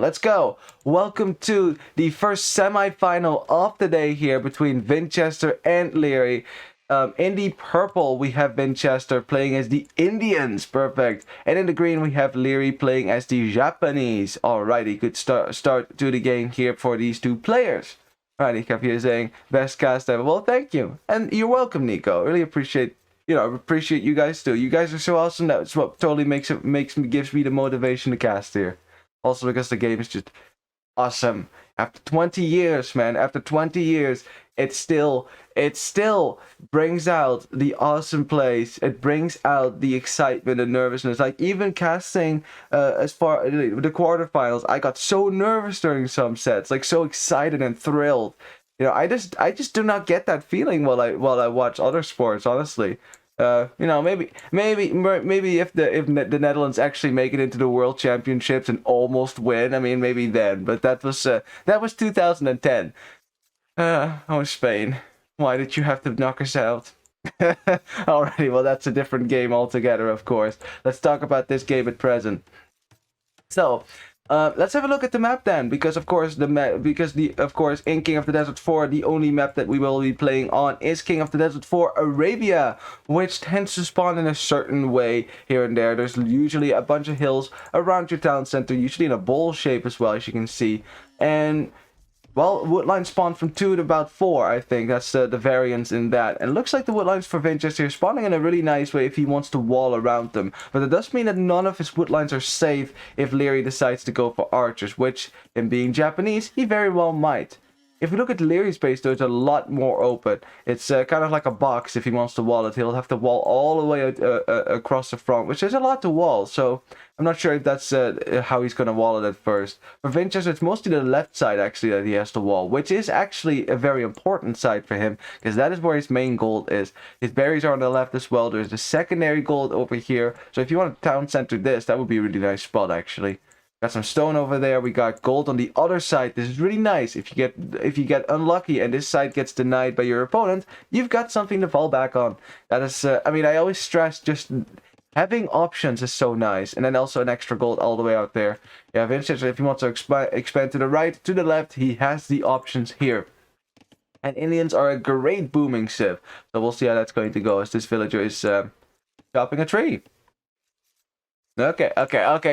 Let's go. Welcome to the first semi-final of the day here between Vinchester and Liereyy. In the purple, we have Vinchester playing as the Indians. Perfect. And in the green, we have Liereyy playing as the Japanese. Alrighty, good start to the game here for these two players. Alrighty, kept here saying, best cast ever. Well, thank you. And you're welcome, Nico. Really appreciate you guys too. You guys are so awesome. That's what totally gives me the motivation to cast here. Also because the game is just awesome. After 20 years, man, after 20 years, it still brings out the awesome plays. It brings out the excitement and nervousness. Like even casting as far the quarterfinals, I got so nervous during some sets, like so excited and thrilled. I just do not get that feeling while I watch other sports, honestly. Maybe if the Netherlands actually make it into the World Championships and almost win, I mean maybe then. But that was 2010. Oh, Spain, why did you have to knock us out? Alrighty, well that's a different game altogether, of course. Let's talk about this game at present. So, let's have a look at the map then, because of course in King of the Desert 4, the only map that we will be playing on is King of the Desert 4 Arabia, which tends to spawn in a certain way here and there. There's usually a bunch of hills around your town center, usually in a bowl shape as well, as you can see, and well, woodlines spawn from 2 to about 4, I think. That's the variance in that. And it looks like the woodlines for Vinchester are spawning in a really nice way if he wants to wall around them. But it does mean that none of his woodlines are safe if Liereyy decides to go for archers, which, him being Japanese, he very well might. If we look at Lierey's base, though, it's a lot more open. It's kind of like a box. If he wants to wall it, he'll have to wall all the way across the front, which is a lot to wall. So I'm not sure if that's how he's going to wall it at first. For Vinchester, it's mostly the left side, actually, that he has to wall, which is actually a very important side for him, because that is where his main gold is. His berries are on the left as well. There's the secondary gold over here. So if you want to town center this, that would be a really nice spot, actually. Got some stone over there. We got gold on the other side. This is really nice. If you get unlucky and this side gets denied by your opponent, you've got something to fall back on. That is, I mean, I always stress just having options is so nice. And then also an extra gold all the way out there. Yeah, Vinchester, if he wants to expand to the right, to the left, he has the options here. And Indians are a great booming civ. So we'll see how that's going to go as this villager is chopping a tree. Okay.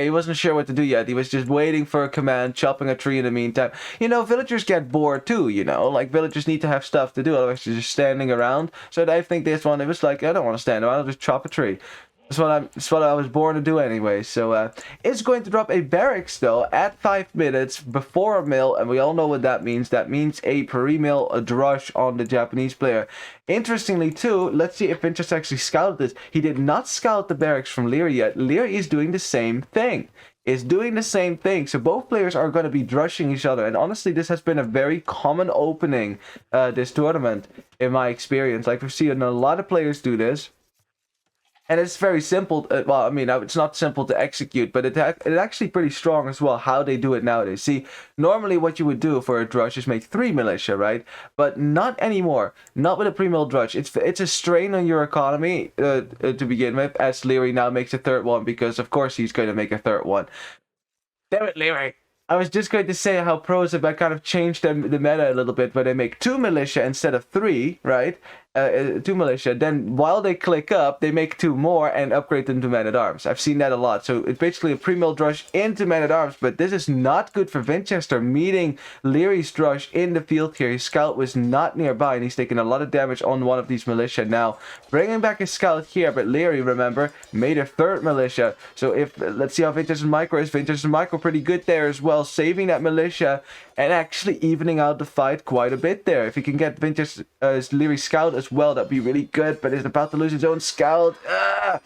He wasn't sure what to do yet. He was just waiting for a command, chopping a tree in the meantime. Villagers get bored too, Like, villagers need to have stuff to do, otherwise they're just standing around. So I think this one, it was like, I don't want to stand around, I'll just chop a tree. That's what I was born to do anyway. So it's going to drop a barracks though at 5 minutes before a mill, and we all know what that means. That means a pre-mill drush on the Japanese player. Interestingly too, let's see if Vinchester actually scouted this. He did not scout the barracks from Liereyy yet. Liereyy is doing the same thing. So both players are going to be drushing each other, and honestly this has been a very common opening this tournament in my experience. Like we've seen a lot of players do this. And it's very simple. Well, I mean, it's not simple to execute, but it's actually pretty strong as well how they do it nowadays. See, normally what you would do for a drush is make 3 militia, right? But not anymore. Not with a pre-mill drush. It's a strain on your economy to begin with, as Liereyy now makes a 3rd one, because of course he's going to make a 3rd one. Damn it, Liereyy. I was just going to say how pros have kind of changed the meta a little bit, where they make 2 militia instead of 3, right? 2 militia. Then while they click up, they make 2 more and upgrade them to men-at-arms. I've seen that a lot. So it's basically a pre-mill drush into men-at-arms, but this is not good for Vinchester, meeting Lierey's drush in the field here. His scout was not nearby, and he's taking a lot of damage on one of these militia now. Bringing back his scout here, but Liereyy, remember, made a 3rd militia. So let's see how Vinchester's micro is. Vinchester's micro pretty good there as well, saving that militia and actually evening out the fight quite a bit there. If he can get Vinchester's Lierey's scout as well, that'd be really good, but he's about to lose his own scout. I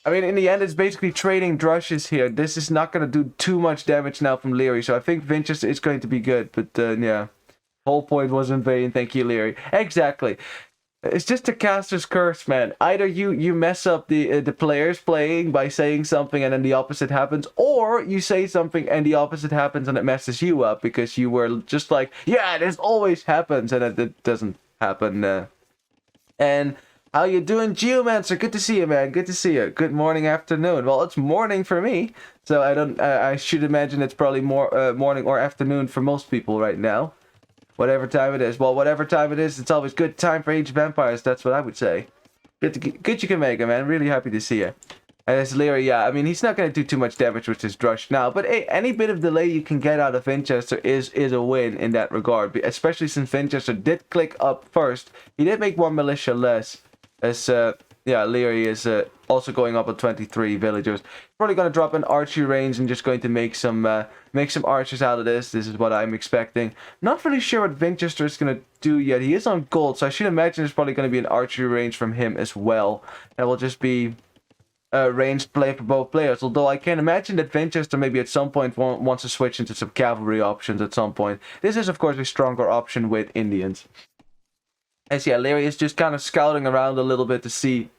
mean, in the end, it's basically trading drushes here. This is not going to do too much damage now from Liereyy, so I think Vinchester is going to be good, but yeah. Whole point was in vain, thank you, Liereyy. Exactly. It's just a caster's curse, man. Either you mess up the players playing by saying something and then the opposite happens, or you say something and the opposite happens and it messes you up because you were just like, yeah, this always happens, and it doesn't happen. And How you doing, Geomancer? Good to see you, man. Good to see you. Good morning, afternoon. Well, it's morning for me, so I don't. I should imagine it's probably more morning or afternoon for most people right now. Whatever time it is. Well, whatever time it is, it's always good time for Age of Empires. That's what I would say. Good you can make it, man. Really happy to see you. And it's Liereyy, yeah. I mean, he's not going to do too much damage with his Drush now, but hey, any bit of delay you can get out of Vinchester is a win in that regard. Especially since Vinchester did click up first. He did make one militia less. As yeah, Liereyy is also going up on 23 villagers. Probably going to drop an archery range and just going to make some archers out of this. This is what I'm expecting. Not really sure what Vinchester is going to do yet. He is on gold, so I should imagine there's probably going to be an archery range from him as well. That will just be ranged play for both players. Although I can imagine that Vinchester maybe at some point wants to switch into some cavalry options at some point. This is of course a stronger option with Indians. As yeah, Liereyy is just kind of scouting around a little bit to see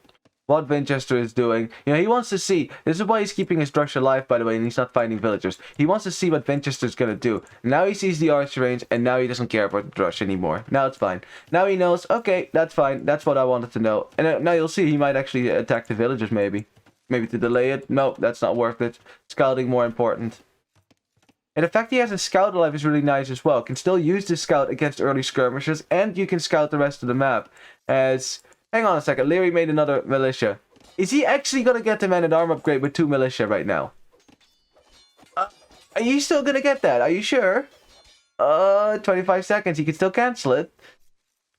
what Vinchester is doing. You know, he wants to see. This is why he's keeping his Drush alive, by the way, and he's not finding villagers. He wants to see what Vinchester's going to do. Now he sees the archer range, and now he doesn't care about the Drush anymore. Now it's fine. Now he knows, okay, that's fine. That's what I wanted to know. And now you'll see he might actually attack the villagers, maybe. Maybe to delay it. No, that's not worth it. Scouting more important. And the fact he has a scout alive is really nice as well. Can still use this scout against early skirmishers, and you can scout the rest of the map. As, hang on a second, Liereyy made another militia. Is he actually going to get the man-at-arm upgrade with 2 militia right now? Are you still going to get that? Are you sure? 25 seconds, he can still cancel it.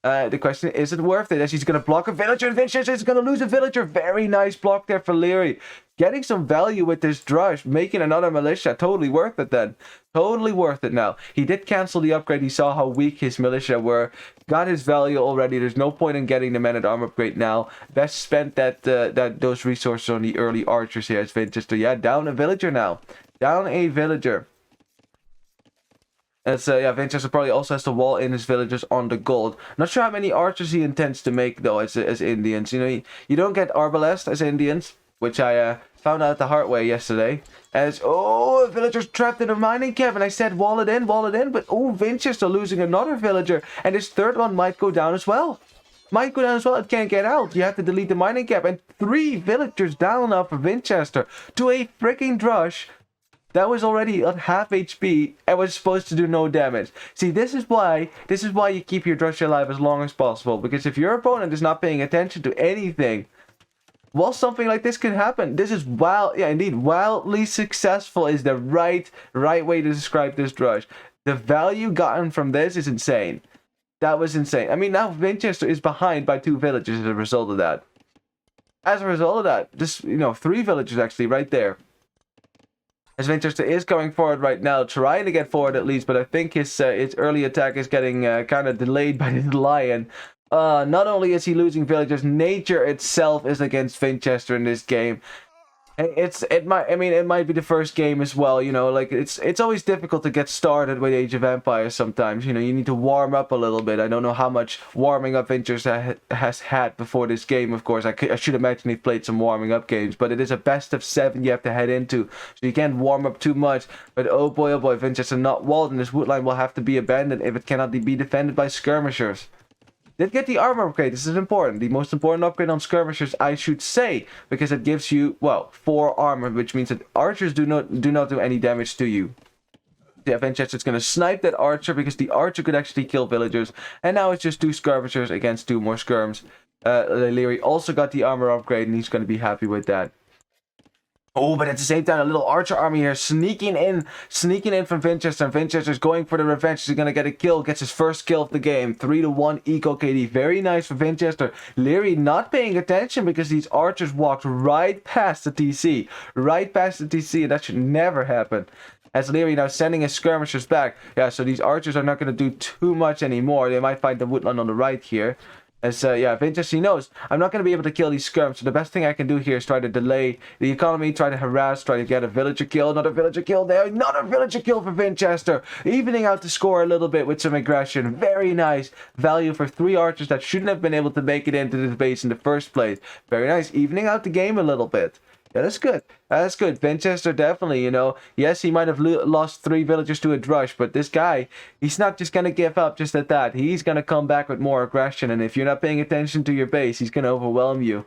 The question is it worth it? As he's going to block a villager, and Vinchester is going to lose a villager. Very nice block there for Liereyy. Getting some value with this Drush, making another militia. Totally worth it then. Totally worth it now. He did cancel the upgrade. He saw how weak his militia were. Got his value already. There's no point in getting the men-at-arm upgrade now. Best spent those resources on the early archers here as Vinchester. Yeah, down a villager now. Down a villager. And so, yeah, Vinchester probably also has to wall in his villagers on the gold. Not sure how many archers he intends to make, though, as Indians. You know, you don't get arbalest as Indians, which I found out the hard way yesterday. As, oh, a villager's trapped in a mining camp, and I said wall it in, but, oh, Vinchester losing another villager, and his third one might go down as well. Might go down as well, it can't get out. You have to delete the mining camp, and 3 villagers down now for Vinchester to a freaking Drush. That was already at half HP and was supposed to do no damage. See, this is why you keep your Drush alive as long as possible. Because if your opponent is not paying attention to anything, well, something like this can happen. This is wildly successful is the right way to describe this Drush. The value gotten from this is insane. That was insane. I mean, now Vinchester is behind by 2 villages as a result of that. As a result of that, just, 3 villages actually right there. As Vinchester is going forward right now, trying to get forward at least, but I think his early attack is getting kind of delayed by the lion. Not only is he losing villagers, nature itself is against Vinchester in this game. It might be the first game as well, like it's always difficult to get started with Age of Empires sometimes, you need to warm up a little bit. I don't know how much warming up Vinchester has had before this game, of course. I should imagine he played some warming up games, but it is a best of 7 you have to head into, so you can't warm up too much. But oh boy, Vinchester not walled, and this woodline will have to be abandoned if it cannot be defended by skirmishers. Did get the armor upgrade. This is important. The most important upgrade on skirmishers, I should say, because it gives you, well, 4 armor, which means that archers do not do any damage to you. Yeah, Vinchester's going to snipe that archer because the archer could actually kill villagers, and now it's just 2 skirmishers against 2 more skirms. Liereyy also got the armor upgrade, and he's going to be happy with that. Oh, but at the same time, a little archer army here sneaking in from Vinchester. And Vinchester's going for the revenge. He's going to get a kill. Gets his first kill of the game. 3-1 eco KD. Very nice for Vinchester. Liereyy not paying attention because these archers walked right past the TC. Right past the TC. And that should never happen. As Liereyy now sending his skirmishers back. Yeah, so these archers are not going to do too much anymore. They might find the woodland on the right here. As, yeah, Vinchester knows, I'm not going to be able to kill these skirms, so the best thing I can do here is try to delay the economy, try to harass, try to get a villager kill, another villager kill there, another villager kill for Vinchester, evening out the score a little bit with some aggression. Very nice value for 3 archers that shouldn't have been able to make it into this base in the first place. Very nice, evening out the game a little bit. Yeah, that's good. That's good. Vinchester definitely, yes, he might have lost 3 villagers to a drush, but this guy, he's not just going to give up just at that. He's going to come back with more aggression, and if you're not paying attention to your base, he's going to overwhelm you.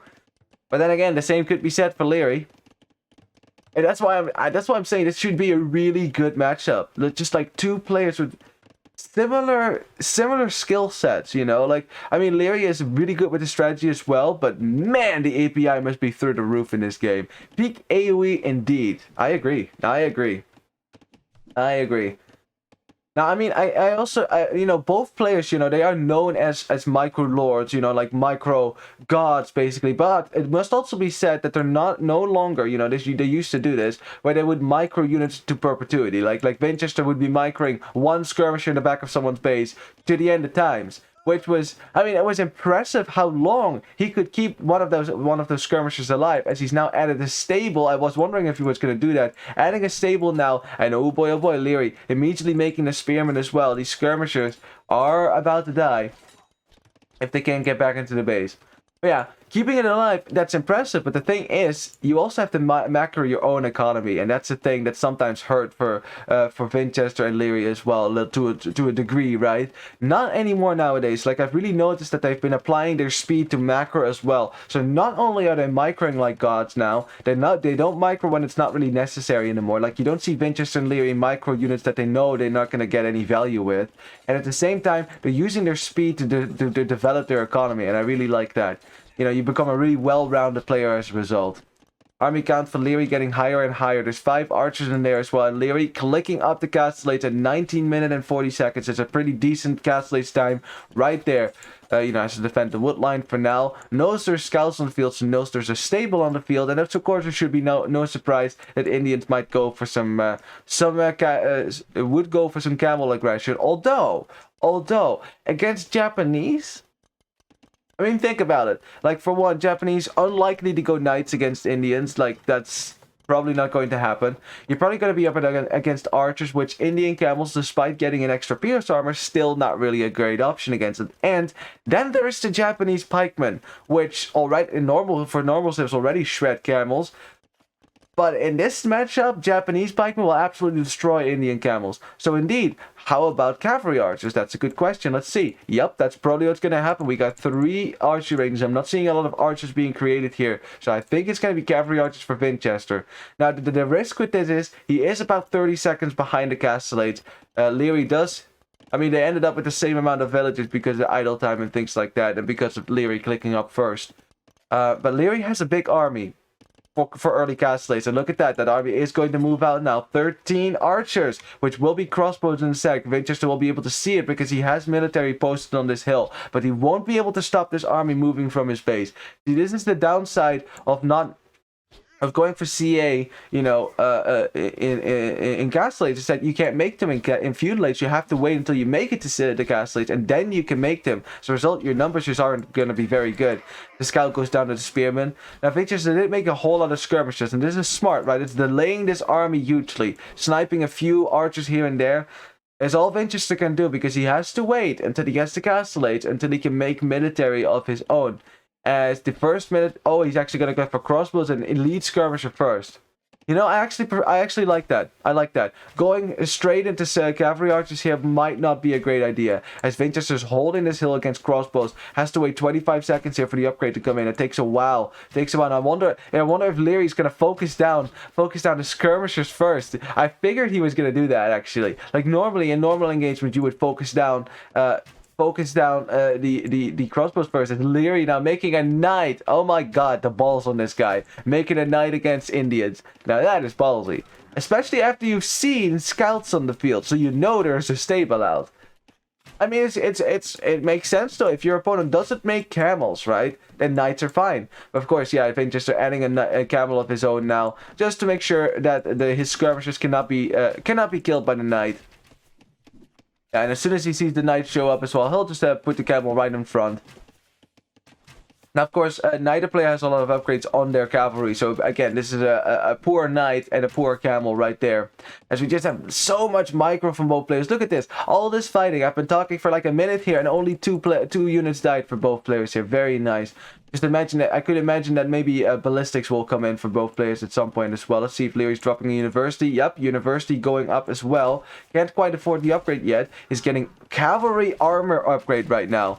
But then again, the same could be said for Liereyy. And that's why I'm saying this should be a really good matchup. Just like two players with similar skill sets, like, I mean, Liereyy is really good with the strategy as well, but man, the API must be through the roof in this game. Peak AoE indeed. I agree. Now, I mean, I also, both players, they are known as micro lords, like micro gods, basically. But it must also be said that they're no longer, they used to do this, where they would micro units to perpetuity. Like Vinchester would be microing one skirmisher in the back of someone's base to the end of times. Which was, I mean, it was impressive how long he could keep one of those skirmishers alive. As he's now added a stable, I was wondering if he was going to do that. Adding a stable now, and oh boy, Liereyy immediately making the spearman as well. These skirmishers are about to die if they can't get back into the base. But yeah, keeping it alive, that's impressive. But the thing is, you also have to macro your own economy, and that's the thing that sometimes hurt for Vinchester and Liereyy as well, to a degree, right? Not anymore nowadays. Like, I've really noticed that they've been applying their speed to macro as well. So not only are they microing like gods now, they don't micro when it's not really necessary anymore. Like, you don't see Vinchester and Liereyy micro units that they know they're not going to get any value with, and at the same time, they're using their speed to develop their economy, and I really like that. You become a really well-rounded player as a result. Army count for Liereyy getting higher and higher. There's 5 archers in there as well. And Liereyy clicking up the castellates at 19 minutes and 40 seconds. It's a pretty decent castellates time right there. Has to defend the wood line for now. Knows there's scouts on the field, so knows there's a stable on the field. And of course, there should be no surprise that Indians might go for would go for some camel aggression. Although, against Japanese... I mean, think about it. Like, for one, Japanese unlikely to go knights against Indians. Like, that's probably not going to happen. You're probably going to be up against archers, which Indian camels, despite getting an extra pierce armor, still not really a great option against it. And then there's the Japanese pikemen, which, alright, for normal civs already shred camels. But in this matchup, Japanese pikemen will absolutely destroy Indian camels. So indeed, how about cavalry archers? That's a good question. Let's see. Yep, that's probably what's going to happen. We got 3 archery ranges. I'm not seeing a lot of archers being created here. So I think it's going to be cavalry archers for Vinchester. Now, the risk with this is, he is about 30 seconds behind the castellates. Liereyy does... I mean, they ended up with the same amount of villages because of idle time and things like that. And because of Liereyy clicking up first. But Liereyy has a big army for early castellates, and look at that army is going to move out now. 13 archers, which will be crossbows in a sec. Vinchester will be able to see it because he has military posted on this hill, but he won't be able to stop this army moving from his base. See, this is the downside of going for CA, in castellates, is that you can't make them in feudalates. You have to wait until you make it to the castellates, and then you can make them. As a result, your numbers just aren't going to be very good. The scout goes down to the spearman. Now, Vinchester didn't make a whole lot of skirmishes, and this is smart, right? It's delaying this army hugely, sniping a few archers here and there. It's all Vinchester can do, because he has to wait until he gets the castellates, until he can make military of his own. As the first minute, he's actually going to go for crossbows and elite skirmisher first. I actually like that. I like that. Going straight into cavalry archers here might not be a great idea, as Vinchester's holding this hill against crossbows, has to wait 25 seconds here for the upgrade to come in. It takes a while. And I wonder if Lierey's going to focus down the skirmishers first. I figured he was going to do that, actually. Like, normally in normal engagement, you would focus down the crossbows first, and Liereyy now making a knight. Oh my god, the balls on this guy, making a knight against Indians. Now that is ballsy, especially after you've seen scouts on the field, so there's a stable out. I mean, it makes sense though. If your opponent doesn't make camels, right, then knights are fine. But of course, yeah, I think just adding a camel of his own now, just to make sure that his skirmishers cannot be killed by the knight. And as soon as he sees the knight show up as well, he'll just put the camel right in front. Now, of course, neither player has a lot of upgrades on their cavalry. So, again, this is a poor knight and a poor camel right there. As we just have so much micro from both players. Look at this. All this fighting. I've been talking for like a minute here, and only two units died for both players here. Very nice. Just imagine that. I could imagine that maybe ballistics will come in for both players at some point as well. Let's see if Lierey's dropping a university. Yep, university going up as well. Can't quite afford the upgrade yet. He's getting cavalry armor upgrade right now.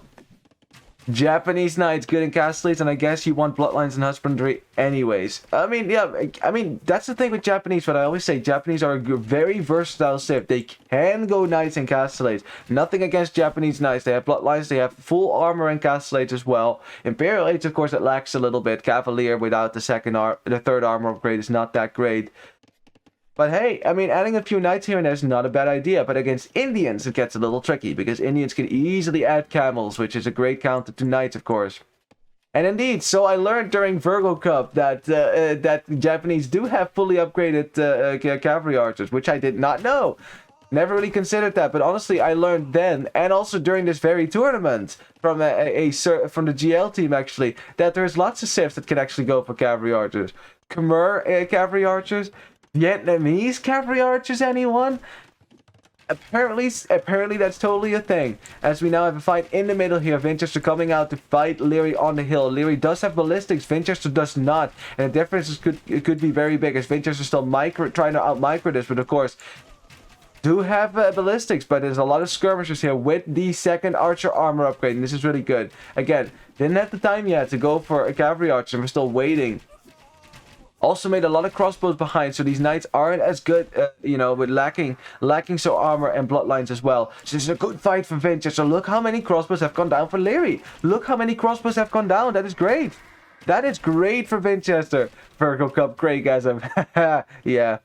Japanese knights good in castles, and I guess you want bloodlines and husbandry anyways. I mean, yeah, I mean, that's the thing with Japanese, but I always say Japanese are a very versatile civ. They can go knights and castles. Nothing against Japanese knights. They have bloodlines, they have full armor and castles as well. Imperial Age, of course, it lacks a little bit. Cavalier without the third armor upgrade is not that great. But hey, I mean, adding a few knights here and there is not a bad idea. But against Indians, it gets a little tricky, because Indians can easily add camels, which is a great counter to knights, of course. And indeed, so I learned during Virgo Cup that that Japanese do have fully upgraded cavalry archers, which I did not know. Never really considered that, but honestly, I learned then, and also during this very tournament, from from the GL team actually, that there's lots of civs that can actually go for cavalry archers. Khmer cavalry archers. Vietnamese cavalry archers, anyone? Apparently that's totally a thing. As we now have a fight in the middle here. Vinchester coming out to fight Liereyy on the hill. Liereyy does have ballistics. Vinchester does not. And the difference could be very big, as Vinchester still trying to out-micro this. But of course, do have ballistics. But there's a lot of skirmishers here with the second archer armor upgrade. And this is really good. Again, didn't have the time yet to go for a cavalry archer. We're still waiting. Also made a lot of crossbows behind, so these knights aren't as good, you know, but lacking so armor and bloodlines as well. So this is a good fight for Vinchester. Look how many crossbows have gone down for Liereyy. Look how many crossbows have gone down. That is great. That is great for Vinchester. Virgo Cup, great guys. Yeah.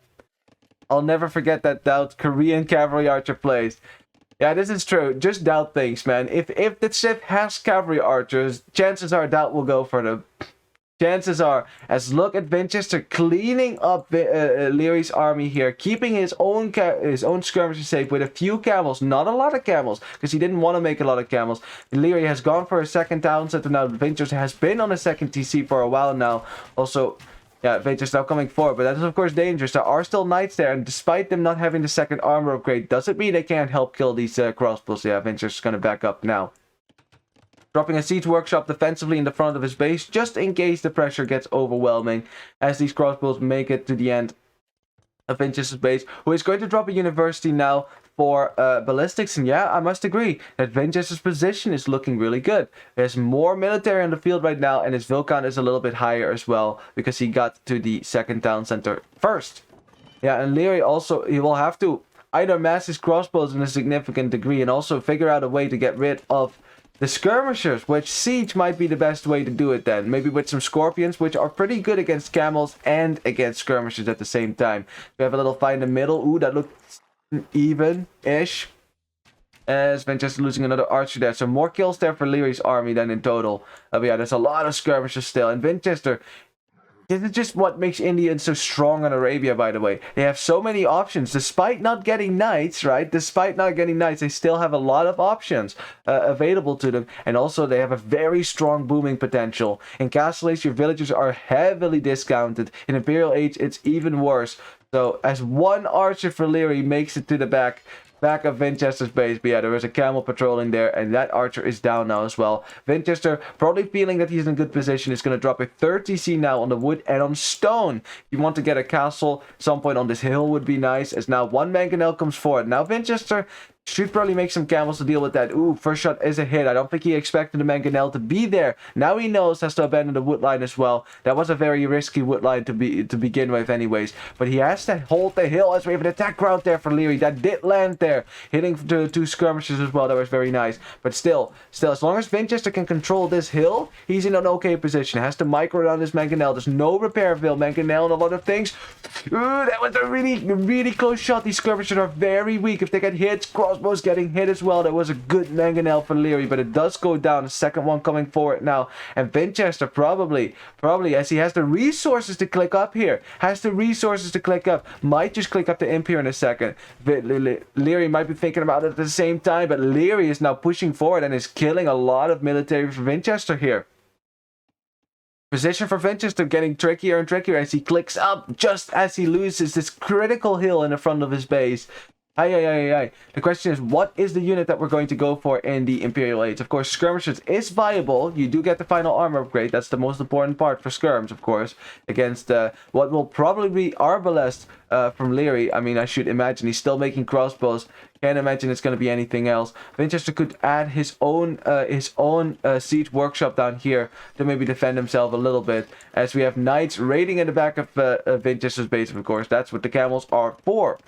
I'll never forget that Doubt Korean cavalry archer plays. Yeah, this is true. Just Doubt things, man. If the civ has cavalry archers, chances are Doubt will go for them. Chances are, as look at Vinchester cleaning up Lierey's army here, keeping his own skirmishers safe with a few camels, not a lot of camels, because he didn't want to make a lot of camels. Liereyy has gone for a second town center now. Vinchester has been on a second TC for a while now. Also, yeah, Vinchester now coming forward, but that is of course dangerous. There are still knights there, and despite them not having the second armor upgrade, doesn't mean they can't help kill these crossbows. Yeah, Vinchester's going to back up now. Dropping a siege workshop defensively in the front of his base, just in case the pressure gets overwhelming, as these crossbows make it to the end of Vinchester's base, who is going to drop a university now for ballistics. And yeah, I must agree that Vinchester's position is looking really good. There's more military on the field right now, and his Vil count is a little bit higher as well, because he got to the second town center first. Yeah, and Liereyy also, he will have to either mass his crossbows in a significant degree, and also figure out a way to get rid of the skirmishers, which siege might be the best way to do it then. Maybe with some scorpions, which are pretty good against camels and against skirmishers at the same time. We have a little fight in the middle. Ooh, that looks even-ish. As Vinchester losing another archer there. So more kills there for Lierey's army than in total. But yeah, there's a lot of skirmishers still. And Vinchester, this is just what makes Indians so strong in Arabia, by the way. They have so many options. Despite not getting knights, right? Despite not getting knights, they still have a lot of options available to them. And also, they have a very strong booming potential. In Castle Age, your villagers are heavily discounted. In Imperial Age, it's even worse. So, as one archer for Liereyy makes it to the back of Vinchester's base. But yeah, there is a camel patrolling there, and that archer is down now as well. Vinchester, probably feeling that he's in good position, is going to drop a 30C now on the wood and on stone. If you want to get a castle, some point on this hill would be nice, as now one mangonel comes forward. Now Vinchester should probably make some camels to deal with that. Ooh, first shot is a hit. I don't think he expected the mangonel to be there. Now he knows has to abandon the wood line as well. That was a very risky wood line to begin with anyways. But he has to hold the hill, as we have an attack route there for Liereyy. That did land there. Hitting the two skirmishers as well. That was very nice. But still, as long as Vinchester can control this hill, he's in an okay position. Has to micro around this mangonel. There's no repairville. Mangonel and a lot of things. Ooh, that was a really close shot. These skirmishers are very weak. If they get hit, crossbows getting hit as well. That was a good mangonel for Liereyy, but it does go down. The second one coming forward now. And Vinchester probably, as he has the resources to click up here, might just click up the imp here in a second. Liereyy might be thinking about it at the same time, but Liereyy is now pushing forward and is killing a lot of military for Vinchester here. Position for Vinchester getting trickier and trickier as he clicks up just as he loses this critical hill in the front of his base. The question is, what is the unit that we're going to go for in the Imperial Age? Of course, skirmishers is viable. You do get the final armor upgrade. That's the most important part for skirms, of course, against what will probably be Arbalest from Liereyy. I mean, I should imagine he's still making crossbows. Can't imagine it's going to be anything else. Vinchester could add his own siege workshop down here to maybe defend himself a little bit, as we have knights raiding in the back of Vinchester's base. Of course, that's what the camels are for.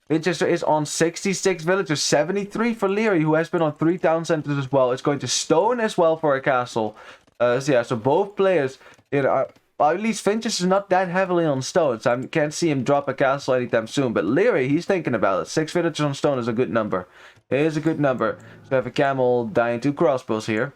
Vinchester is on 66 villagers, 73 for Liereyy, who has been on 3 town centers as well. It's going to stone as well for a castle. So both players, well, at least Vinchester is not that heavily on stone, so I can't see him drop a castle anytime soon. But Liereyy, he's thinking about it. 6 villagers on stone is a good number. It is a good number. So we have a camel dying 2 crossbows here.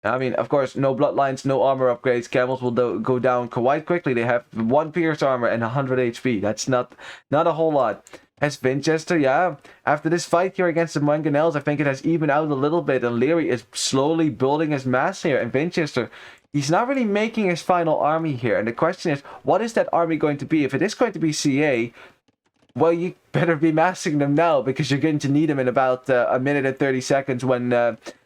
I mean, of course, no bloodlines, no armor upgrades. Camels will go down quite quickly. They have 1 pierce armor and 100 HP. That's not a whole lot. As Vinchester, yeah, after this fight here against the Mangonels, I think it has evened out a little bit. And Liereyy is slowly building his mass here. And Vinchester, he's not really making his final army here. And the question is, what is that army going to be? If it is going to be CA, well, you better be massing them now, because you're going to need them in about a minute and 30 seconds when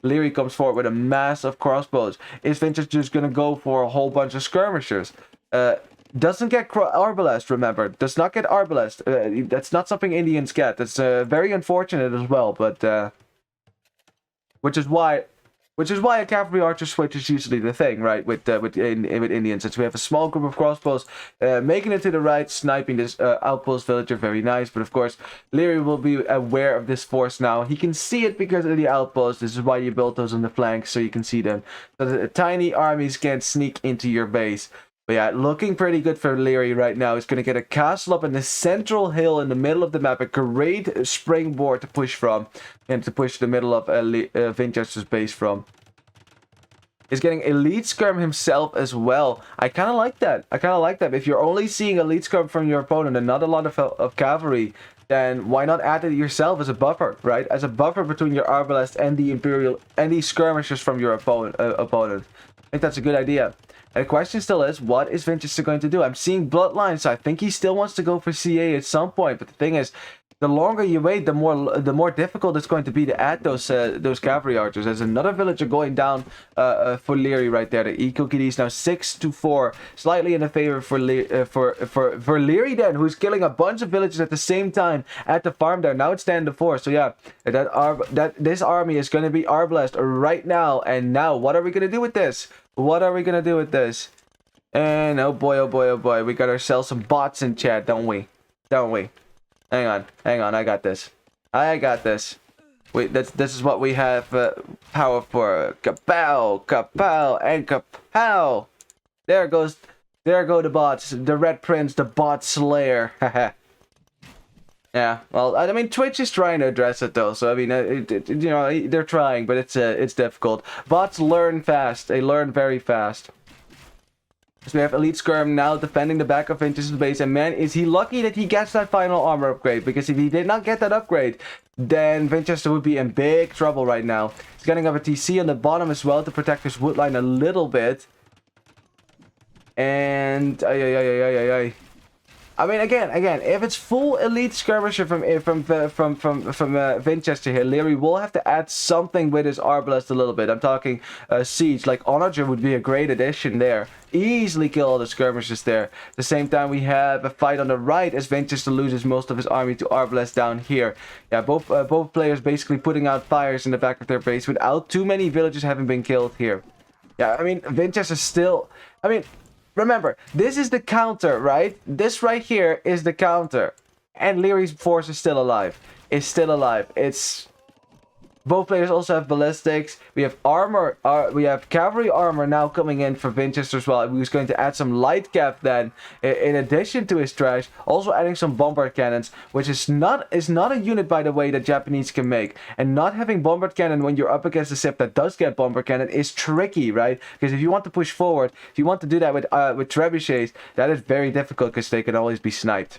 Liereyy comes forward with a mass of crossbows. Is Vinchester just going to go for a whole bunch of skirmishers? Doesn't get Arbalest, remember. Does not get Arbalest. That's not something Indians get. That's very unfortunate as well, but which is why a cavalry archer switch is usually the thing, right? With Indians, since we have a small group of crossbows making it to the right, sniping this outpost villager, very nice. But of course, Liereyy will be aware of this force now. He can see it because of the outposts. This is why you built those on the flanks, so you can see them. So the tiny armies can't sneak into your base. But yeah, looking pretty good for Liereyy right now. He's going to get a castle up in the central hill in the middle of the map. A great springboard to push from. And to push the middle of Vinchester's base from. He's getting elite skirm himself as well. I kind of like that. If you're only seeing elite skirm from your opponent and not a lot of cavalry, then why not add it yourself as a buffer, right? As a buffer between your Arbalest and the Imperial and the skirmishers from your opponent. I think that's a good idea. And the question still is, what is Vinchester going to do? I'm seeing bloodlines, so I think he still wants to go for CA at some point. But the thing is, the longer you wait, the more difficult it's going to be to add those cavalry archers. There's another villager going down for Liereyy right there. The eco KD is now 6-4, slightly in the favor for Liereyy then, who's killing a bunch of villagers at the same time at the farm there. Now it's 10-4. So yeah, this army is going to be Arbalest right now. And now, what are we going to do with this? And oh boy, we got ourselves some bots in chat, don't we? Hang on, I got this. Wait, this is what we have power for. Kapow, and kapow. There go the bots. The Red Prince, the bot slayer. Yeah, well, I mean, Twitch is trying to address it though, so I mean, you know, they're trying, but it's difficult. Bots learn fast. They learn very fast. So we have Elite Skirm now defending the back of Vinchester's base, and man, is he lucky that he gets that final armor upgrade, because if he did not get that upgrade, then Vinchester would be in big trouble right now. He's getting up a TC on the bottom as well to protect his wood line a little bit. And I mean, again, if it's full elite skirmisher from Vinchester here, Liereyy will have to add something with his Arbalest a little bit. I'm talking siege, like Onager would be a great addition there. Easily kill all the skirmishers there. At the same time, we have a fight on the right as Vinchester loses most of his army to Arbalest down here. Yeah, both players basically putting out fires in the back of their base without too many villagers having been killed here. Yeah, I mean, Vinchester still... I mean... Remember, this is the counter, right? This right here is the counter. And Lierey's force is still alive. It's... Both players also have ballistics. We have armor. We have cavalry armor now coming in for Vinchester as well. He was going to add some light cap then, in addition to his trash. Also adding some bombard cannons, which is not a unit, by the way, that Japanese can make. And not having bombard cannon when you're up against a ship that does get bombard cannon is tricky, right? Because if you want to push forward, if you want to do that with trebuchets, that is very difficult because they can always be sniped.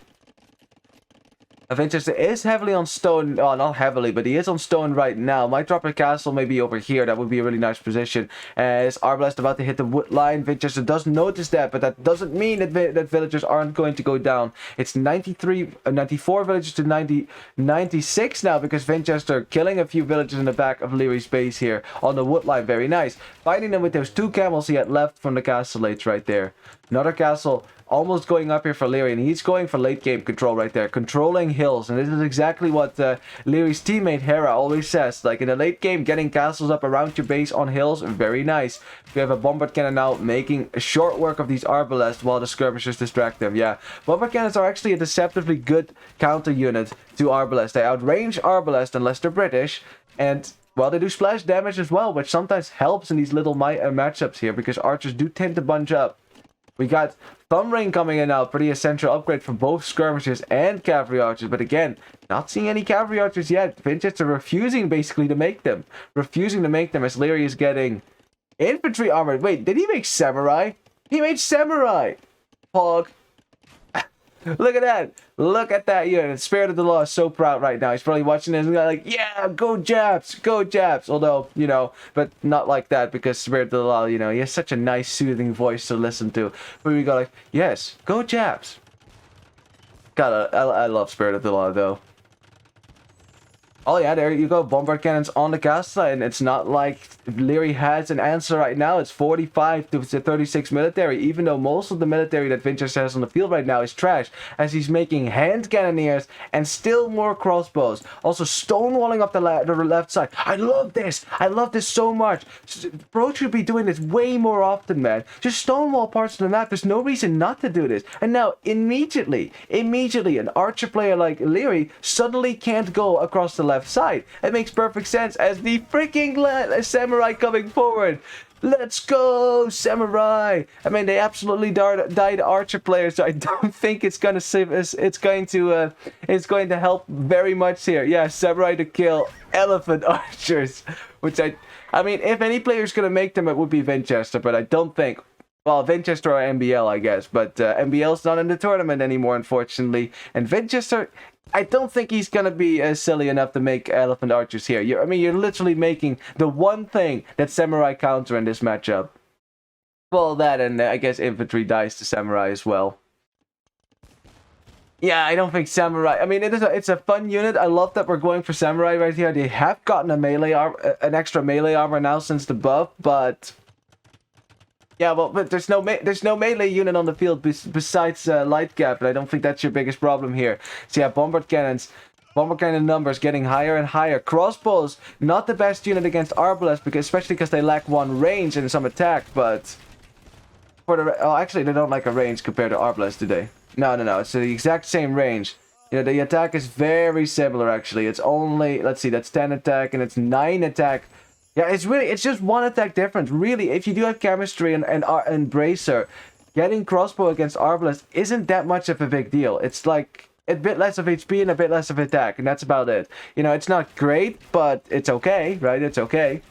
Vinchester is heavily on stone, not heavily, but he is on stone right now. Might drop a castle maybe over here. That would be a really nice position. As Arbalest about to hit the wood line, Vinchester does notice that, but that doesn't mean that villagers aren't going to go down. It's 94 villagers to 96 now, because Vinchester killing a few villagers in the back of Lierey's base here on the wood line. Very nice. Fighting them with those 2 camels he had left from the castellates right there. Another castle almost going up here for Liereyy, and he's going for late game control right there, controlling hills. And this is exactly what Lierey's teammate Hera always says, like in the late game, getting castles up around your base on hills, very nice. We have a bombard cannon now making short work of these arbalests while the skirmishers distract them. Yeah, bombard cannons are actually a deceptively good counter unit to arbalests. They outrange arbalests unless they're British, and well, they do splash damage as well, which sometimes helps in these little matchups here, because archers do tend to bunch up. We got Thumb Ring coming in now, pretty essential upgrade for both skirmishers and cavalry archers. But again, not seeing any cavalry archers yet. Vinchester refusing basically to make them. Refusing to make them as Liereyy is getting infantry armor. Wait, did he make samurai? He made samurai! Pog. Look at that. Look at that unit. Spirit of the Law is so proud right now. He's probably watching this and like, yeah, go Japs, go Japs. Although, you know, but not like that, because Spirit of the Law, you know, he has such a nice soothing voice to listen to. But we go like, yes, go Japs. God, I love Spirit of the Law though. Oh yeah, there you go. Bombard cannons on the castle, and it's not like Liereyy has an answer right now. It's 45 to 36 military, even though most of the military that Vinchester has on the field right now is trash, as he's making hand cannoneers and still more crossbows. Also stonewalling up the left side. I love this. I love this so much. Bro should be doing this way more often, man. Just stonewall parts of the map. There's no reason not to do this. And now immediately, an archer player like Liereyy suddenly can't go across the left side. It makes perfect sense as the freaking samurai coming forward. Let's go, samurai! I mean, they absolutely died archer players, so I don't think it's gonna save us. It's going to help very much here. Yeah, samurai to kill elephant archers, which I mean, if any player's gonna make them, it would be Vinchester, but I don't think. Well, Vinchester or MBL, I guess, but MBL's not in the tournament anymore, unfortunately, and Vinchester, I don't think he's gonna be silly enough to make elephant archers here. I mean, you're literally making the one thing that samurai counter in this matchup. Well, that and I guess infantry dies to samurai as well. Yeah, I don't think samurai. I mean, it's a fun unit. I love that we're going for samurai right here. They have gotten a melee an extra melee armor now since the buff, but. Yeah, well, but there's no melee unit on the field besides light gap, and I don't think that's your biggest problem here. So yeah, bombard cannon numbers getting higher and higher. Crossbows, not the best unit against arbalests, especially because they lack 1 range and some attack. But for the actually they don't like a range compared to arbalests, do they? No, it's the exact same range. You know, the attack is very similar actually. It's only, let's see, that's 10 attack and it's 9 attack. Yeah, it's just 1 attack difference. Really, if you do have chemistry and bracer, getting crossbow against arbalest isn't that much of a big deal. It's like a bit less of HP and a bit less of attack, and that's about it. You know, it's not great, but it's okay, right? It's okay.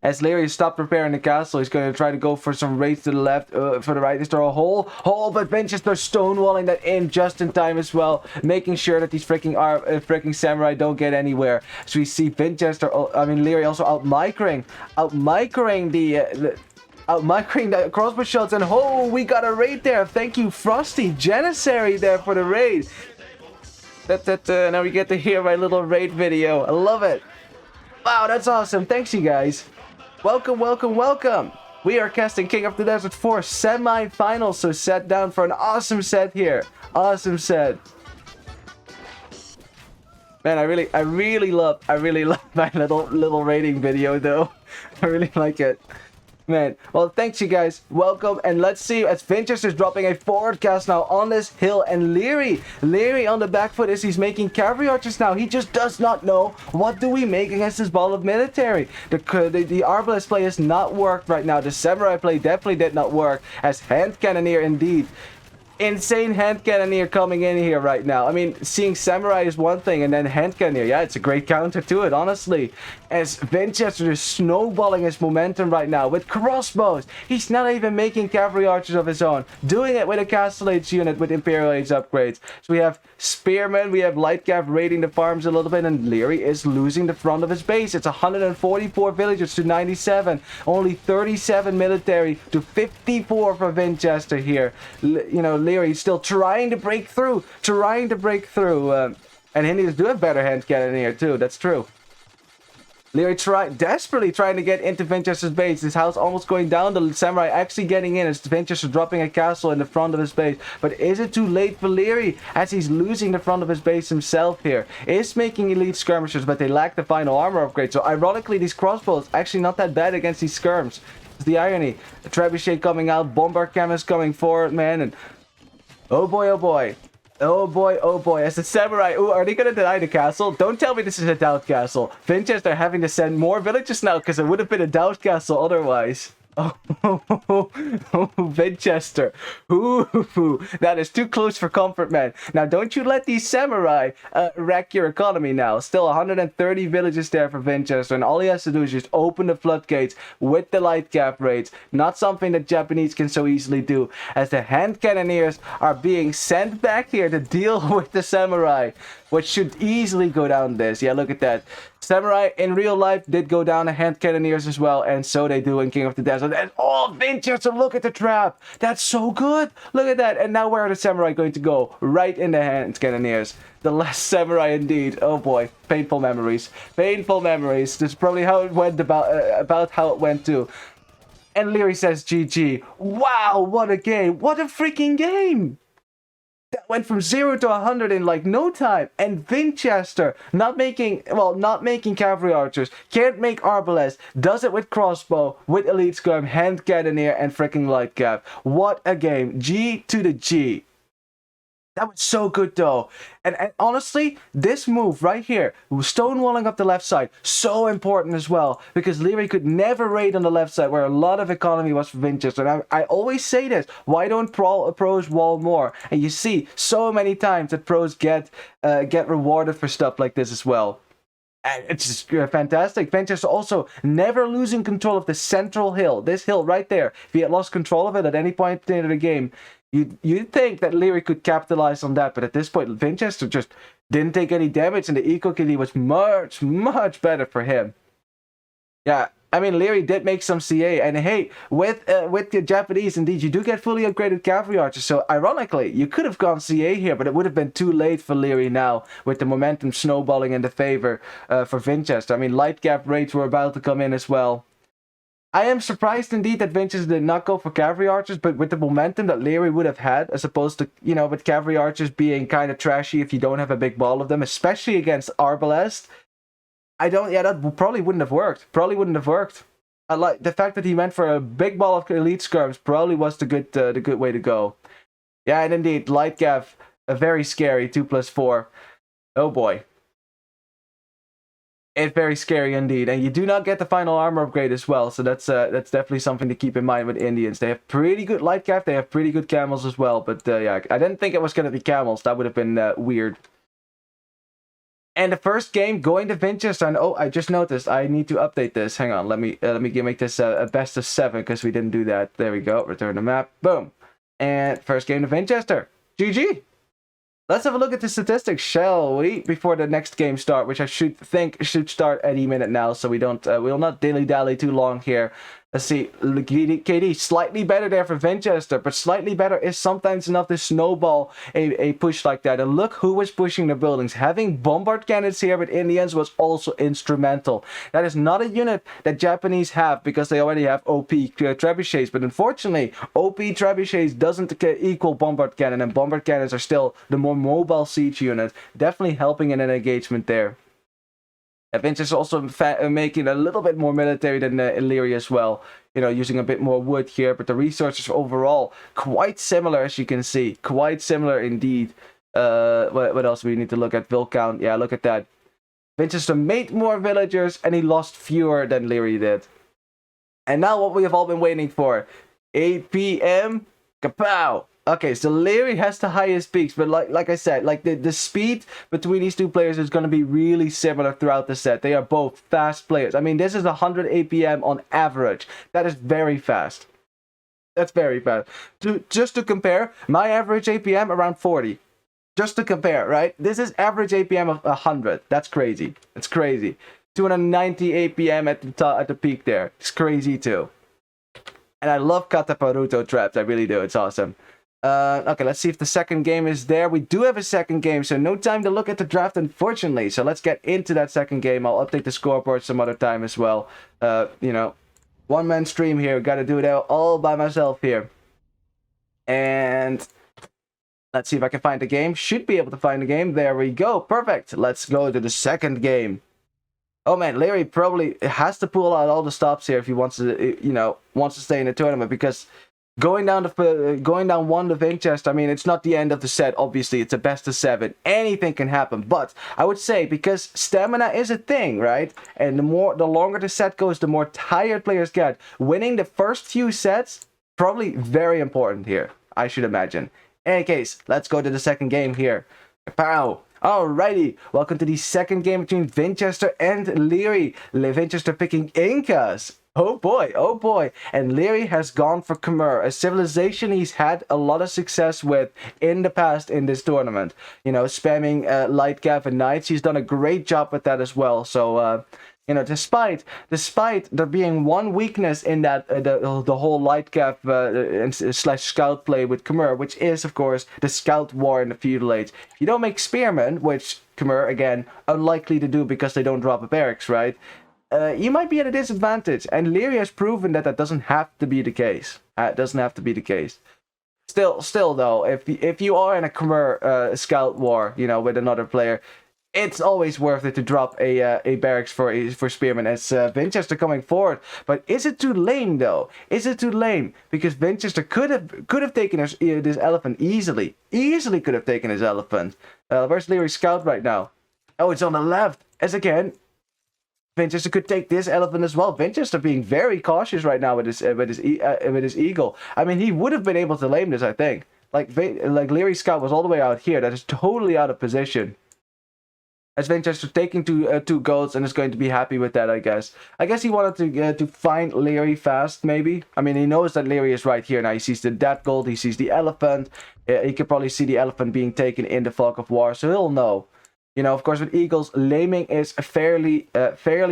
As Liereyy stopped repairing the castle, he's going to try to go for some raids to the left, for the right. Is there a hole? But Vinchester stonewalling that in just in time as well, making sure that these freaking samurai don't get anywhere. So we see Liereyy also out-micring the crossbow shots, and we got a raid there. Thank you, Frosty Janissary, there for the raid. Now we get to hear my little raid video. I love it. Wow, that's awesome. Thanks, you guys. Welcome. We are casting King of the Desert 4 semi-finals, so set down for an awesome set here. Awesome set. Man, I really love my little rating video though. I really like it. Man, well, thanks you guys. Welcome, and let's see as Vinchester's dropping a forward cast now on this hill, and Liereyy on the back foot as he's making cavalry archers now. He just does not know what do we make against this ball of military. The arbalest play has not worked right now. The samurai play definitely did not work as hand cannoneer indeed. insane hand cannoneer coming in here right now. I mean, seeing Samurai is one thing, and then hand cannoneer, yeah, it's a great counter to it, honestly. As Vinchester is snowballing his momentum right now with crossbows. He's not even making cavalry archers of his own, doing it with a Castle Age unit with Imperial Age upgrades. So we have spearmen, we have light cav raiding the farms a little bit, and Liereyy is losing the front of his base. It's 144 villagers to 97, only 37 military to 54 for Vinchester here. You know, Liereyy still trying to break through, and Indians do have better hand cannon here too, that's true. Liereyy desperately trying to get into Vinchester's base. His house almost going down. The Samurai actually getting in as Vinchester dropping a castle in the front of his base. But is it too late for Liereyy as he's losing the front of his base himself here? Is making elite skirmishers, but they lack the final armor upgrade. So ironically, these crossbows actually not that bad against these skirms. It's the irony. The trebuchet coming out, bombard cannons coming forward, man, and oh boy, oh boy. Oh boy, as the Samurai, ooh, are they gonna deny the castle? Don't tell me this is a doubt castle. Vinchester having to send more villages now, because it would have been a doubt castle otherwise. Oh, Vinchester. Ooh, that is too close for comfort, man. Now, don't you let these Samurai wreck your economy now. Still 130 villages there for Vinchester, and all he has to do is just open the floodgates with the light cap raids. Not something that Japanese can so easily do, as the hand cannoneers are being sent back here to deal with the Samurai, which should easily go down this. Yeah, look at that. Samurai in real life did go down to hand cannoneers as well, and so they do in King of the Desert. And oh, Vinchester, look at the trap. That's so good. Look at that. And now where are the Samurai going to go? Right in the hand cannoneers. The last Samurai indeed. Oh boy, painful memories. Painful memories. This is probably how it went about how it went too. And Liereyy says GG. Wow, what a game. What a freaking game. That went from 0 to 100 in like no time. And Vinchester not making cavalry archers, can't make arbalest, does it with crossbow, with elite skirm, hand cannoneer, and freaking light cap. What a game. G to the G. That was so good though. And honestly, this move right here, stonewalling up the left side, so important as well. Because Liereyy could never raid on the left side where a lot of economy was for Vinchester. And I always say this, why don't pros wall more? And you see so many times that pros get rewarded for stuff like this as well. And it's just fantastic. Vinchester also never losing control of the central hill. This hill right there. If he had lost control of it at any point in the game, you'd think that Liereyy could capitalize on that, but at this point, Vinchester just didn't take any damage, and the eco killing was much, much better for him. Yeah, I mean, Liereyy did make some CA, and hey, with the Japanese, indeed, you do get fully upgraded cavalry archers, so ironically, you could have gone CA here, but it would have been too late for Liereyy now, with the momentum snowballing in the favor for Vinchester. I mean, light cap raids were about to come in as well. I am surprised indeed that Vinchester did not go for cavalry archers, but with the momentum that Liereyy would have had, as opposed to, you know, with cavalry archers being kind of trashy if you don't have a big ball of them, especially against arbalest, that probably wouldn't have worked. I like the fact that he went for a big ball of elite skirms, probably was the good way to go. Yeah, and indeed, light gav, a very scary 2+4. Oh boy. It's very scary indeed, and you do not get the final armor upgrade as well, so that's definitely something to keep in mind with Indians. They have pretty good light cap, they have pretty good camels as well, but yeah, I didn't think it was going to be camels. That would have been weird. And the first game going to Vinchester, and oh, I just noticed I need to update this. Hang on, let me make this a best of 7 because we didn't do that. There we go. Return the map. Boom. And first game to Vinchester. GG. Let's have a look at the statistics, shall we? Before the next game start, which I should start any minute now, so we don't we'll not dilly-dally too long here. Let's see, KD slightly better there for Vinchester, but slightly better is sometimes enough to snowball a push like that. And look who was pushing the buildings. Having bombard cannons here with Indians was also instrumental. That is not a unit that Japanese have because they already have OP trebuchets, but unfortunately, OP trebuchets doesn't equal bombard cannon, and bombard cannons are still the more mobile siege unit, definitely helping in an engagement there. Vinchester also making a little bit more military than Liereyy as well. You know, using a bit more wood here, but the resources overall quite similar, as you can see. Quite similar indeed. What else do we need to look at? Vulcan. Yeah, look at that. Vinchester made more villagers, and he lost fewer than Liereyy did. And now what we have all been waiting for. 8 p.m. Kapow! Okay, so Liereyy has the highest peaks, but like I said, like the speed between these two players is going to be really similar throughout the set. They are both fast players. I mean, this is 100 APM on average. That is very fast. That's very fast. Just to compare, my average APM around 40. Just to compare, right? This is average APM of 100. That's crazy. It's crazy. 290 APM at the peak there. It's crazy too. And I love Kataparuto traps. I really do. It's awesome. Okay, let's see if the second game is there. We do have a second game, so no time to look at the draft, unfortunately. So let's get into that second game. I'll update the scoreboard some other time as well. You know, one-man stream here. Got to do it all by myself here. And let's see if I can find the game. Should be able to find the game. There we go. Perfect. Let's go to the second game. Oh man, Liereyy probably has to pull out all the stops here if he wants to, you know, wants to stay in the tournament, because going down 1 to Vinchester, I mean, it's not the end of the set. Obviously, it's a best of 7. Anything can happen. But I would say, because stamina is a thing, right? And the longer the set goes, the more tired players get. Winning the first few sets, probably very important here, I should imagine. In any case, let's go to the second game here. Pow! Alrighty, welcome to the second game between Vinchester and Liereyy. Vinchester picking Incas. Oh boy. And Liereyy has gone for Khmer, a civilization he's had a lot of success with in the past in this tournament. You know, spamming light cap and knights. He's done a great job with that as well. So, you know, despite there being one weakness in that the whole light cap slash scout play with Khmer, which is of course the scout war in the feudal age. If you don't make spearmen, which Khmer again unlikely to do because they don't drop a barracks, right? You might be at a disadvantage, and Liereyy has proven that doesn't have to be the case. It doesn't have to be the case. Still though, if you are in a Khmer scout war, you know, with another player, it's always worth it to drop a barracks for spearmen as Vinchester coming forward. But is it too lame though? Is it too lame? Because Vinchester could have taken this elephant easily. Easily could have taken his elephant. Where's Lierey's scout right now? Oh, it's on the left. As again, Vinchester could take this elephant as well. Vinchester being very cautious right now with his eagle. I mean, he would have been able to lame this, I think. Like Lierey's scout was all the way out here. That is totally out of position. As Vinchester taking two golds and is going to be happy with that, I guess. I guess he wanted to find Liereyy fast, maybe. I mean, he knows that Liereyy is right here now. He sees that gold, he sees the elephant. He could probably see the elephant being taken in the fog of war, so he'll know. You know, of course, with eagles, laming is fairly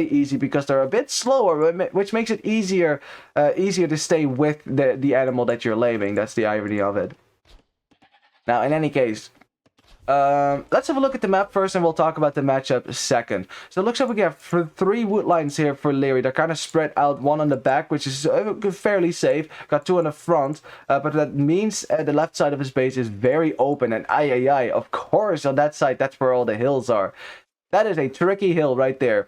easy because they're a bit slower, which makes it easier to stay with the animal that you're laming. That's the irony of it. Now, in any case, let's have a look at the map first, and we'll talk about the matchup second. So it looks like we have 3 wood lines here for Liereyy. They're kind of spread out, one on the back, which is fairly safe. Got 2 on the front, but that means the left side of his base is very open. And of course, on that side, that's where all the hills are. That is a tricky hill right there.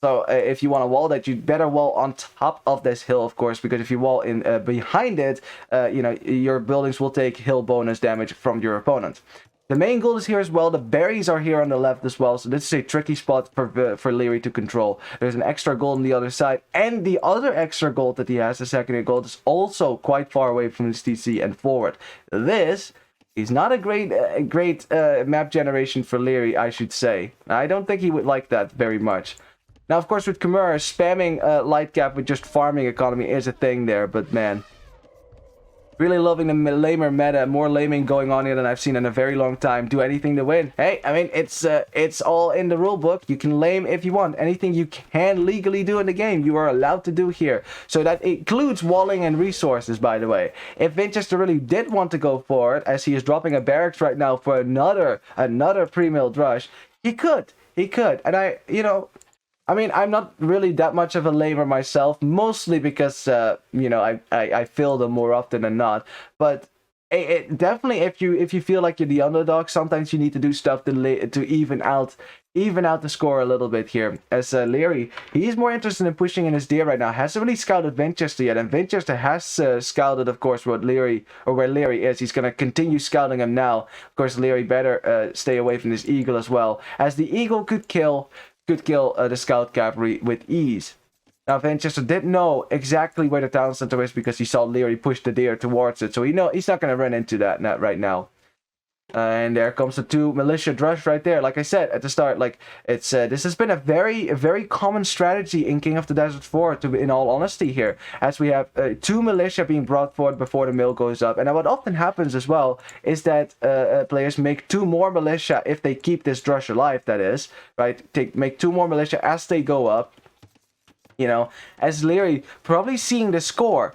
So if you want to wall that, you better wall on top of this hill, of course, because if you wall in behind it, you know, your buildings will take hill bonus damage from your opponent. The main gold is here as well. The berries are here on the left as well. So this is a tricky spot for Liereyy to control. There's an extra gold on the other side. And the other extra gold that he has, the secondary gold, is also quite far away from his TC and forward. This is not a great map generation for Liereyy, I should say. I don't think he would like that very much. Now, of course, with Khmer, spamming light cap with just farming economy is a thing there. But man, really loving the lamer meta. More laming going on here than I've seen in a very long time. Do anything to win. Hey, I mean, it's all in the rule book. You can lame if you want. Anything you can legally do in the game, you are allowed to do here. So that includes walling and resources, by the way. If Vinchester really did want to go for it, as he is dropping a barracks right now for another pre-milled rush, he could. And I mean, I'm not really that much of a lamer myself, mostly because, you know, I fill them more often than not. But definitely, if you feel like you're the underdog, sometimes you need to do stuff to even out the score a little bit here. As Liereyy, he's more interested in pushing in his deer right now. Hasn't really scouted Vinchester yet, and Vinchester has scouted, of course, where Liereyy is. He's going to continue scouting him now. Of course, Liereyy better stay away from this eagle as well, as the eagle could kill the scout cavalry with ease. Now Vinchester didn't know exactly where the town center is because he saw Liereyy push the deer towards it, so he's not going to run into that right now. And there comes the 2 militia drush right there. Like I said at the start, like it's this has been a very common strategy in King of the Desert 4. In all honesty, here as we have 2 militia being brought forward before the mill goes up, and what often happens as well is that players make 2 more militia if they keep this drush alive. That is right. Make 2 more militia as they go up. As Liereyy probably seeing the score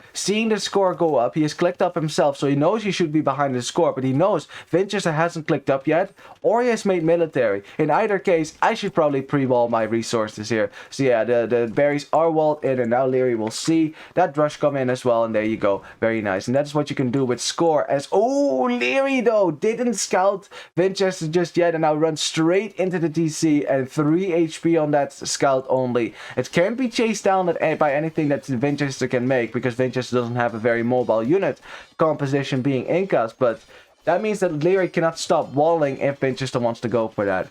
go up, he has clicked up himself, so he knows he should be behind the score, but he knows Vinchester hasn't clicked up yet, or he has made military. In either case, I should probably pre-wall my resources here. So yeah, the berries are walled in, and now Liereyy will see that drush come in as well, and there you go. Very nice. And that's what you can do with score. Liereyy though didn't scout Vinchester just yet, and now runs straight into the TC, and 3 HP on that scout only. It can't be chased down by anything that Vinchester can make, because Vinchester doesn't have a very mobile unit composition being Incas, but that means that Liereyy cannot stop walling if Vinchester wants to go for that.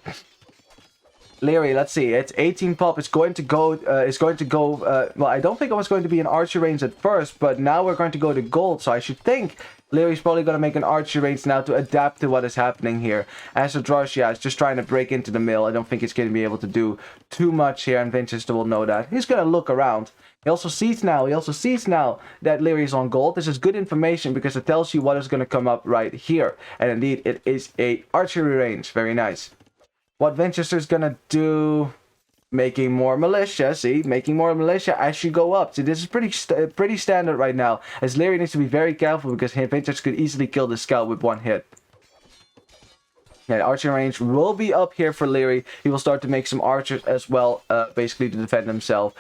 Liereyy, let's see, it's 18 pop, it's going to go, well, I don't think it was going to be an archer range at first, but now we're going to go to gold, so I should think Leary's probably going to make an archer range now to adapt to what is happening here. As a drush, yeah, is just trying to break into the mill. I don't think he's going to be able to do too much here, and Vinchester will know that. He's going to look around. He also sees now that Liereyy is on gold. This is good information because it tells you what is going to come up right here. And indeed, it is a archery range. Very nice. What Vinchester is going to do... Making more militia, see? Making more militia as you go up. See, this is pretty standard right now. As Liereyy needs to be very careful because Vinchester could easily kill the scout with 1 hit. Yeah, the archer range will be up here for Liereyy. He will start to make some archers as well, basically to defend himself.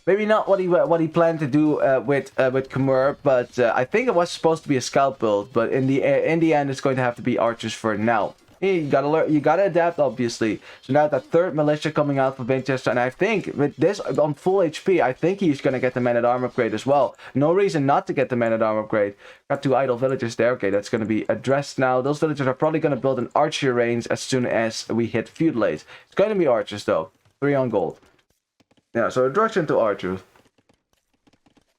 Maybe not what he planned to do with Khmer, but I think it was supposed to be a scout build. But in the end, it's going to have to be archers for now. You gotta learn. You gotta adapt, obviously. So now that 3rd militia coming out for Vinchester, and I think with this on full HP, I think he's gonna get the man-at-arm upgrade as well. No reason not to get the man-at-arm upgrade. Got 2 idle villagers there. Okay, that's gonna be addressed now. Those villagers are probably gonna build an archer range as soon as we hit feudalate. It's gonna be archers though. 3 on gold. Yeah, so a drush into archers.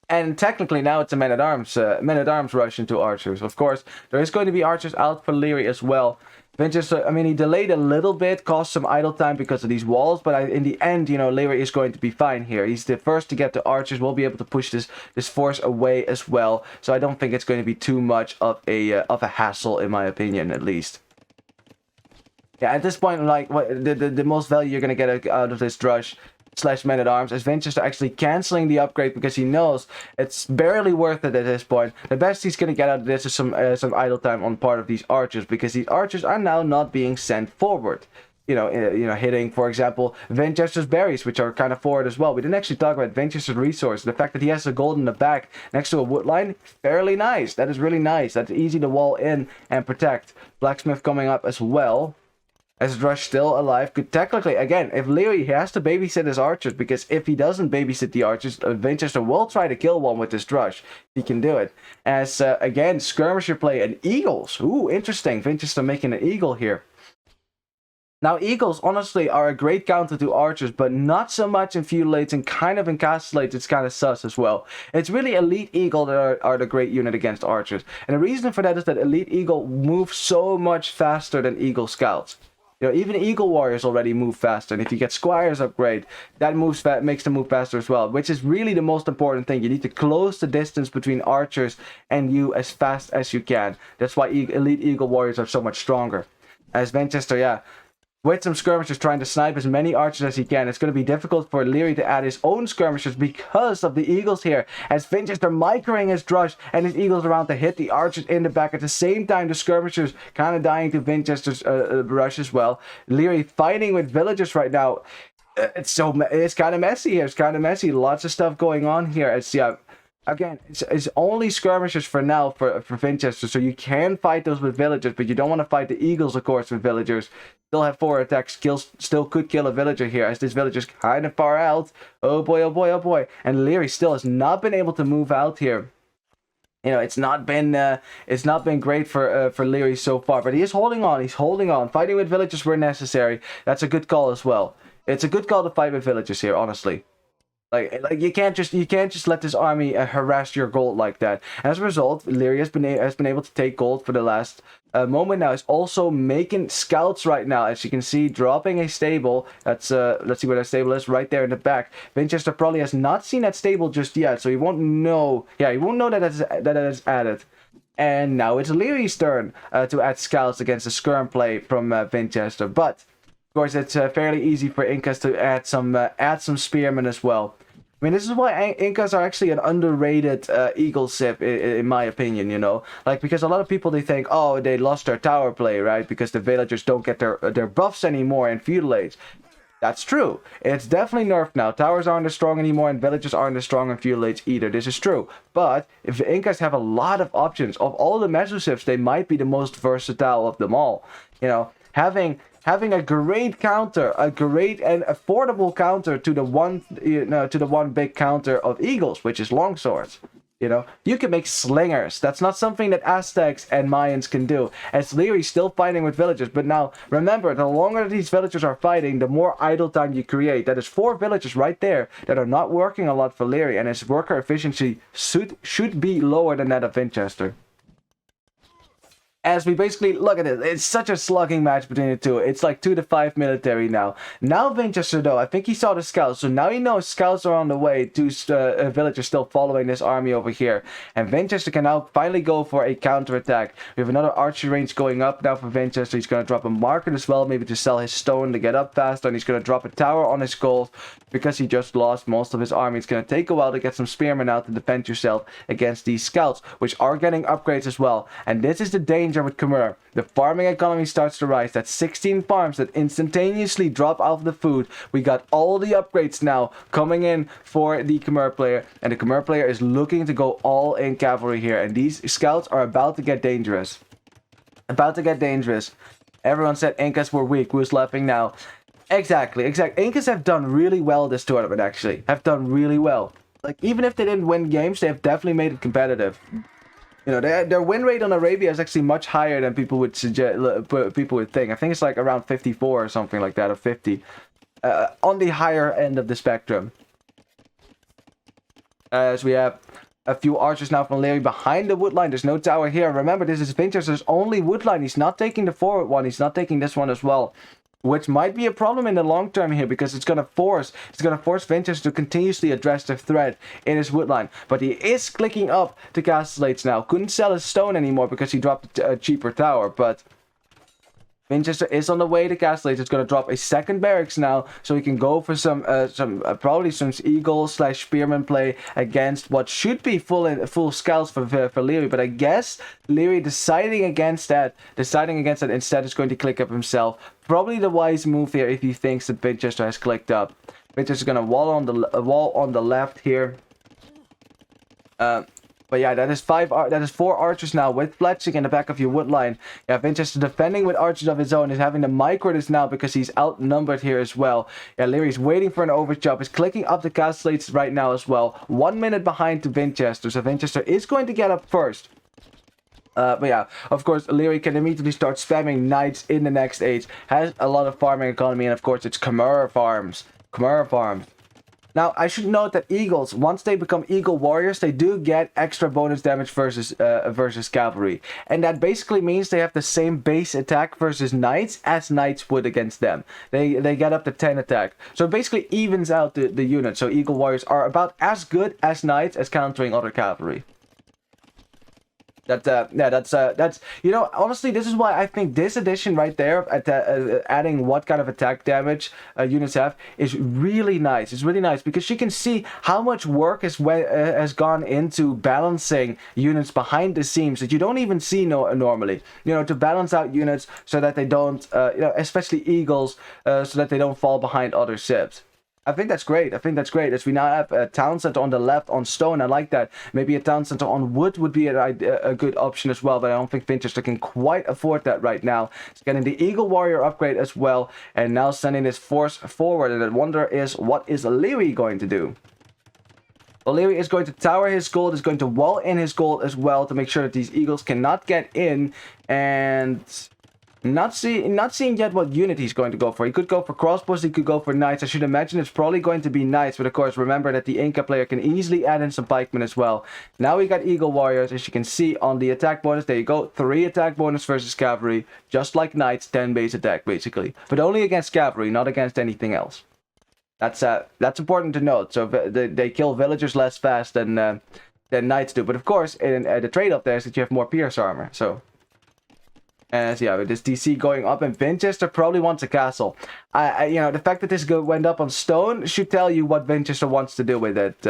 And technically now it's a men-at-arms rush into archers. Of course, there is going to be archers out for Liereyy as well. Vinchester, I mean, he delayed a little bit, caused some idle time because of these walls, but in the end, Liereyy is going to be fine here. He's the first to get to archers, will be able to push this force away as well, so I don't think it's going to be too much of a hassle, in my opinion, at least. Yeah, at this point, like, the most value you're going to get out of this drush / men-at-arms is Vinchester actually cancelling the upgrade because he knows it's barely worth it at this point. The best he's going to get out of this is some idle time on part of these archers, because these archers are now not being sent forward. Hitting, for example, Vinchester's berries, which are kind of forward as well. We didn't actually talk about Vinchester's resource. The fact that he has a gold in the back next to a wood line, fairly nice. That is really nice. That's easy to wall in and protect. Blacksmith coming up as well. As Drush still alive, could technically, again, if Liereyy, he has to babysit his archers, because if he doesn't babysit the archers, Vinchester will try to kill one with this Drush. He can do it. As, again, Skirmisher play and Eagles. Ooh, interesting. Vinchester making an Eagle here. Now, Eagles, honestly, are a great counter to archers, but not so much in feudalates, and kind of in castellates, it's kind of sus as well. It's really Elite Eagle that are the great unit against archers. And the reason for that is that Elite Eagle moves so much faster than Eagle Scouts. Even Eagle Warriors already move faster, and if you get Squires upgrade, that makes them move faster as well, which is really the most important thing. You need to close the distance between archers and you as fast as you can. That's why Elite Eagle Warriors are so much stronger. As Vinchester, yeah, with some skirmishers trying to snipe as many archers as he can, it's going to be difficult for Liereyy to add his own skirmishers because of the eagles here. As Vinchester microing his drush and his eagles around to hit the archers in the back. At the same time, the skirmishers kind of dying to Vinchester's rush as well. Liereyy fighting with villagers right now. It's kind of messy here. It's kind of messy. Lots of stuff going on here. Again, it's only skirmishers for now for Vinchester, so you can fight those with villagers, but you don't want to fight the eagles, of course, with villagers. Still have 4 attacks, still could kill a villager here, as this villager's kind of far out. Oh boy, oh boy, oh boy. And Liereyy still has not been able to move out here. It's not been great for Liereyy so far, but he is holding on. He's holding on. Fighting with villagers where necessary. That's a good call as well. It's a good call to fight with villagers here, honestly. Like you can't just let this army harass your gold like that. As a result, Liereyy has been able to take gold for the last moment now. Is also making scouts right now, as you can see, dropping a stable. That's let's see where that stable is, right there in the back. Vinchester probably has not seen that stable just yet, so he won't know. Yeah, he won't know that that is added. And now it's Lierey's turn to add scouts against the skirm play from Vinchester. But of course, it's fairly easy for Incas to add some spearmen as well. I mean, this is why Incas are actually an underrated eagle sip, in my opinion, you know? Like, because a lot of people, they think, oh, they lost their tower play, right? Because the villagers don't get their buffs anymore in feudal age. That's true. It's definitely nerfed now. Towers aren't as strong anymore, and villagers aren't as strong in feudal age either. This is true. But if the Incas have a lot of options, of all the Mesosips, they might be the most versatile of them all. You know, having a great counter, a great and affordable counter to the one big counter of eagles, which is longswords. You know, you can make slingers. That's not something that Aztecs and Mayans can do. As Lierey's still fighting with villagers, but now remember, the longer these villagers are fighting, the more idle time you create. That is 4 villagers right there that are not working a lot for Liereyy, and his worker efficiency should be lower than that of Vinchester. As we basically look at it, it's such a slugging match between the two. It's like 2-5 military now. Now Vinchester, though, I think he saw the scouts, so now he knows scouts are on the way to villagers still following this army over here. And Vinchester can now finally go for a counterattack. We have another archery range going up now for Vinchester. He's going to drop a market as well, maybe to sell his stone to get up faster, and he's going to drop a tower on his gold because he just lost most of his army. It's going to take a while to get some spearmen out to defend yourself against these scouts, which are getting upgrades as well. And this is the danger with Khmer. The farming economy starts to rise. That's 16 farms that instantaneously drop out of the food. We got all the upgrades now coming in for the Khmer player, and the Khmer player is looking to go all in cavalry here, and these scouts are about to get dangerous. About to get dangerous. Everyone said Incas were weak. Who's laughing now? Exactly. Incas have done really well this tournament, actually. Have done really well. Like, even if they didn't win games, they have definitely made it competitive. You know, their win rate on Arabia is actually much higher than people would suggest. People would think. I think it's like around 54 or something like that, or 50, on the higher end of the spectrum. As we have a few archers now from Liereyy behind the wood line. There's no tower here. Remember, this is Vinchester's only wood line. He's not taking the forward one. He's not taking this one as well, which might be a problem in the long term here, because it's gonna force Vinchester to continuously address the threat in his woodline. But he is clicking up to castellates now. Couldn't sell his stone anymore because he dropped a cheaper tower, but Vinchester is on the way to castellates. It's gonna drop a second barracks now, so he can go for probably some eagle/spearman play against what should be full scouts for Liereyy. But I guess Liereyy deciding against that instead is going to click up himself. Probably the wise move here if he thinks that Vinchester has clicked up. Vinchester's gonna wall on the left here. But yeah, that is 4 archers now with fletching in the back of your wood line. Yeah, Vinchester defending with archers of his own is having to micro this now because he's outnumbered here as well. Yeah, Lierey's waiting for an overchop. He's clicking up the castellates right now as well. 1 minute behind to Vinchester, so Vinchester is going to get up first. But yeah, of course, Liereyy can immediately start spamming knights in the next age. Has a lot of farming economy, and of course, it's Khmer farms. Now, I should note that eagles, once they become eagle warriors, they do get extra bonus damage versus cavalry. And that basically means they have the same base attack versus knights as knights would against them. They get up to 10 attack. So it basically evens out the unit. So eagle warriors are about as good as knights as countering other cavalry. That's you know, honestly, this is why I think this addition right there, adding what kind of attack damage units have, is really nice. It's really nice because you can see how much work has gone into balancing units behind the scenes that you don't even see normally. You know, to balance out units so that they don't, you know, especially eagles, so that they don't fall behind other sips. I think that's great. As we now have a town center on the left on stone. I like that. Maybe a town center on wood would be a good option as well, but I don't think Vinchester can quite afford that right now. He's getting the Eagle Warrior upgrade as well, and now sending this force forward. And the wonder is, what is Liereyy going to do? Well, Liereyy is going to tower his gold, is going to wall in his gold as well to make sure that these eagles cannot get in. And Not seeing yet what unit he's going to go for. He could go for crossbows, he could go for knights. I should imagine it's probably going to be knights, but of course remember that the Inca player can easily add in some pikemen as well. Now we got eagle warriors, as you can see on the attack bonus. There you go, 3 attack bonus versus cavalry, just like knights, 10 base attack basically, but only against cavalry, not against anything else. That's important to note. So they kill villagers less fast than knights do, but of course the trade-off there is that you have more pierce armor. So. And yeah, with this DC going up, and Vinchester probably wants a castle. You know, the fact that this went up on stone should tell you what Vinchester wants to do with it.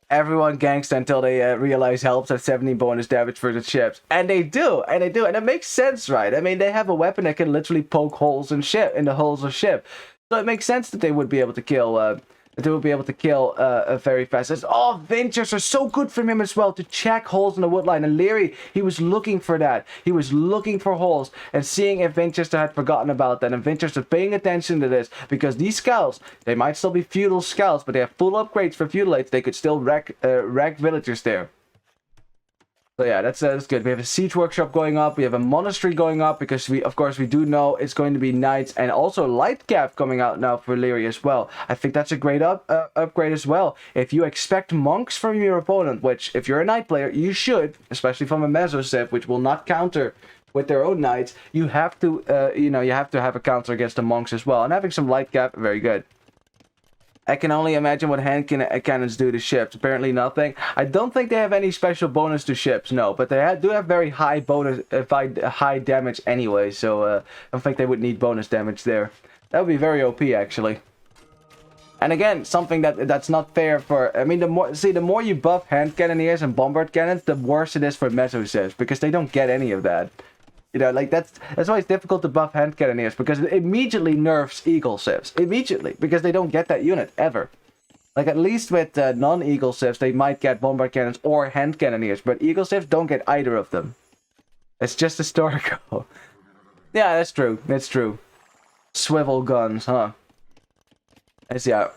Everyone ganks until they realize helps at 17 bonus damage for the ships, and they do, and it makes sense, right? I mean, they have a weapon that can literally poke holes in the hulls of ship, so it makes sense that they would be able to kill. Very fast. Oh, Vinchester, so good from him as well to check holes in the woodline. And Liereyy, he was looking for that. He was looking for holes and seeing if Vinchester had forgotten about that. And Vinchester paying attention to this because these scouts, they might still be feudal scouts, but they have full upgrades for feudalates. They could still wreck villagers there. So yeah, that's good. We have a siege workshop going up. We have a monastery going up because of course we do know it's going to be knights, and also light cap coming out now for Liereyy as well. I think that's a great upgrade as well. If you expect monks from your opponent, which if you're a knight player you should, especially from a meso civ, which will not counter with their own knights, you have to have a counter against the monks as well. And having some light cap, very good. I can only imagine what hand cannons do to ships. Apparently nothing. I don't think they have any special bonus to ships, no. But they do have very high bonus, high damage anyway. So I don't think they would need bonus damage there. That would be very OP actually. And again, something that's not fair for. I mean, the more you buff hand cannoneers and bombard cannons, the worse it is for meso civs because they don't get any of that. You know, like that's why it's difficult to buff hand cannoneers, because it immediately nerfs eagle civs. Immediately, because they don't get that unit ever. Like at least with non-eagle civs, they might get bombard cannons or hand cannoneers, but eagle civs don't get either of them. It's just historical. Yeah, that's true. That's true. Swivel guns, huh? Let's see how.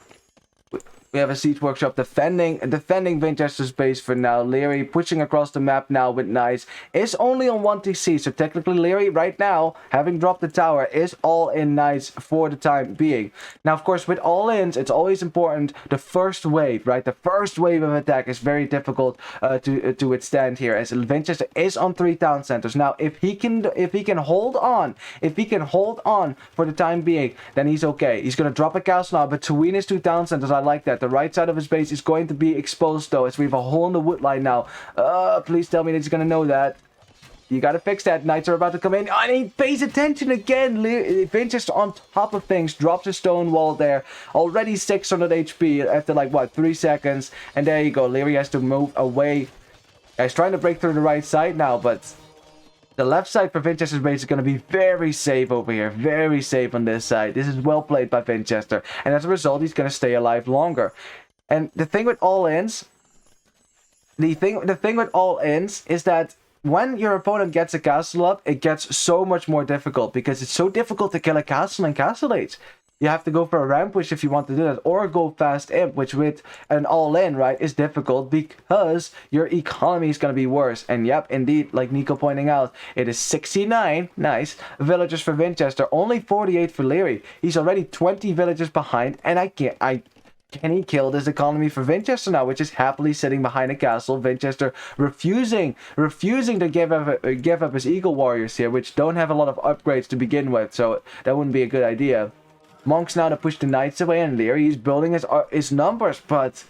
We have a siege workshop defending Vinchester's base for now. Liereyy pushing across the map now with knights. Is only on 1 TC, so technically Liereyy right now, having dropped the tower, is all in knights for the time being. Now, of course, with all-ins, it's always important. The first wave, right? The first wave of attack is very difficult to withstand here, as Vinchester is on 3 town centers. Now, if he can hold on for the time being, then he's okay. He's gonna drop a castle now between his 2 town centers. I like that. The right side of his base is going to be exposed though, as we have a hole in the wood line now. Please tell me that he's gonna know that. You gotta fix that. Knights are about to come in. And he pays attention again. Vinchester on top of things. Drops a stone wall there. Already 600 HP after like, what, 3 seconds. And there you go. Liereyy has to move away. He's trying to break through the right side now, but the left side for Vinchester's base is going to be very safe over here. Very safe on this side. This is well played by Vinchester. And as a result, he's going to stay alive longer. And the thing with all-ins... The thing with all-ins is that when your opponent gets a castle up, it gets so much more difficult. Because it's so difficult to kill a castle in castle age. You have to go for a ramp push if you want to do that, or go fast imp, which with an all-in, right, is difficult because your economy is going to be worse. And yep, indeed, like Nico pointing out, it is 69, nice, villagers for Vinchester, only 48 for Liereyy. He's already 20 villagers behind, and can he kill this economy for Vinchester now, which is happily sitting behind a castle. Vinchester refusing to give up his eagle warriors here, which don't have a lot of upgrades to begin with, so that wouldn't be a good idea. Monks now to push the knights away, and Liereyy is building his numbers, but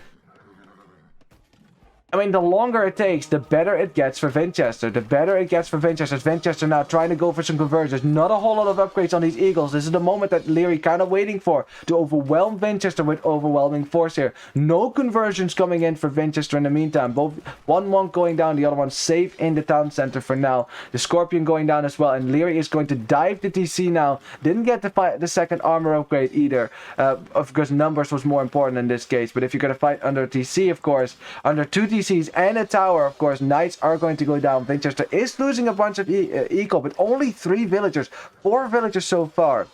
I mean, the longer it takes, the better it gets for Vinchester. The better it gets for Vinchester. Vinchester now trying to go for some conversions. Not a whole lot of upgrades on these eagles. This is the moment that Liereyy kind of waiting for to overwhelm Vinchester with overwhelming force here. No conversions coming in for Vinchester in the meantime. Both one monk going down, the other one safe in the town center for now. The Scorpion going down as well, and Liereyy is going to dive to TC now. Didn't get the second armor upgrade either, of course numbers was more important in this case. But if you're going to fight under TC, of course, under 2 TCs and a tower, of course, knights are going to go down. Vinchester is losing a bunch of eco, but only 3 villagers, 4 villagers so far.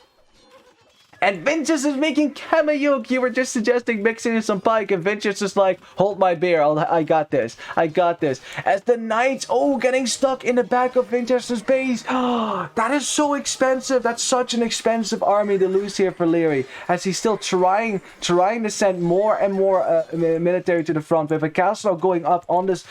And Vinchester is making Kamayuk. You were just suggesting mixing in some pike, and Vinchester's like, hold my beer. I got this. I got this. As the knights, getting stuck in the back of Vinchester's base. That is so expensive. That's such an expensive army to lose here for Liereyy, as he's still trying to send more and more military to the front. We have a castle going up on this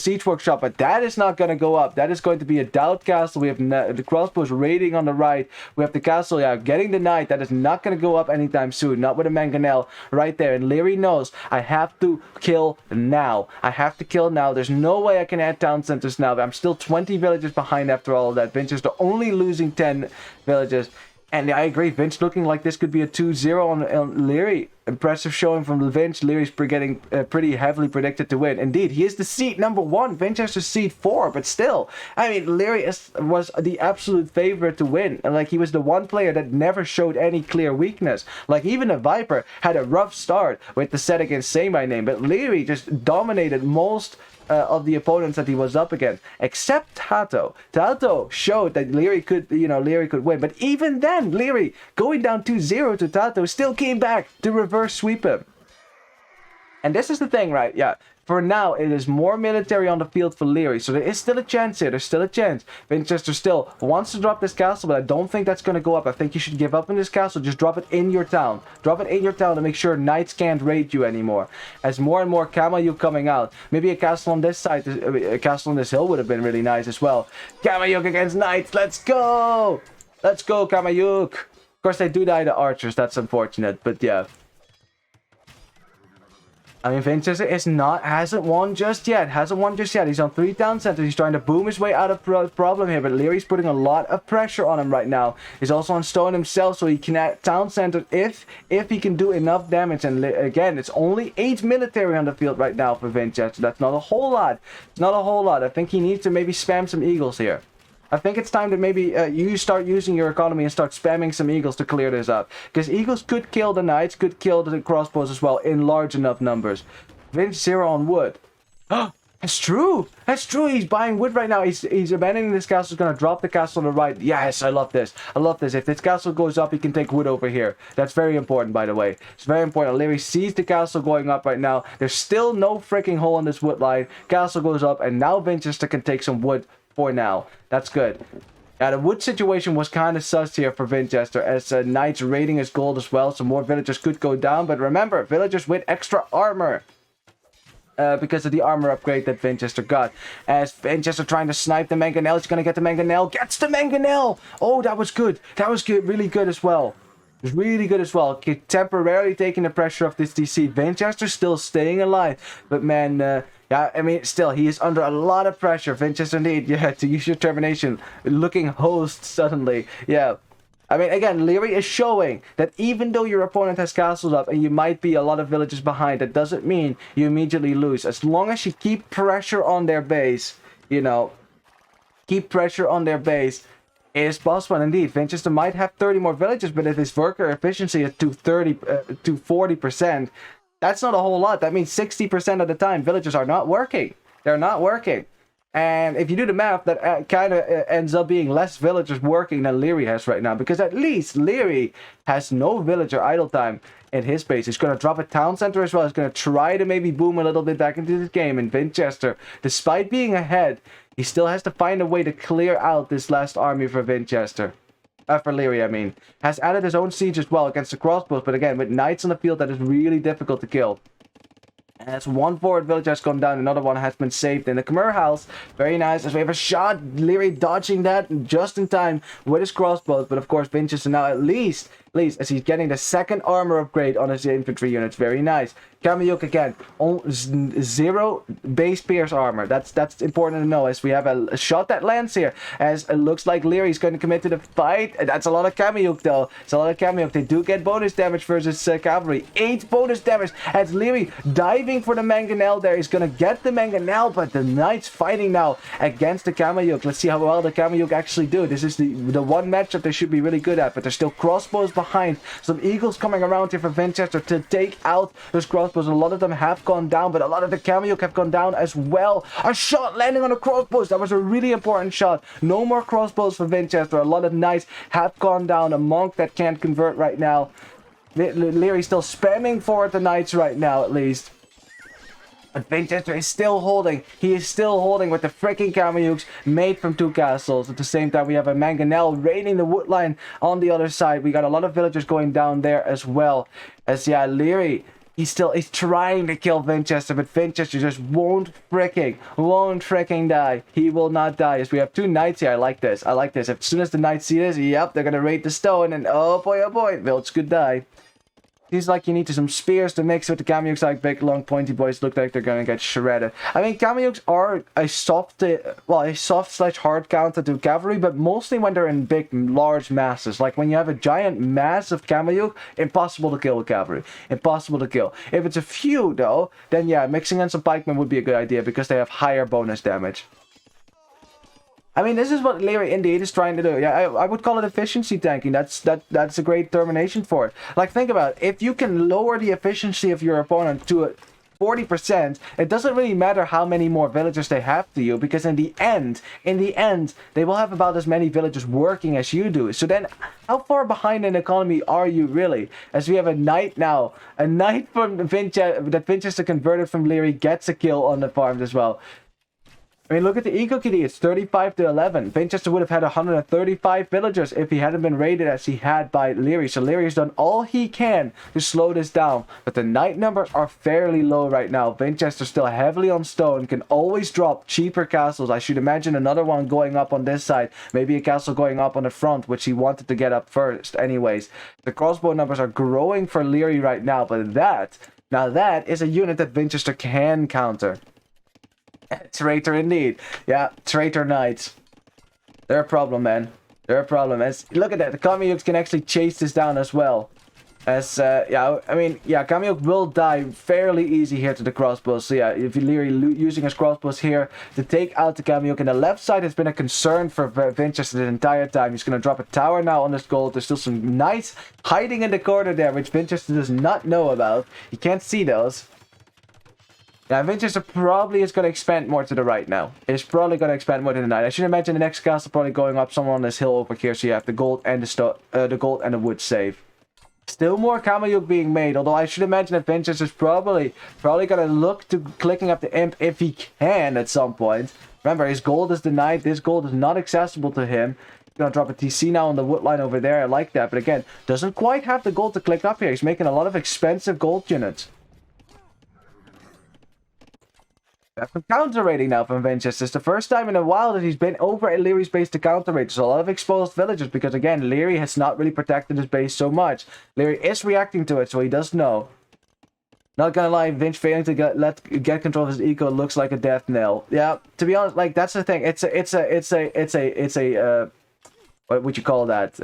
siege workshop, but that is not going to go up. That is going to be a doubt castle. We have the crossbows raiding on the right. We have the castle, getting the knight. That is not going to go up anytime soon. Not with a mangonel right there. And Liereyy knows, I have to kill now. I have to kill now. There's no way I can add town centers now. But I'm still 20 villages behind after all of that. Vinchester only losing 10 villages. And I agree, Vinch looking like this could be a 2-0 on Liereyy. Impressive showing from Vinch. Lierey's getting pretty heavily predicted to win. Indeed, he is the seed number 1. Vinchester's seed 4, but still, I mean, Liereyy was the absolute favorite to win. And like, he was the one player that never showed any clear weakness. Like, even a Viper had a rough start with the set against Say My Name, but Liereyy just dominated most of the opponents that he was up against, except Tato. Tato showed that Liereyy could win, but even then, Liereyy going down 2-0 to Tato still came back to reverse sweep him. And this is the thing, right? Yeah. For now, it is more military on the field for Liereyy, so there is still a chance here. There's still a chance. Vinchester still wants to drop this castle, but I don't think that's going to go up. I think you should give up on this castle. Just drop it in your town. Drop it in your town to make sure knights can't raid you anymore. As more and more Kamayuk coming out. Maybe a castle on this side, a castle on this hill would have been really nice as well. Kamayuk against knights. Let's go! Let's go, Kamayuk! Of course, they do die to archers. That's unfortunate, but yeah. I mean, Vinchester hasn't won just yet. He's on 3 town centers. He's trying to boom his way out of problem here, but Lierey's putting a lot of pressure on him right now. He's also on stone himself, so he can add town centers if he can do enough damage. And again, it's only 8 military on the field right now for Vinchester. That's not a whole lot. It's not a whole lot. I think he needs to maybe spam some eagles here. I think it's time to maybe you start using your economy and start spamming some eagles to clear this up. Because eagles could kill the knights, could kill the crossbows as well in large enough numbers. Vinch 0 on wood. That's true. That's true. He's buying wood right now. He's abandoning this castle. He's going to drop the castle on the right. Yes, I love this. I love this. If this castle goes up, he can take wood over here. That's very important, by the way. It's very important. Liereyy sees the castle going up right now. There's still no freaking hole in this wood line. Castle goes up, and now Vinchester can take some wood for now. That's good. The wood situation was kind of sus here for Vinchester, as knights raiding his gold as well, so more villagers could go down. But remember, villagers with extra armor. Because of the armor upgrade that Vinchester got. As Vinchester trying to snipe the mangonel. He's going to get the mangonel. Gets the mangonel! Oh, that was good. That was good. Really good as well. It was really good as well. Temporarily taking the pressure off this DC. Vinchester still staying alive. But man, yeah, I mean, still, he is under a lot of pressure. Vinchester need, to use your termination. Looking host suddenly. Yeah. I mean, again, Liereyy is showing that even though your opponent has castles up and you might be a lot of villages behind, that doesn't mean you immediately lose. As long as you keep pressure on their base, keep pressure on their base, it is possible. Indeed, Vinchester might have 30 more villages, but if his worker efficiency is to 40%, that's not a whole lot. That means 60% of the time, villagers are not working. They're not working. And if you do the math, that kind of ends up being less villagers working than Liereyy has right now. Because at least Liereyy has no villager idle time in his base. He's going to drop a town center as well. He's going to try to maybe boom a little bit back into this game. And Vinchester, despite being ahead, he still has to find a way to clear out this last army for Vinchester. For Liereyy, I mean. Has added his own siege as well against the crossbows. But again, with knights on the field, that is really difficult to kill. As one forward village has gone down, another one has been saved in the Khmer house. Very nice. As we have a shot, Liereyy dodging that just in time with his crossbows. But of course, Vinchester now at least as he's getting the second armor upgrade on his infantry units. Very nice. Kamayuk again, 0 base pierce armor. That's important to know, as we have a shot that lands here. As it looks like Lierey's going to commit to the fight. That's a lot of Kamayuk though. It's a lot of Kamayuk. They do get bonus damage versus cavalry. 8 bonus damage as Liereyy diving for the mangonel there. He's going to get the mangonel, but the knights fighting now against the Kamayuk. Let's see how well the Kamayuk actually do. This is the one matchup they should be really good at, but there's still crossbows behind behind. Some eagles coming around here for Vinchester to take out those crossbows. A lot of them have gone down, but a lot of the Kamyuk have gone down as well. A shot landing on the crossbows. That was a really important shot. No more crossbows for Vinchester. A lot of knights have gone down. A monk that can't convert right now. Liereyy still spamming forward the knights right now, at least. But Vinchester is still holding. He is still holding with the freaking Kamyuks made from 2 castles. At the same time, we have a Mangonel raiding the wood line on the other side. We got a lot of villagers going down there as well. As, yeah, Liereyy, he's trying to kill Vinchester, but Vinchester just won't freaking die. He will not die. As we have 2 knights here. I like this. I like this. As soon as the knights see this, yep, they're going to raid the stone. And oh boy, Vilch could die. Seems like you need some spears to mix with the Kamyuks. Like big, long, pointy boys look like they're gonna get shredded. I mean, Kamyuks are a soft/hard counter to cavalry, but mostly when they're in big, large masses. Like when you have a giant mass of Kamyuk, impossible to kill with cavalry. Impossible to kill. If it's a few though, then yeah, mixing in some pikemen would be a good idea because they have higher bonus damage. I mean, this is what Liereyy indeed is trying to do. Yeah, I would call it efficiency tanking. That's a great termination for it. Like, think about it. If you can lower the efficiency of your opponent to 40%, it doesn't really matter how many more villagers they have to you, because in the end, they will have about as many villagers working as you do. So then, how far behind in economy are you really? As we have a knight now, a knight from that Vinchester converted from Liereyy gets a kill on the farms as well. I mean, look at the Eco Kitty. It's 35 to 11. Vinchester would have had 135 villagers if he hadn't been raided as he had by Liereyy. So Lierey's done all he can to slow this down. But the knight numbers are fairly low right now. Vinchester's still heavily on stone. Can always drop cheaper castles. I should imagine another one going up on this side. Maybe a castle going up on the front, which he wanted to get up first anyways. The crossbow numbers are growing for Liereyy right now. But that is a unit that Vinchester can counter. Traitor indeed. Yeah, traitor knights. They're a problem, man. They're a problem. As look at that, the Kamyuks can actually chase this down as well. As yeah, I mean, yeah, Kamyuk will die fairly easy here to the crossbows. So yeah, if Liereyy using his crossbows here to take out the Kamyuk, and the left side has been a concern for Vinchester the entire time. He's gonna drop a tower now on this gold. There's still some knights hiding in the corner there, which Vinchester does not know about. He can't see those. Yeah, Vinchester probably is going to expand more to the right now. It's probably going to expand more to the right. I should imagine the next castle probably going up somewhere on this hill over here. So you have the gold and the gold and the wood save. Still more Kamyuk being made. Although I should imagine that Vinchester's probably going to look to clicking up the imp if he can at some point. Remember, his gold is denied. This gold is not accessible to him. He's going to drop a TC now on the wood line over there. I like that. But again, doesn't quite have the gold to click up here. He's making a lot of expensive gold units. That's some counter raiding now from Vinchester. It's the first time in a while that he's been over at Lierey's base to counter raid. There's a lot of exposed villagers because, again, Liereyy has not really protected his base so much. Liereyy is reacting to it, so he does know. Not gonna lie, Vinch failing to get control of his eco looks like a death knell. Yeah, to be honest, like that's the thing. It's a what would you call that?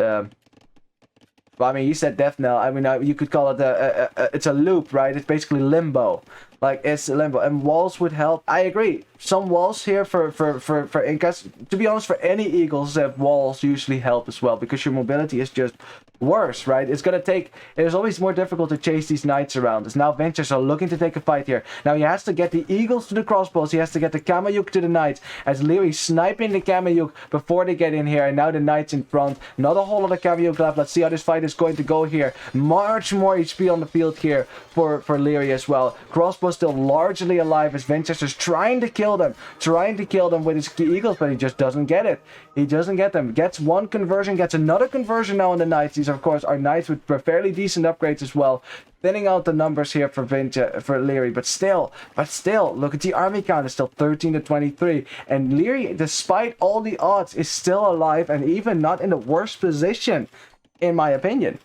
Well, I mean, you said death knell. I mean, you could call it it's a loop, right? It's basically limbo. Like, it's limbo. And walls would help. I agree. Some walls here for Incas. To be honest, for any eagles, walls usually help as well. Because your mobility is just worse, right? It's going to take... It is always more difficult to chase these knights around. As now Vinchester looking to take a fight here. Now he has to get the eagles to the crossbows. He has to get the Kamyuk to the knights. As Liereyy sniping the Kamyuk before they get in here. And now the knights in front. Not a whole lot of Kamyuk left. Let's see how this fight is going to go here. Much more HP on the field here for Liereyy as well. Crossbow still largely alive as Vinchester's trying to kill them with his eagles, but he just doesn't get it. He doesn't get them. Gets one conversion, gets another conversion now on the knights. These, of course, are knights with fairly decent upgrades as well. Thinning out the numbers here for Liereyy, but still, look at the army count. It's still 13 to 23, and Liereyy, despite all the odds, is still alive and even not in the worst position, in my opinion.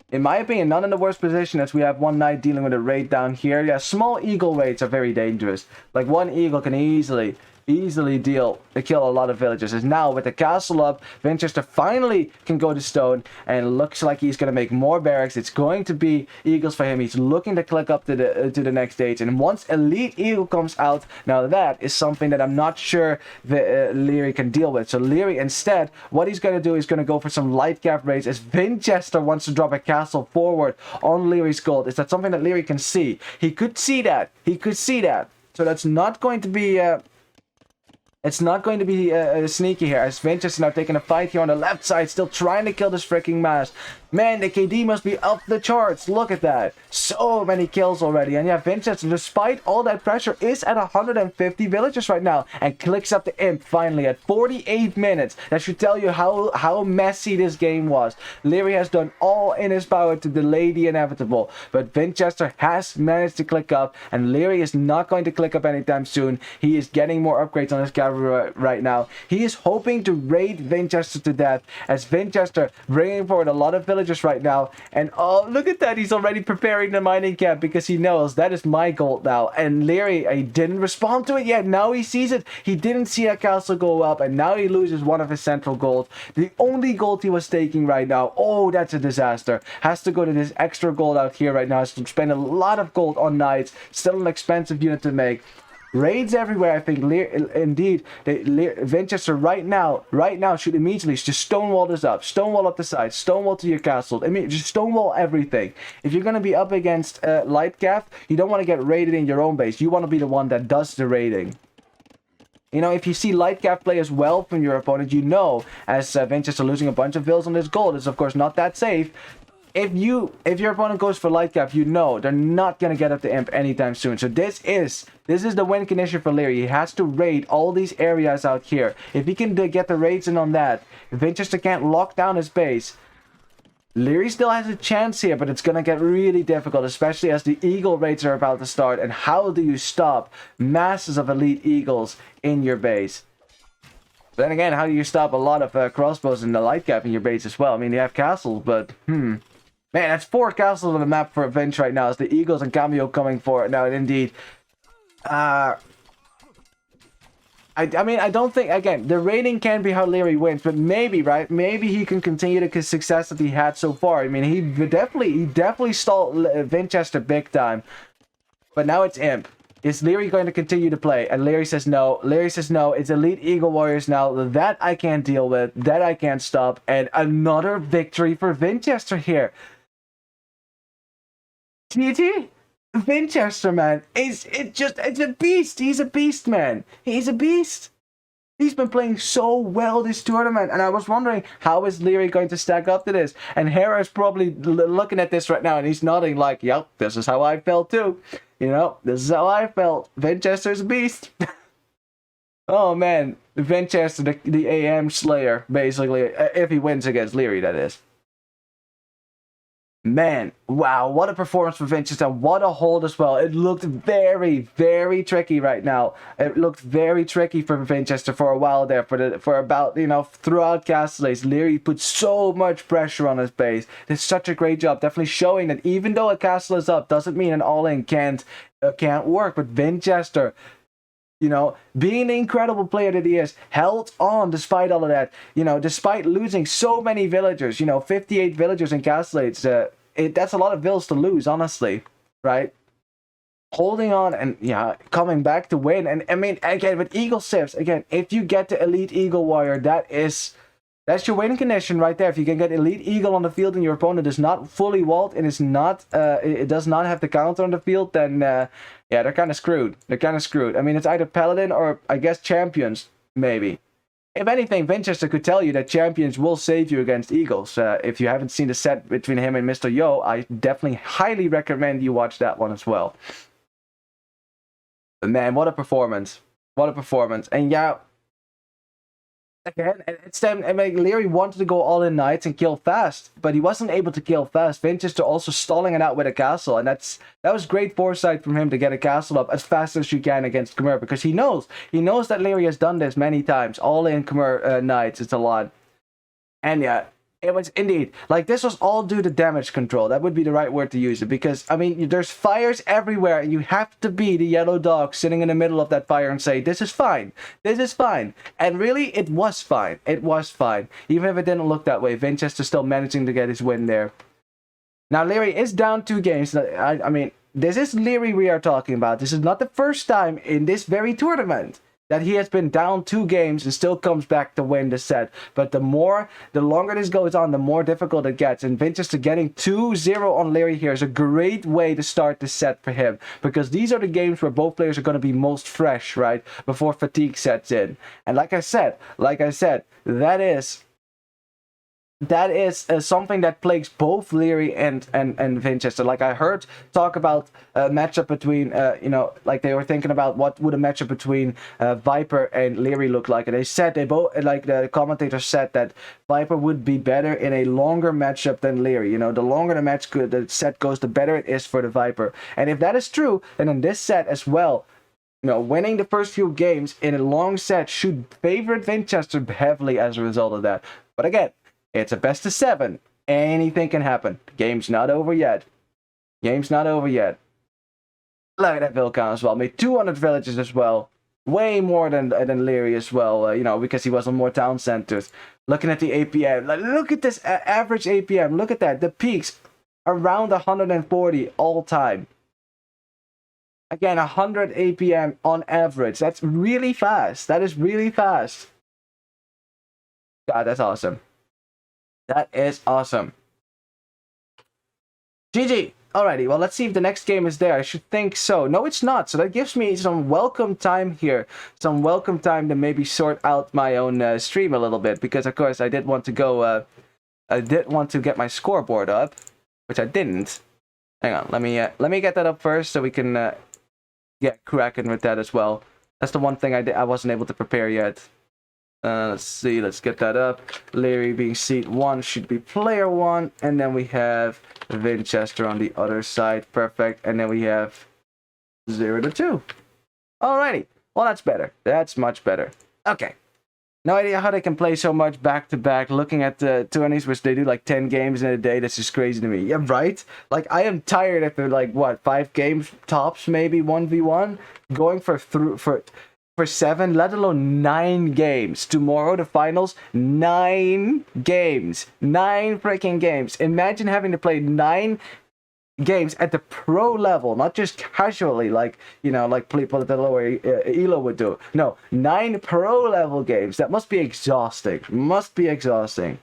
In my opinion, not in the worst position as we have one knight dealing with a raid down here. Yeah, small eagle raids are very dangerous. Like, one eagle can easily easily kill a lot of villagers. As now with the castle up, Vinchester finally can go to stone, and it looks like he's going to make more barracks. It's going to be eagles for him. He's looking to click up to the next stage, and once elite eagle comes out, now that is something that I'm not sure the Liereyy can deal with. So Liereyy, instead, what he's going to do is going to go for some light cap raids, as Vinchester wants to drop a castle forward on Lierey's gold. Is that something that Liereyy can see? He could see that. He could see that. So that's not going to be it's not going to be sneaky here, as Vinchester now taking a fight here on the left side, still trying to kill this freaking mast. Man, the KD must be up the charts. Look at that. So many kills already. And yeah, Vinchester, despite all that pressure, is at 150 villagers right now. And clicks up the imp finally at 48 minutes. That should tell you how messy this game was. Liereyy has done all in his power to delay the inevitable. But Vinchester has managed to click up. And Liereyy is not going to click up anytime soon. He is getting more upgrades on his cavalry right now. He is hoping to raid Vinchester to death, as Vinchester bringing forward a lot of villagers right now. And oh, look at that, he's already preparing the mining camp, because he knows that is my gold now. And Liereyy, he didn't respond to it yet. Now he sees it. He didn't see that castle go up, and now he loses one of his central gold, the only gold he was taking right now. Oh, that's a disaster. Has to go to this extra gold out here right now. Has to spend a lot of gold on knights. Still an expensive unit to make. Raids everywhere. I think indeed Vinchester right now should immediately just stonewall this up, stonewall up the side, stonewall to your castle. I mean, just stonewall everything. If you're going to be up against light cap, you don't want to get raided in your own base. You want to be the one that does the raiding. You know, if you see light cap play as well from your opponent, you know, as Vinchester losing a bunch of vills on this gold is of course not that safe. If your opponent goes for light cap, you know they're not gonna get up the imp anytime soon. So this is the win condition for Liereyy. He has to raid all these areas out here. If he can get the raids in on that, if Vinchester can't lock down his base, Liereyy still has a chance here, but it's gonna get really difficult, especially as the eagle raids are about to start. And how do you stop masses of elite eagles in your base? Then again, how do you stop a lot of crossbows in the light cap in your base as well? I mean, you have castles, but man, that's 4 castles on the map for Vinch right now. As the eagles and cameo coming for it now. And indeed, I mean, I don't think, again, the rating can be how Liereyy wins, but maybe, right? Maybe he can continue the success that he had so far. I mean, he definitely stalled Vinchester big time. But now it's imp. Is Liereyy going to continue to play? And Liereyy says no. Liereyy says no. It's elite eagle warriors now. That I can't deal with. That I can't stop. And another victory for Vinchester here. GG? Vinchester, man. It's a beast. He's a beast, man. He's a beast. He's been playing so well this tournament, and I was wondering, how is Liereyy going to stack up to this? And Hera is probably looking at this right now, and he's nodding like, yep, this is how I felt too. You know, this is how I felt. Vinchester's a beast. Oh man, Vinchester, the AM Slayer, basically, if he wins against Liereyy, that is. Man, wow, what a performance for Vinchester. What a hold as well. It looked very, very tricky right now. It looked very tricky for Vinchester for a while there. For about, you know, throughout Castle Ace, Liereyy put so much pressure on his base. Did such a great job. Definitely showing that even though a castle is up, doesn't mean an all-in can't work. But Vinchester, you know, being the incredible player that he is, held on despite all of that. You know, despite losing so many villagers, you know, 58 villagers in Castleades, that's a lot of vills to lose, honestly, right? Holding on and, yeah, coming back to win. And, I mean, again, with Eagle Sifts, again, if you get the Elite Eagle Warrior, that's your winning condition right there. If you can get Elite Eagle on the field and your opponent is not fully walled and is not, it does not have the counter on the field, then, yeah, they're kind of screwed. They're kind of screwed. I mean, it's either Paladin or, I guess, Champions, maybe. If anything, Vinchester could tell you that Champions will save you against Eagles. If you haven't seen the set between him and Mr. Yo, I definitely highly recommend you watch that one as well. But man, what a performance. What a performance. And yeah, again, it's time. I mean, Liereyy wanted to go all in knights and kill fast, but he wasn't able to kill fast. Vinchester also stalling it out with a castle, and that was great foresight from him to get a castle up as fast as you can against Khmer, because he knows that Liereyy has done this many times. All in Khmer knights, it's a lot. And yeah, It was indeed. Like, this was all due to damage control. That would be the right word to use it. Because, I mean, there's fires everywhere. And you have to be the yellow dog sitting in the middle of that fire and say, this is fine. This is fine. And really, it was fine. It was fine. Even if it didn't look that way. Vinchester still managing to get his win there. Now, Liereyy is down 2 games. I mean, this is Liereyy we are talking about. This is not the first time in this very tournament that he has been down 2 games and still comes back to win the set. But the longer this goes on, the more difficult it gets. And Vinchester getting 2-0 on Liereyy here is a great way to start the set for him. Because these are the games where both players are going to be most fresh, right? Before fatigue sets in. And like I said, that is something that plagues both Liereyy and Vinchester. Like, I heard talk about a matchup between, like they were thinking about what would a matchup between Viper and Liereyy look like. And they said, like the commentator said that Viper would be better in a longer matchup than Liereyy. You know, the longer the set goes, the better it is for the Viper. And if that is true, then in this set as well, you know, winning the first few games in a long set should favor Vinchester heavily as a result of that. But again, it's a best of 7. Anything can happen. Game's not over yet. Game's not over yet. Look at that vill count as well. Made 200 villages as well. Way more than Liereyy as well, you know, because he was on more town centers. Looking at the APM. Like, look at this average APM. Look at that. The peaks around 140 all time. Again, 100 APM on average. That's really fast. That is really fast. God, that's awesome. That is awesome. GG. Alrighty, well, let's see if the next game is there. I should think so. No, it's not. So that gives me some welcome time here. Some welcome time to maybe sort out my own stream a little bit. Because, of course, I did want to go... I did want to get my scoreboard up. Which I didn't. Hang on, let me get that up first so we can get cracking with that as well. That's the one thing I wasn't able to prepare yet. Let's see, let's get that up. Liereyy being seat 1 should be player 1. And then we have Vinchester on the other side. Perfect. And then we have 0-2. Alrighty. Well, that's better. That's much better. Okay. No idea how they can play so much back-to-back. Looking at the 20s, which they do like 10 games in a day. That's just crazy to me. Yeah, right? Like, I am tired after like, what, 5 games tops, maybe 1v1? Going for 7, let alone 9 games. Tomorrow, the finals, 9 games. 9 freaking games. Imagine having to play 9 games at the pro level, not just casually, like, you know, like people at the lower ELO would do. No, 9 pro level games. That must be exhausting. Must be exhausting.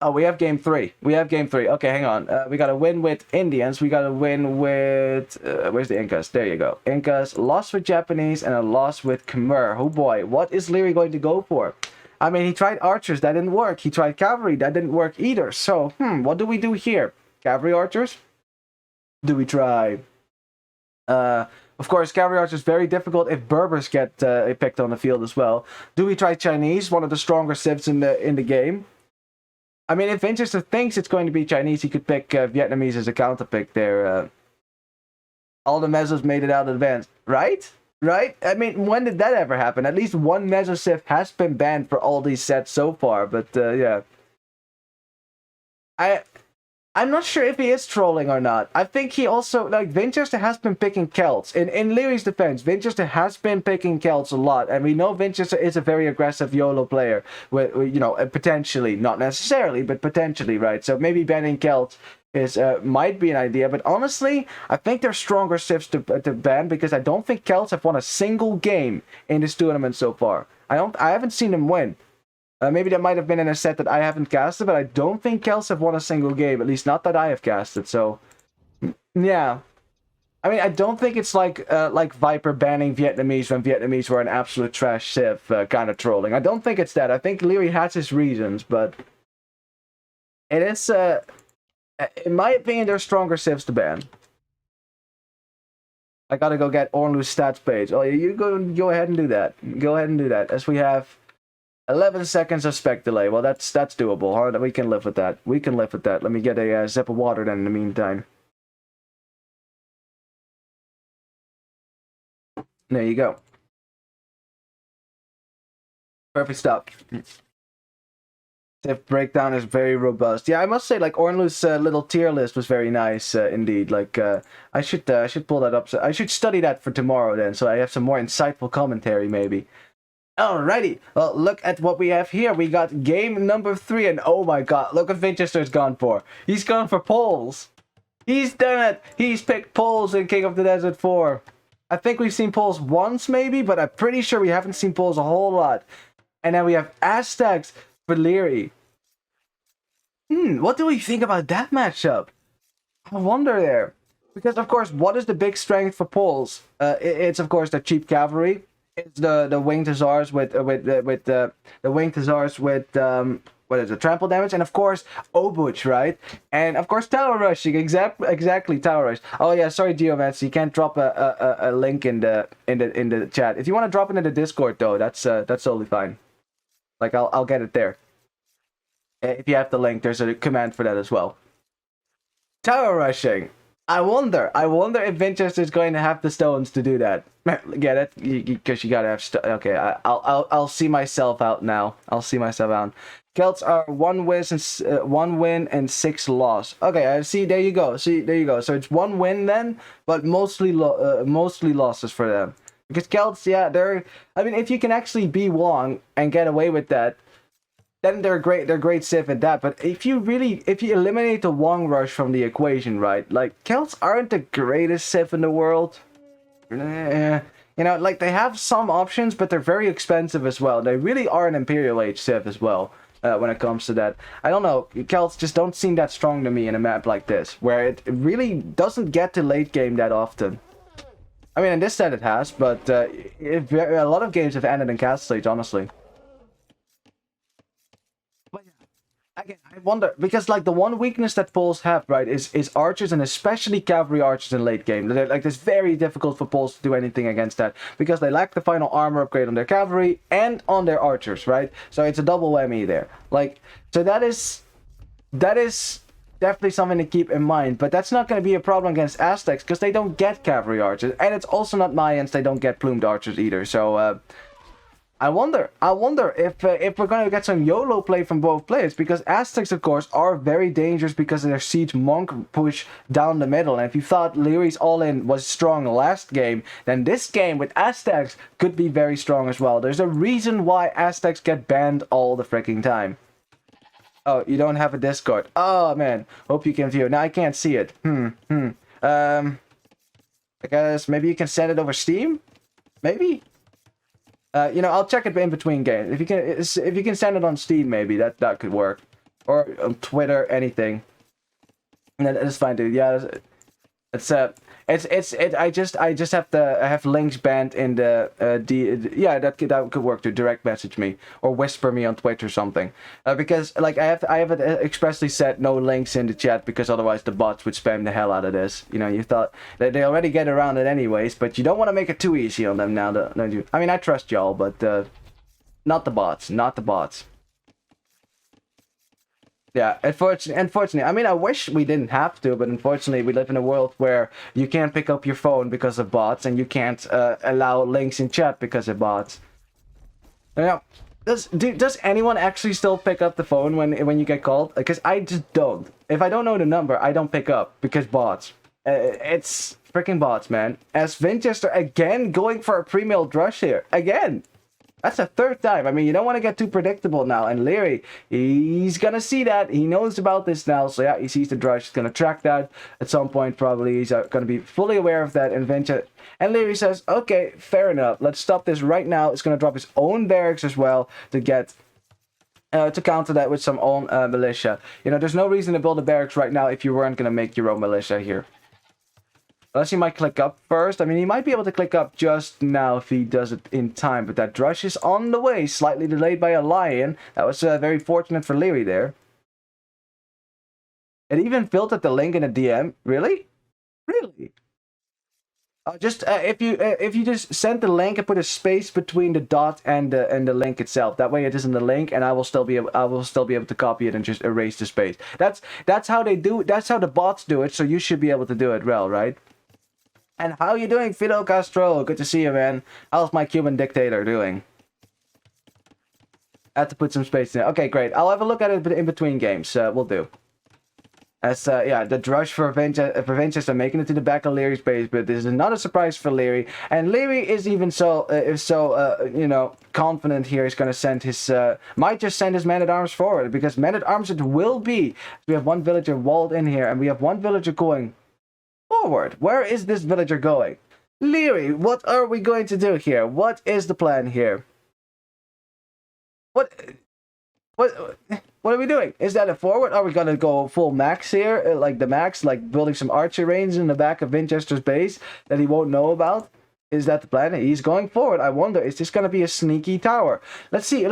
Oh, we have game 3. We have game 3. Okay, hang on. We got to win with Indians. We got to win with... where's the Incas? There you go. Incas, lost with Japanese, and a loss with Khmer. Oh boy, what is Liereyy going to go for? I mean, he tried archers. That didn't work. He tried cavalry. That didn't work either. So, what do we do here? Cavalry archers? Do we try... of course, cavalry archers very difficult if Berbers get picked on the field as well. Do we try Chinese? One of the stronger civs in the game. I mean, if Vinchester thinks it's going to be Chinese, he could pick Vietnamese as a counter pick there. All the mesos made it out advanced, right? Right? I mean, when did that ever happen? At least one meso civ has been banned for all these sets so far, but yeah. I'm not sure if he is trolling or not. I think he also, like, Vinchester has been picking Celts. In Lierey's defense, Vinchester has been picking Celts a lot. And we know Vinchester is a very aggressive YOLO player. With, you know, potentially, not necessarily, but potentially, right? So maybe banning Celts is might be an idea. But honestly, I think there's stronger civs to ban because I don't think Celts have won a single game in this tournament so far. I haven't seen them win. Maybe that might have been in a set that I haven't casted, but I don't think Celts have won a single game. At least not that I have casted, so... Yeah. I mean, I don't think it's like Viper banning Vietnamese when Vietnamese were an absolute trash civ kind of trolling. I don't think it's that. I think Liereyy has his reasons, but... It is, in my opinion, there's stronger civs to ban. I gotta go get Ornlu's stats page. Oh, you go ahead and do that. Go ahead and do that, as we have... 11 seconds of spec delay. Well, that's doable. Huh? We can live with that. We can live with that. Let me get a sip of water then in the meantime. There you go. Perfect stuff. Civ breakdown is very robust. Yeah, I must say, like Ornlu's little tier list was very nice indeed. Like, I should pull that up. So I should study that for tomorrow then, so I have some more insightful commentary maybe. Alrighty, well, look at what we have here. We got game number 3, and oh my god, look what Vinchester's gone for. He's gone for poles. He's done it. He's picked poles in King of the Desert 4. I think we've seen poles once maybe, but I'm pretty sure we haven't seen poles a whole lot. And then we have Aztecs for Liereyy. What do we think about that matchup? I wonder there. Because, of course, what is the big strength for poles? It's, of course, the cheap cavalry. It's the winged hussars with the winged hussars with what is it, trample damage, and of course obuch, right? And of course tower rushing, exactly tower rush. Oh yeah, sorry Geomancy, you can't drop a link in the chat. If you want to drop it in the Discord though, that's totally fine. Like I'll get it there. If you have the link, there's a command for that as well. Tower rushing. I wonder if Vinchester is going to have the stones to do that. Get it? Because you gotta have okay, I'll see myself out now. I'll see myself out. Celts are 1 win and 6 loss. Okay, I see. There you go. See, there you go. So it's 1 win then, but mostly losses for them. Because Celts, yeah, they're. I mean, if you can actually be Wong and get away with that, then they're great. They're great Civ at that. But if you eliminate the Wong rush from the equation, right? Like Celts aren't the greatest Civ in the world. You know, like they have some options, but they're very expensive as well. They really are an Imperial Age Civ as well. When it comes to that, I don't know. Celts just don't seem that strong to me in a map like this, where it really doesn't get to late game that often. I mean, in this set it has, but a lot of games have ended in Castle Age, honestly. Again, I wonder, because like the one weakness that Poles have, right, is archers, and especially cavalry archers in late game. Like it's very difficult for Poles to do anything against that because they lack the final armor upgrade on their cavalry and on their archers, right? So it's a double whammy there. Like, so that is definitely something to keep in mind. But that's not going to be a problem against Aztecs because they don't get cavalry archers, and it's also not Mayans. They don't get plumed archers either. So. I wonder if we're going to get some YOLO play from both players, because Aztecs, of course, are very dangerous because of their siege monk push down the middle. And if you thought Lierey's all-in was strong last game, then this game with Aztecs could be very strong as well. There's a reason why Aztecs get banned all the freaking time. Oh, you don't have a Discord. Oh, man. Hope you can view. Now I can't see it. I guess maybe you can send it over Steam? Maybe? You know, I'll check it in between games. If you can send it on Steam, maybe that could work, or on Twitter, anything. And that is fine, dude. Yeah, I just have links banned in the yeah, that could work to direct message me or whisper me on Twitter or something. Because like I have it expressly set no links in the chat, because otherwise the bots would spam the hell out of this. You know, you thought that they already get around it anyways, but you don't want to make it too easy on them now, don't you? I mean, I trust y'all, but not the bots, not the bots. Yeah, unfortunately, I mean, I wish we didn't have to, but unfortunately, we live in a world where you can't pick up your phone because of bots, and you can't allow links in chat because of bots. Now, does anyone actually still pick up the phone when you get called? Because I just don't. If I don't know the number, I don't pick up because bots. It's freaking bots, man. As Vinchester again going for a pre-milled rush here again. That's the 3rd time. I mean, you don't want to get too predictable now. And Liereyy, he's going to see that. He knows about this now. So, yeah, he sees the drush. He's going to track that at some point, probably. He's going to be fully aware of that. And Liereyy says, okay, fair enough. Let's stop this right now. It's going to drop his own barracks as well to get... to counter that with some own militia. You know, there's no reason to build a barracks right now if you weren't going to make your own militia here. Unless he might click up first. I mean, he might be able to click up just now if he does it in time. But that drush is on the way. Slightly delayed by a lion. That was very fortunate for Liereyy there. It even filtered the link in a DM. Really? Really? Just if you just send the link and put a space between the dot and the link itself. That way it isn't the link, and I will still be able to copy it and just erase the space. That's how they do. That's how the bots do it. So you should be able to do it well, right? And how you doing, Fidel Castro? Good to see you, man. How's my Cuban dictator doing? I have to put some space in it. Okay, great. I'll have a look at it in between games. We'll do. As yeah, the rush for Vinchester making it to the back of Lierey's base, but this is not a surprise for Liereyy. And Liereyy is even so, you know, confident here. He's going to send his, might just send his man-at-arms forward, because man-at-arms it will be. We have one villager walled in here, and we have one villager going forward. Where is this villager going? Liereyy, what are we going to do here? What is the plan here? What are we doing? Is that a forward? Are we gonna go full max here? Like the max, like building some archer range in the back of Vinchester's base that he won't know about? Is that the plan? He's going forward. I wonder, is this gonna be a sneaky tower? Let's see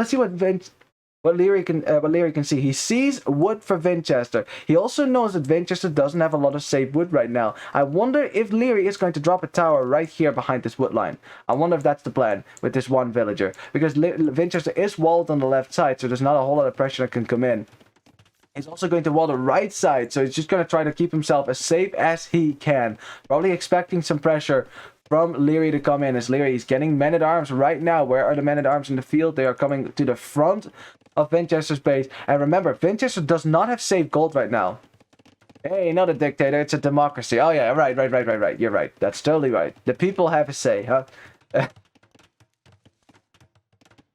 what Liereyy can see. He sees wood for Vinchester. He also knows that Vinchester doesn't have a lot of safe wood right now. I wonder if Liereyy is going to drop a tower right here behind this wood line. I wonder if that's the plan with this one villager, because Vinchester is walled on the left side, so there's not a whole lot of pressure that can come in. He's also going to wall the right side, so he's just going to try to keep himself as safe as he can. Probably expecting some pressure from Liereyy to come in, as Liereyy is getting men-at-arms right now. Where are the men-at-arms in the field? They are coming to the front of Vinchester's base. And remember, Vinchester does not have safe gold right now. Hey, not a dictator, it's a democracy. Oh yeah, right. You're right. That's totally right. The people have a say, huh?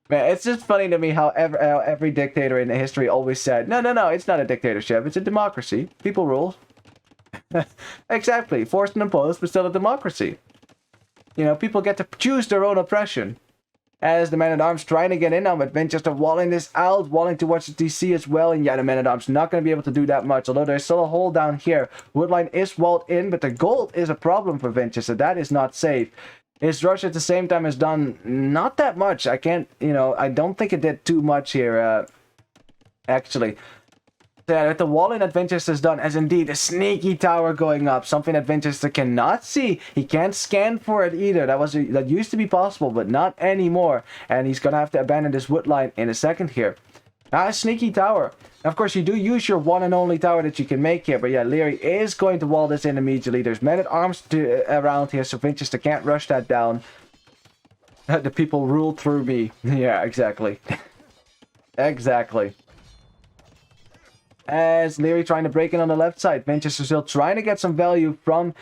Man, it's just funny to me how every dictator in history always said, no, it's not a dictatorship, it's a democracy. People rule. Exactly, forced and imposed, but still a democracy. You know, people get to choose their own oppression. As the man-at-arms trying to get in now, but Vinchester walling this out, walling towards the DC as well. And yeah, the man-at-arms not going to be able to do that much, although there's still a hole down here. Woodline is walled in, but the gold is a problem for Vinchester. That is not safe. His rush at the same time has done not that much. I can't, you know, I don't think it did too much here, actually. That the walling that Vinchester's done as indeed a sneaky tower going up, something that Vinchester cannot see. He can't scan for it either. That used to be possible, but not anymore. And he's gonna have to abandon this wood line in a second here. A sneaky tower. Of course, you do use your one and only tower that you can make here, but yeah, Liereyy is going to wall this in immediately. There's men-at-arms around here, so Vinchester can't rush that down. The people rule through me. Yeah, exactly. Exactly. As Liereyy trying to break in on the left side. Vinchester still trying to get some value from...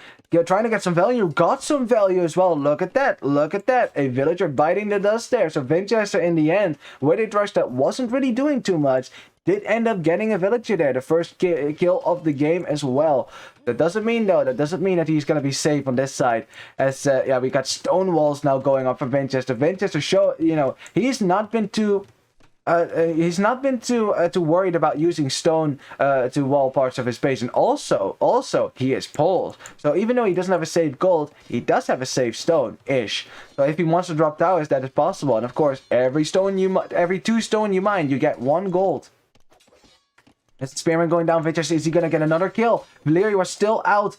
trying to get some value. Got some value as well. Look at that. Look at that. A villager biting the dust there. So Vinchester in the end, with a rush that wasn't really doing too much, did end up getting a villager there. The first kill of the game as well. That doesn't mean, though, that he's going to be safe on this side. As, yeah, we got stone walls now going up for Vinchester. Vinchester show, you know, he's not been too... too worried about using stone to wall parts of his base, and also he is poles. So even though he doesn't have a safe gold, he does have a safe stone-ish. So if he wants to drop towers, that is possible. And of course, every 2 stone you mine, you get 1 gold. As the spearman going down, Vinchester, is he gonna get another kill? Liereyy was still out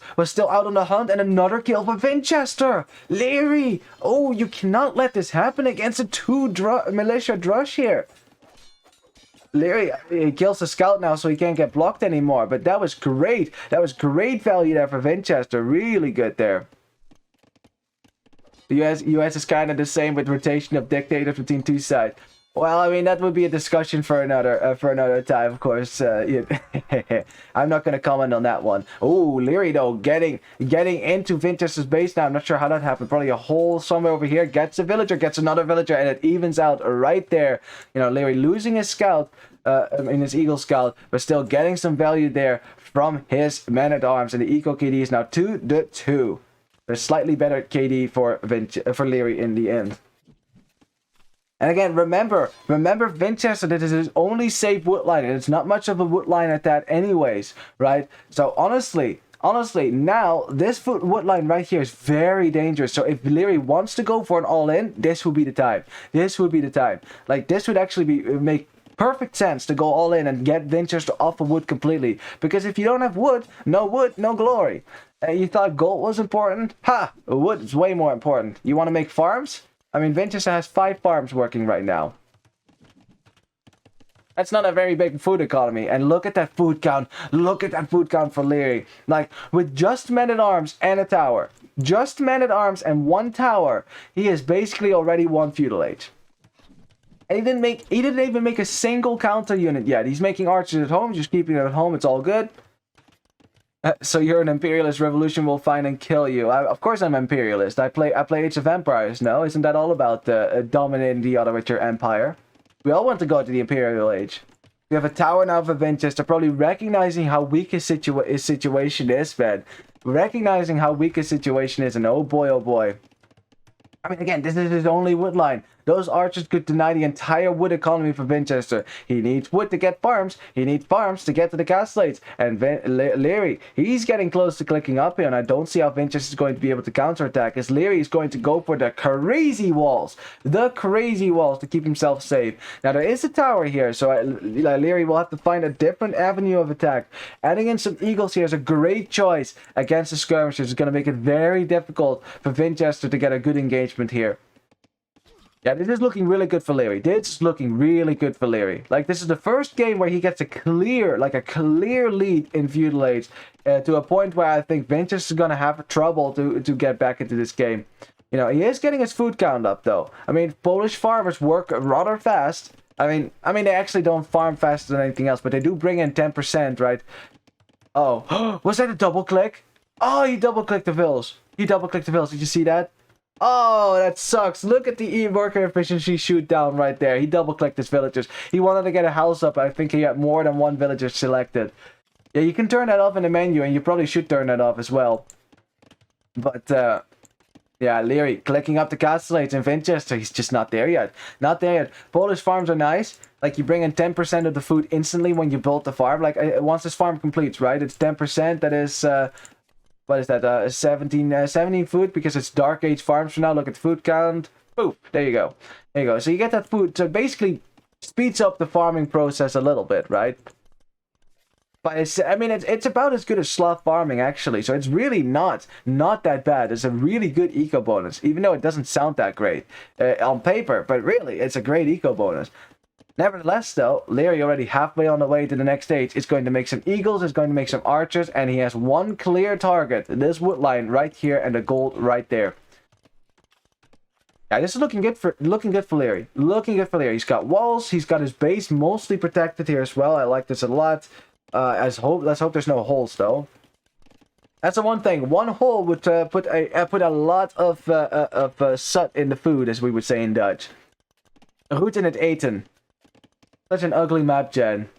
on the hunt, and another kill for Vinchester. Liereyy, oh, you cannot let this happen against a 2 militia drush here. Liereyy, he kills the scout now, so he can't get blocked anymore. But that was great. That was great value there for Vinchester. Really good there. The US is kind of the same with rotation of dictators between 2 sides. Well, I mean, that would be a discussion for another time, of course. I'm not going to comment on that one. Oh, Liereyy, though, getting into Vinchester's base now. I'm not sure how that happened. Probably a hole somewhere over here. Gets a villager, gets another villager, and it evens out right there. You know, Liereyy losing his scout, in his Eagle Scout, but still getting some value there from his man-at-arms. And the eco KD is now 2-2. There's slightly better KD for Liereyy in the end. And again, remember Vinchester, that is his only safe wood line, and it's not much of a wood line at that anyways, right? So honestly, now this wood line right here is very dangerous. So if Liereyy wants to go for an all-in, this would be the time. This would be the time. Like, this would actually make perfect sense to go all in and get Vinchester off of wood completely. Because if you don't have wood, no glory. You thought gold was important? Ha! Wood is way more important. You want to make farms? I mean, Vinchester has 5 farms working right now. That's not a very big food economy. And look at that food count. Look at that food count for Liereyy. Like, with just men-at-arms and a tower. Just men-at-arms and 1 tower. He is basically already 1 feudal age. And he didn't even make a single counter unit yet. He's making archers at home, just keeping it at home. It's all good. So you're an imperialist. Revolution will find and kill you. Of course I'm imperialist. I play Age of Empires. No, isn't that all about dominating the other with your empire? We all want to go to the imperial age. We have a tower now for Vinchester, probably recognizing how weak his situation is, man. Recognizing how weak his situation is, and oh boy. I mean, again, this is his only wood line. Those archers could deny the entire wood economy for Vinchester. He needs wood to get farms. He needs farms to get to the castles. And Liereyy, he's getting close to clicking up here, and I don't see how Vinchester is going to be able to counterattack, as Liereyy is going to go for the crazy walls. The crazy walls to keep himself safe. Now, there is a tower here, so Liereyy will have to find a different avenue of attack. Adding in some eagles here is a great choice against the skirmishers. It's going to make it very difficult for Vinchester to get a good engagement here. Yeah, this is looking really good for Liereyy. This is looking really good for Liereyy. Like, this is the first game where he gets a clear lead in feudal age, to a point where I think Vinchester is going to have trouble to get back into this game. You know, he is getting his food count up, though. I mean, Polish farmers work rather fast. I mean, they actually don't farm faster than anything else, but they do bring in 10%, right? Oh, was that a double click? Oh, he double clicked the vills. He double clicked the vills. Did you see that? Oh, that sucks. Look at the worker efficiency shoot down right there. He double-clicked his villagers. He wanted to get a house up. I think he had more than one villager selected. Yeah, you can turn that off in the menu, and you probably should turn that off as well. But, yeah, Liereyy clicking up the castles in Vinchester. He's just not there yet. Not there yet. Polish farms are nice. Like, you bring in 10% of the food instantly when you build the farm. Like, once this farm completes, right? It's 10%. That is... what is that? 17 food, because it's Dark Age farms for now. Look at the food count. Boop. There you go. There you go. So you get that food. So basically speeds up the farming process a little bit, right? But it's about as good as sloth farming, actually. So it's really not that bad. It's a really good eco bonus, even though it doesn't sound that great on paper. But really, it's a great eco bonus. Nevertheless, though, Liereyy already halfway on the way to the next stage. Is going to make some eagles, is going to make some archers, and he has one clear target. This wood line right here and the gold right there. Yeah, this is looking good for Liereyy. Looking good for Liereyy. He's got walls. He's got his base mostly protected here as well. I like this a lot. Let's hope there's no holes though. That's the one thing. One hole would put a lot of sut in the food, as we would say in Dutch. Root in het eten. Such an ugly map gen.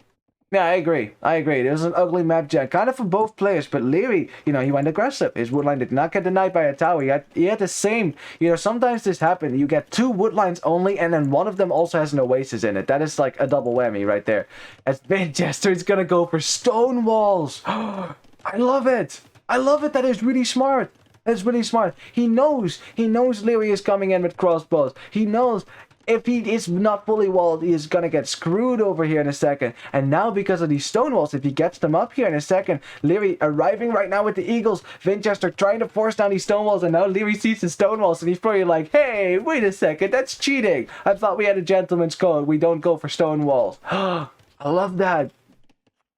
Yeah, I agree. It was an ugly map gen. Kind of for both players, but Liereyy, you know, he went aggressive. His woodline did not get denied by a tower. He had the same, you know, sometimes this happens. You get two woodlines only, and then one of them also has an oasis in it. That is like a double whammy right there. As Vinchester is gonna go for stone walls. I love it. I love it. That is really smart. That's really smart. He knows Liereyy is coming in with crossbows. He knows if he is not fully walled, he is gonna get screwed over here in a second. And now, because of these stone walls, if he gets them up here in a second, Liereyy arriving right now with the eagles, Vinchester trying to force down these stone walls, and now Liereyy sees the stone walls, and he's probably like, hey, wait a second, that's cheating. I thought we had a gentleman's code. We don't go for stone walls. I love that.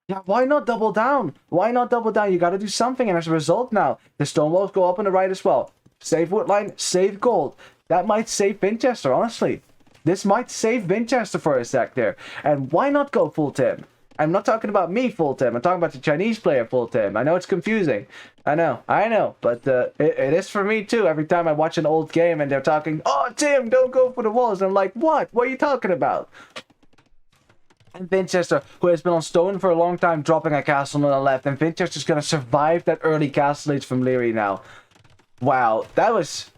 Yeah, why not double down? Why not double down? You gotta do something, and as a result now, the stone walls go up on the right as well. Save woodline, save gold. That might save Vinchester, honestly. This might save Vinchester for a sec there. And why not go full Tim? I'm not talking about me full Tim. I'm talking about the Chinese player full Tim. I know it's confusing. I know. But it is for me too. Every time I watch an old game and they're talking, oh, Tim, don't go for the walls. I'm like, what? What are you talking about? And Vinchester, who has been on stone for a long time, dropping a castle on the left. And Vinchester's going to survive that early castle age from Liereyy now. Wow, that was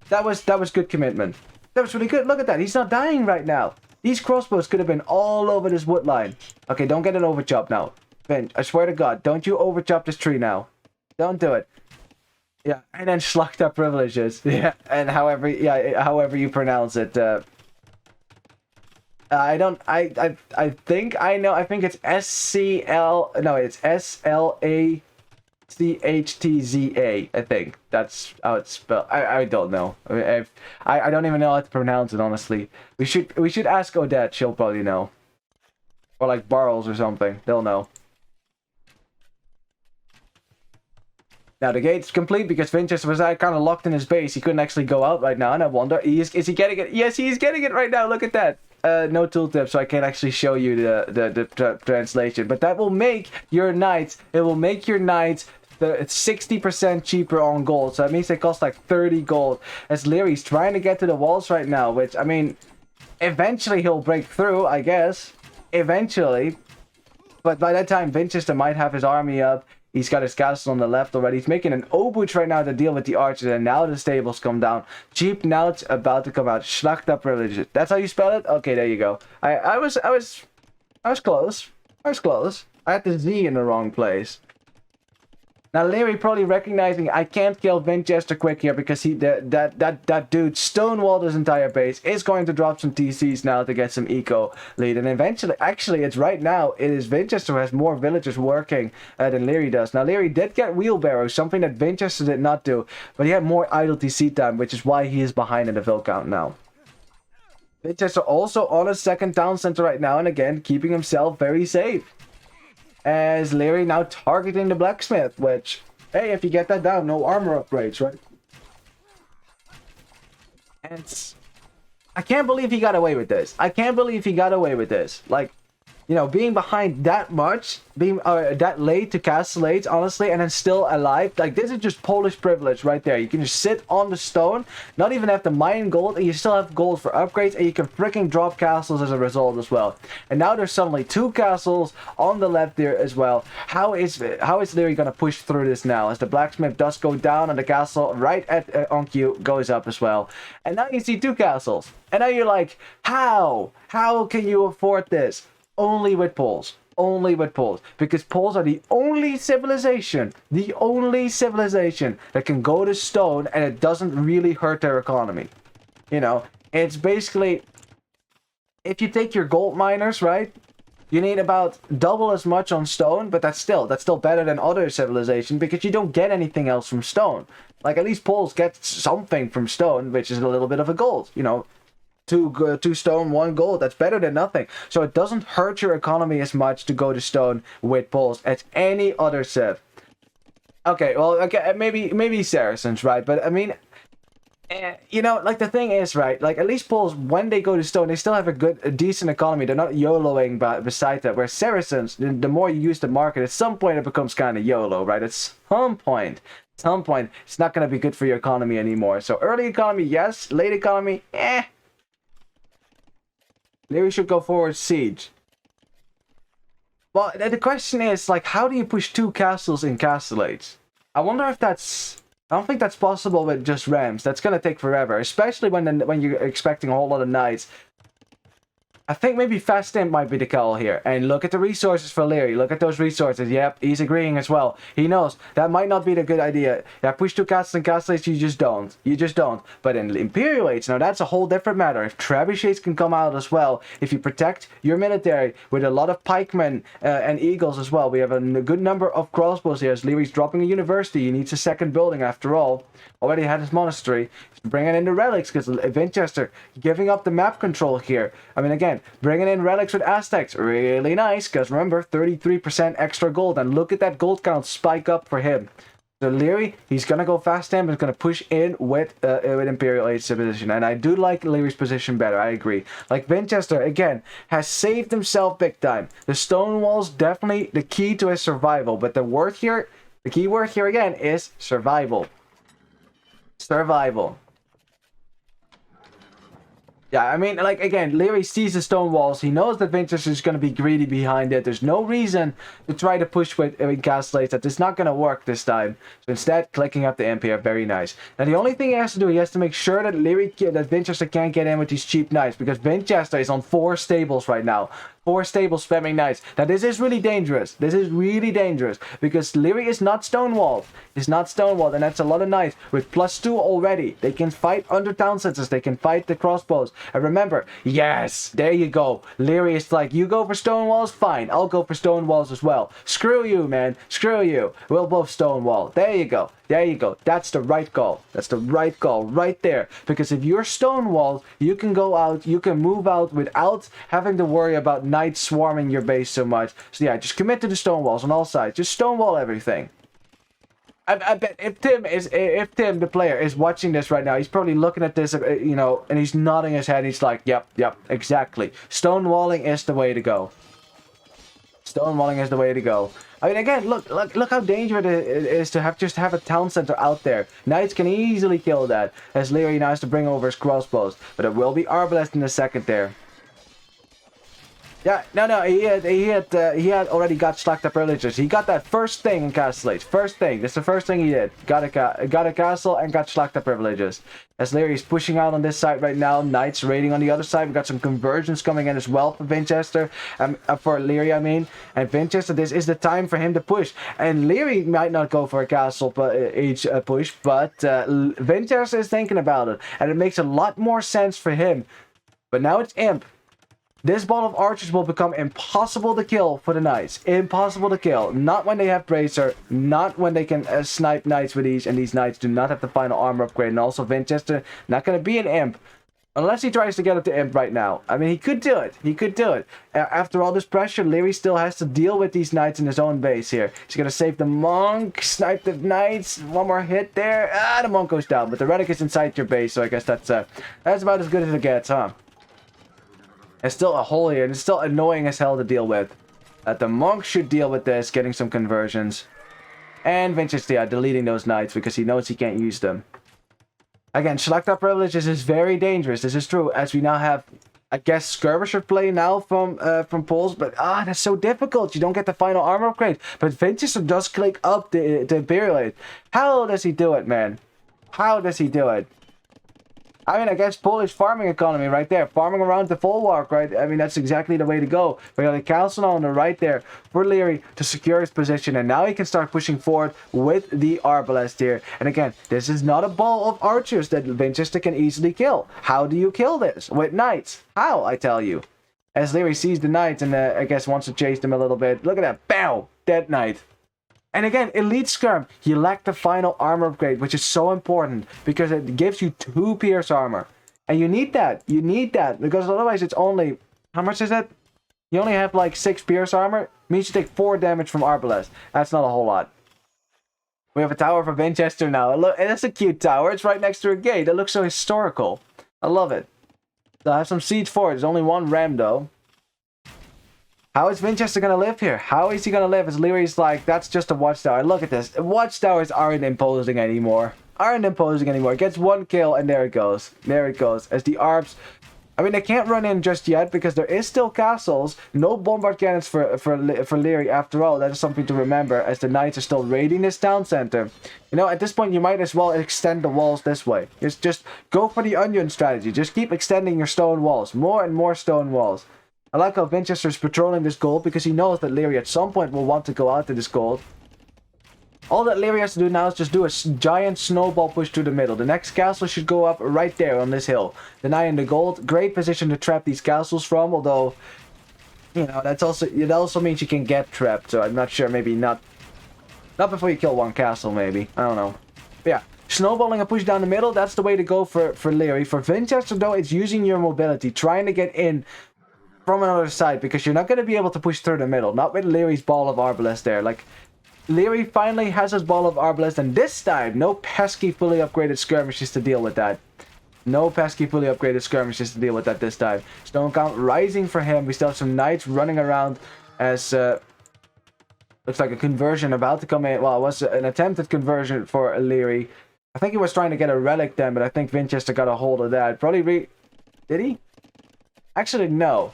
good commitment. That was really good. Look at that. He's not dying right now. These crossbows could have been all over this wood line. Okay, don't get it overchopped now. Vin, I swear to God, don't you overchop this tree now. Don't do it. Yeah, and then schlucked up privileges. Yeah, and however you pronounce it. I think I know. I think it's SCL. No, it's SLA. CHTZA, I think that's how it's spelled. I don't know. I mean, I don't even know how to pronounce it, honestly. We should ask Odette. She'll probably know. Or like Barles or something. They'll know. Now the gate's complete because Vinchester was kind of locked in his base. He couldn't actually go out right now, and I wonder, is he getting it? Yes, he's getting it right now. Look at that. no tooltip, so I can't actually show you the translation. But that will make your knights. It will make your knights 60% cheaper on gold. So that means they cost like 30 gold. As Lierey's trying to get to the walls right now, which, I mean, eventually he'll break through, I guess. Eventually. But by that time, Vinchester might have his army up. He's got his castle on the left already. He's making an obuch right now to deal with the archers. And now the stables come down. Cheap Nauts about to come out. Schlachta privileges. That's how you spell it? Okay, there you go. I was close. I was close. I had the Z in the wrong place. Now Liereyy probably recognizing I can't kill Vinchester quick here because that dude stonewalled his entire base, is going to drop some TCs now to get some eco lead, and eventually, actually it's right now, it is Vinchester who has more villagers working than Liereyy does. Now Liereyy did get wheelbarrows, something that Vinchester did not do, but he had more idle TC time, which is why he is behind in the vill count now. Vinchester also on a second town center right now, and again keeping himself very safe. As Liereyy now targeting the blacksmith, which, hey, if you get that down, no armor upgrades, right? And I can't believe he got away with this. I can't believe he got away with this. Like, you know, being behind that much, being that late to castellate, honestly, and then still alive. Like, this is just Polish privilege right there. You can just sit on the stone, not even have to mine gold, and you still have gold for upgrades, and you can freaking drop castles as a result as well. And now there's suddenly 2 castles on the left there as well. How is Liereyy going to push through this now? As the blacksmith does go down, and the castle right at on cue goes up as well. And now you see 2 castles. And now you're like, how? How can you afford this? Only with Poles. Only with Poles. Because Poles are the only civilization that can go to stone and it doesn't really hurt their economy. You know, it's basically, if you take your gold miners, right? You need about double as much on stone, but that's still better than other civilization because you don't get anything else from stone. Like, at least Poles get something from stone, which is a little bit of a gold, you know. 2 stone, 1 gold. That's better than nothing. So it doesn't hurt your economy as much to go to stone with Poles as any other civ. Okay, well, okay, maybe Saracens, right? But I mean, you know, like the thing is, right? Like at least Poles, when they go to stone, they still have a decent economy. They're not YOLOing beside that. Where Saracens, the more you use the market, at some point it becomes kind of YOLO, right? At some point, it's not going to be good for your economy anymore. So early economy, yes. Late economy, eh. Liereyy should go forward siege. Well, the question is, like, how do you push 2 castles in castellates? I wonder if that's... I don't think that's possible with just Rams. That's gonna take forever, especially when you're expecting a whole lot of knights. I think maybe fast stamp might be the call here. And look at the resources for Liereyy. Look at those resources. Yep, he's agreeing as well. He knows that might not be the good idea. Yeah, push 2 castles and castellates, you just don't. You just don't. But in Imperial Age, now that's a whole different matter. If trebuchets can come out as well, if you protect your military with a lot of pikemen and eagles as well. We have a good number of crossbows here. As Lierey's dropping a university, he needs a second building after all. Already had his monastery. He's bringing in the relics because Vinchester giving up the map control here. I mean, again, bringing in relics with Aztecs, really nice, because remember, 33% extra gold, and look at that gold count spike up for him. So Liereyy, he's going to go fast stamp, he's going to push in with Imperial Age civilization, and I do like Lierey's position better, I agree. Like, Vinchester, again, has saved himself big time. The stone wall's definitely the key to his survival, but the key word here again is survival. Survival. Yeah, I mean, like, again, Liereyy sees the stone walls. He knows that Vinchester is going to be greedy behind it. There's no reason to try to push with castellates. That it's not going to work this time. So instead, clicking up the MP, very nice. Now, the only thing he has to do, he has to make sure that that Vinchester can't get in with these cheap knights, because Vinchester is on 4 stables right now. 4 stable spamming knights. Now this is really dangerous. This is really dangerous because Liereyy is not stonewalled. He's not stonewalled, and that's a lot of knights with +2 already. They can fight under town centers. They can fight the crossbows. And remember, yes, there you go. Liereyy is like, you go for stonewalls, fine. I'll go for stonewalls as well. Screw you, man. Screw you. We'll both stonewall. There you go. There you go. That's the right call. That's the right call right there. Because if you're stonewalled, you can go out, you can move out without having to worry about knights swarming your base so much. So yeah, just commit to the stonewalls on all sides. Just stonewall everything. I bet if Tim the player is watching this right now, he's probably looking at this, you know, and he's nodding his head. He's like, yep, exactly. Stonewalling is the way to go. Stonewalling is the way to go. I mean, again, look how dangerous it is to just have a town center out there. Knights can easily kill that, as Liereyy now has to bring over his crossbows. But it will be Arbalest in a second there. Yeah, no, he had already got slacked up privileges. He got that first thing in Castle Age. First thing. That's the first thing he did. Got a castle and got slacked up privileges. As Lierey's pushing out on this side right now, Knights raiding on the other side. We've got some conversions coming in as well for Vinchester, for Liereyy, I mean. And Vinchester, this is the time for him to push. And Liereyy might not go for a castle age push, but Vinchester is thinking about it, and it makes a lot more sense for him. But now it's Imp. This ball of archers will become impossible to kill for the Knights. Impossible to kill. Not when they have Bracer. Not when they can snipe Knights with these. And these Knights do not have the final armor upgrade. And also Vinchester, not going to be an Imp. Unless he tries to get up to Imp right now. I mean, he could do it. He could do it. After all this pressure, Liereyy still has to deal with these Knights in his own base here. He's going to save the Monk. Snipe the Knights. One more hit there. The Monk goes down. But the Relic is inside your base. So I guess that's about as good as it gets, huh? It's still a hole here, and it's still annoying as hell to deal with. The Monk should deal with this, getting some conversions. And Vinchester, deleting those Knights because he knows he can't use them. Again, select up privileges is very dangerous. This is true, as we now have, I guess, Skirmisher play now from Poles. But, that's so difficult. You don't get the final armor upgrade. But Vinchester does click up the Imperial Age. How does he do it, man? How does he do it? I mean, I guess Polish farming economy right there. Farming around the Folwark, right? I mean, that's exactly the way to go. We got a castle on the right there for Liereyy to secure his position. And now he can start pushing forward with the Arbalest here. And again, this is not a ball of archers that Vinchester can easily kill. How do you kill this? With Knights. How, I tell you. As Liereyy sees the Knights and I guess wants to chase them a little bit. Look at that. Bow! Dead Knight. And again, Elite Skirm, you lack the final armor upgrade, which is so important because it gives you 2 pierce armor. And you need that. You need that because otherwise it's only... How much is it? You only have like 6 pierce armor. It means you take 4 damage from Arbalest. That's not a whole lot. We have a tower for Vinchester now. Look, it's a cute tower. It's right next to a gate. It looks so historical. I love it. So I have some siege for it. There's only 1 ram though. How is Vinchester going to live here? How is he going to live? As Lierey's like, that's just a watchtower. Look at this. Watchtowers aren't imposing anymore. It gets 1 kill and there it goes. There it goes. As the Arbs... I mean, they can't run in just yet because there is still castles. No bombard cannons for Liereyy after all. That is something to remember as the Knights are still raiding this town center. You know, at this point, you might as well extend the walls this way. Just go for the onion strategy. Just keep extending your stone walls. More and more stone walls. I like how Vinchester is patrolling this gold because he knows that Liereyy at some point will want to go out to this gold. All that Liereyy has to do now is just do a giant snowball push to the middle. The next castle should go up right there on this hill. The Knight in the gold, great position to trap these castles from, although, you know, it also means you can get trapped, so I'm not sure, maybe not before you kill 1 castle, maybe. I don't know. But yeah. Snowballing a push down the middle, that's the way to go for Liereyy. For Vinchester, though, it's using your mobility, trying to get in from another side, because you're not going to be able to push through the middle. Not with Lierey's ball of Arbalest there. Like, Liereyy finally has his ball of Arbalest, and this time, no pesky fully upgraded skirmishes to deal with that. No pesky fully upgraded skirmishes to deal with that this time. Stone count rising for him. We still have some Knights running around as... looks like a conversion about to come in. Well, it was an attempted conversion for Liereyy. I think he was trying to get a relic then, but I think Vinchester got a hold of that. Probably Did he? Actually, no.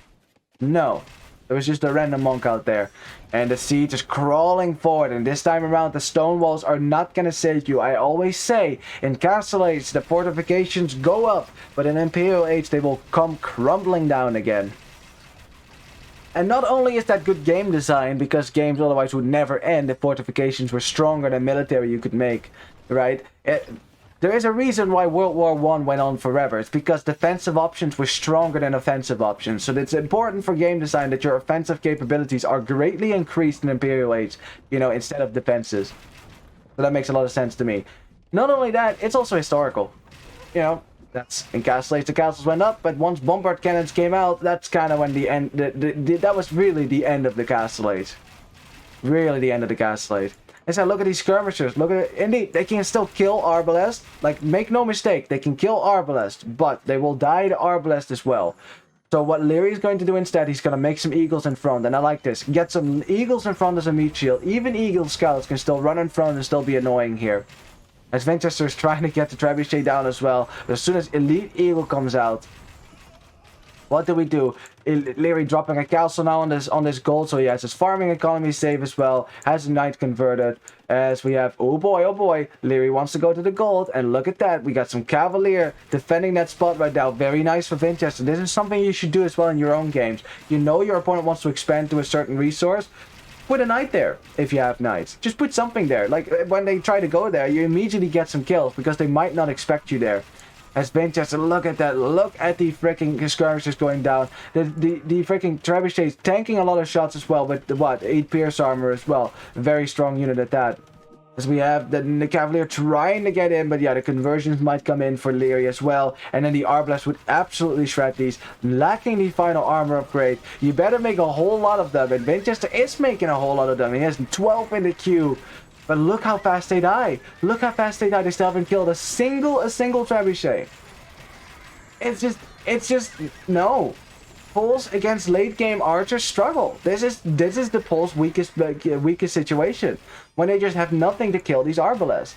No. There was just a random monk out there. And the siege is crawling forward. And this time around, the stone walls are not going to save you. I always say, in Castle Age, the fortifications go up. But in Imperial Age, they will come crumbling down again. And not only is that good game design, because games otherwise would never end if fortifications were stronger than military you could make, right? There is a reason why World War I went on forever. It's because defensive options were stronger than offensive options. So it's important for game design that your offensive capabilities are greatly increased in Imperial Age, you know, instead of defenses. So that makes a lot of sense to me. Not only that, it's also historical. You know, that's in Castle Age, the castles went up, but once bombard cannons came out, that's kind of when the end, that was really the end of the Castle Age. Really the end of the Castle Age. I said, look at these skirmishers. Look at it. Indeed, they can still kill Arbalest. Like, make no mistake, they can kill Arbalest, but they will die to Arbalest as well. So what Lierey's going to do instead, he's going to make some eagles in front, and I like this. Get some eagles in front as a meat shield. Even eagle scouts can still run in front and still be annoying here. As Vinchester is trying to get the trebuchet down as well. But as soon as Elite Eagle comes out, what do we do? Liereyy dropping a castle now on this gold, so he has his farming economy save as well. Has a knight converted. As we have, oh boy, Liereyy wants to go to the gold, and look at that. We got some Cavalier defending that spot right now. Very nice for Vinchester. This is something you should do as well in your own games. You know your opponent wants to expand to a certain resource. Put a knight there if you have knights. Just put something there. Like when they try to go there, you immediately get some kills because they might not expect you there. As Vinchester, look at that. Look at the freaking skirmishers going down. The freaking trebuchets tanking a lot of shots as well with the 8 pierce armor as well. Very strong unit at that. As we have the Cavalier trying to get in, but yeah, the conversions might come in for Liereyy as well. And then the Arbalest would absolutely shred these. Lacking the final armor upgrade. You better make a whole lot of them. And Vinchester is making a whole lot of them. He has 12 in the queue. But look how fast they die. Look how fast they die. They still haven't killed a single trebuchet. It's just no. Poles against late game archers struggle. This is the Poles' weakest situation when they just have nothing to kill these Arbalest.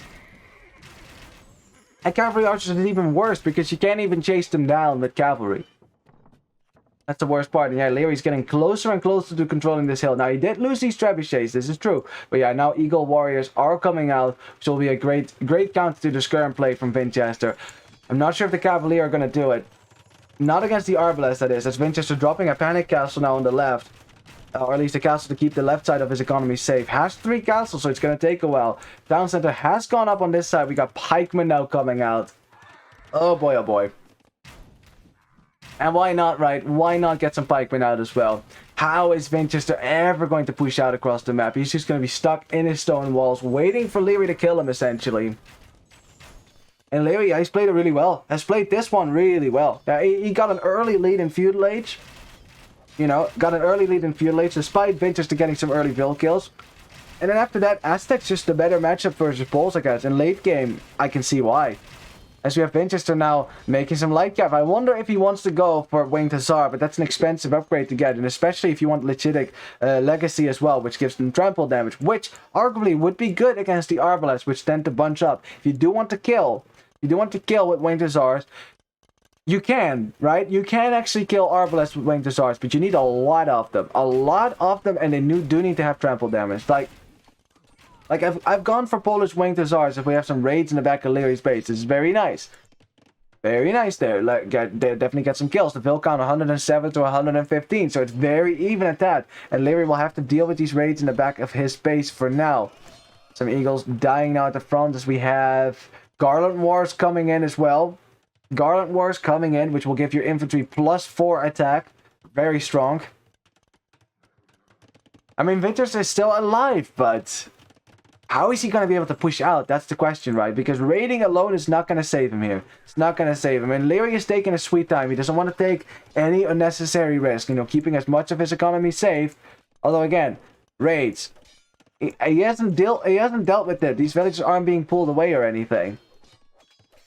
And cavalry archers is even worse because you can't even chase them down with cavalry. That's the worst part. And yeah, Lierey's getting closer and closer to controlling this hill. Now, he did lose these trebuchets. This is true. But yeah, now Eagle Warriors are coming out, which will be a great counter to the skirm play from Vinchester. I'm not sure if the Cavalier are going to do it. Not against the Arbalest, that is. As Vinchester dropping a panic castle now on the left. Or at least a castle to keep the left side of his economy safe. Has 3 castles, so it's going to take a while. Town center has gone up on this side. We got pikemen now coming out. Oh boy, oh boy. And why not, right? Why not get some pikemen out as well? How is Vinchester ever going to push out across the map? He's just going to be stuck in his stone walls, waiting for Liereyy to kill him, essentially. And Liereyy, yeah, he's played it really well. Has played this one really well. He got an early lead in Feudal Age. You know, got an early lead in Feudal Age, despite Vinchester getting some early Vil kills. And then after that, Aztec's just a better matchup versus Poles, I guess. In late game, I can see why. As we have Vinchester now making some light cap. I wonder if he wants to go for Winged Hussar, but that's an expensive upgrade to get. And especially if you want Lechitic Legacy as well, which gives them trample damage, which arguably would be good against the Arbalest, which tend to bunch up. If you do want to kill, with Winged Hussars, you can, right? You can actually kill Arbalest with Winged Hussars, but you need a lot of them. A lot of them, and they do need to have trample damage. Like I've gone for Polish Winged Hussars if we have some raids in the back of Lierey's base. This is very nice. Very nice there. Like, definitely get some kills. The Vil count 107 to 115, so it's very even at that. And Liereyy will have to deal with these raids in the back of his base for now. Some Eagles dying now at the front as we have Garland Wars coming in as well. Garland Wars coming in, which will give your infantry +4 attack. Very strong. I mean, Vinchester is still alive, but how is he going to be able to push out? That's the question, right? Because raiding alone is not going to save him here. It's not going to save him. And Liereyy is taking a sweet time. He doesn't want to take any unnecessary risk. You know, keeping as much of his economy safe. Although, again, raids. He hasn't dealt with it. These villages aren't being pulled away or anything.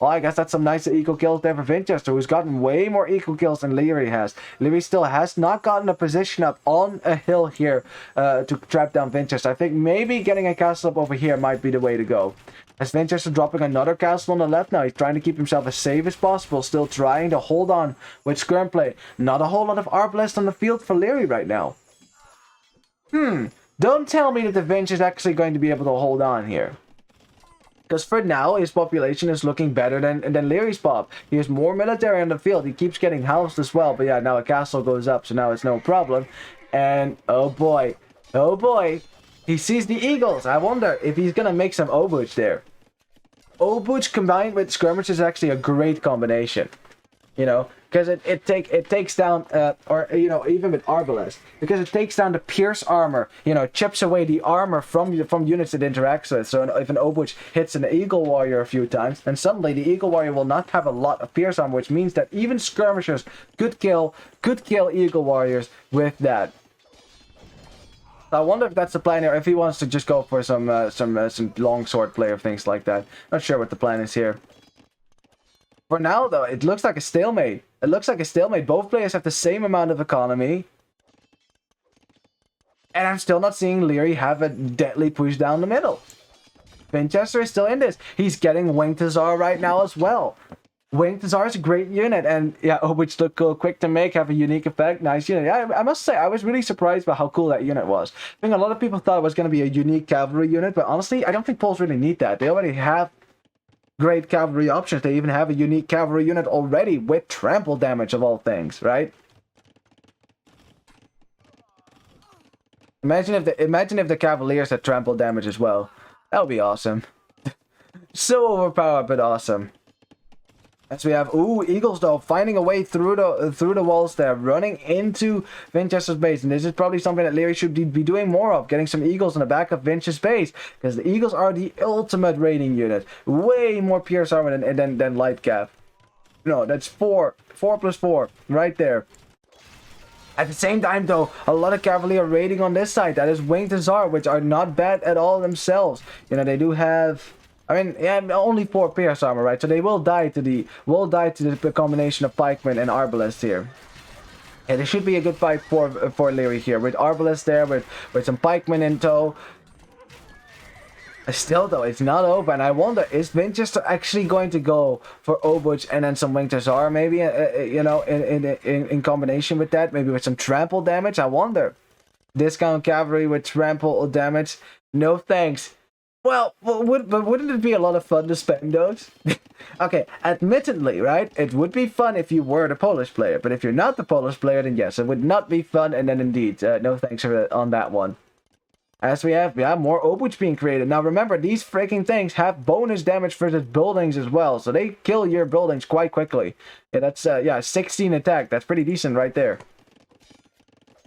Well, I guess that's some nice eco kills there for Vinchester, who's gotten way more eco kills than Liereyy has. Liereyy still has not gotten a position up on a hill here to trap down Vinchester. I think maybe getting a castle up over here might be the way to go. As Vinchester dropping another castle on the left now, he's trying to keep himself as safe as possible, still trying to hold on with skirm play. Not a whole lot of Arbalest on the field for Liereyy right now. Don't tell me that the Vinch is actually going to be able to hold on here. Because for now, his population is looking better than Lierey's pop. He has more military on the field. He keeps getting housed as well. But yeah, now a castle goes up, so now it's no problem. And oh boy, he sees the Eagles. I wonder if he's going to make some Obuch there. Obuch combined with skirmish is actually a great combination. You know, because it takes down, or you know, even with Arbalest, because it takes down the pierce armor. You know, chips away the armor from units it interacts with. So if an Obuch hits an Eagle Warrior a few times, then suddenly the Eagle Warrior will not have a lot of pierce armor, which means that even skirmishers could kill Eagle Warriors with that. I wonder if that's the plan here, if he wants to just go for some long sword play or things like that. Not sure what the plan is here. For now, though, it looks like a stalemate. It looks like a stalemate. Both players have the same amount of economy. And I'm still not seeing Liereyy have a deadly push down the middle. Vinchester is still in this. He's getting Winged Hussar right now as well. Winged Hussar is a great unit, and yeah, which look quick to make, have a unique effect, nice unit. Yeah, I must say, I was really surprised by how cool that unit was. I think a lot of people thought it was going to be a unique cavalry unit, but honestly, I don't think Poles really need that. They already have great cavalry options. They even have a unique cavalry unit already with trample damage of all things, right? Imagine if the Cavaliers had trample damage as well. That would be awesome. So overpowered, but awesome. As we have, ooh, Eagles though, finding a way through the walls there, running into Vinchester's base, and this is probably something that Liereyy should be doing more of, getting some Eagles in the back of Vinch's base, because the Eagles are the ultimate raiding unit, way more pierce armor than light cap. No, that's 4 plus 4, right there. At the same time, though, a lot of cavalry are raiding on this side. That is Winged Hussar, which are not bad at all themselves. You know, they do have, I mean, yeah, only 4 pierce armor, right? So they will die to the combination of pikemen and arbalest here. Yeah, this should be a good fight for Liereyy here, with arbalest there, with some pikemen in tow. Still, though, it's not over, and I wonder, is Vinchester actually going to go for Obuch and then some Winged Hussar, maybe, you know, in combination with that, maybe with some trample damage? I wonder. Discount cavalry with trample damage? No thanks. Well, wouldn't it be a lot of fun to spend those? Okay, admittedly, right, it would be fun if you were the Polish player, but if you're not the Polish player, then yes, it would not be fun, and then indeed, no thanks on that one. As we have more Obuch being created. Now remember, these freaking things have bonus damage versus buildings as well, so they kill your buildings quite quickly. Yeah, that's, yeah, 16 attack. That's pretty decent right there.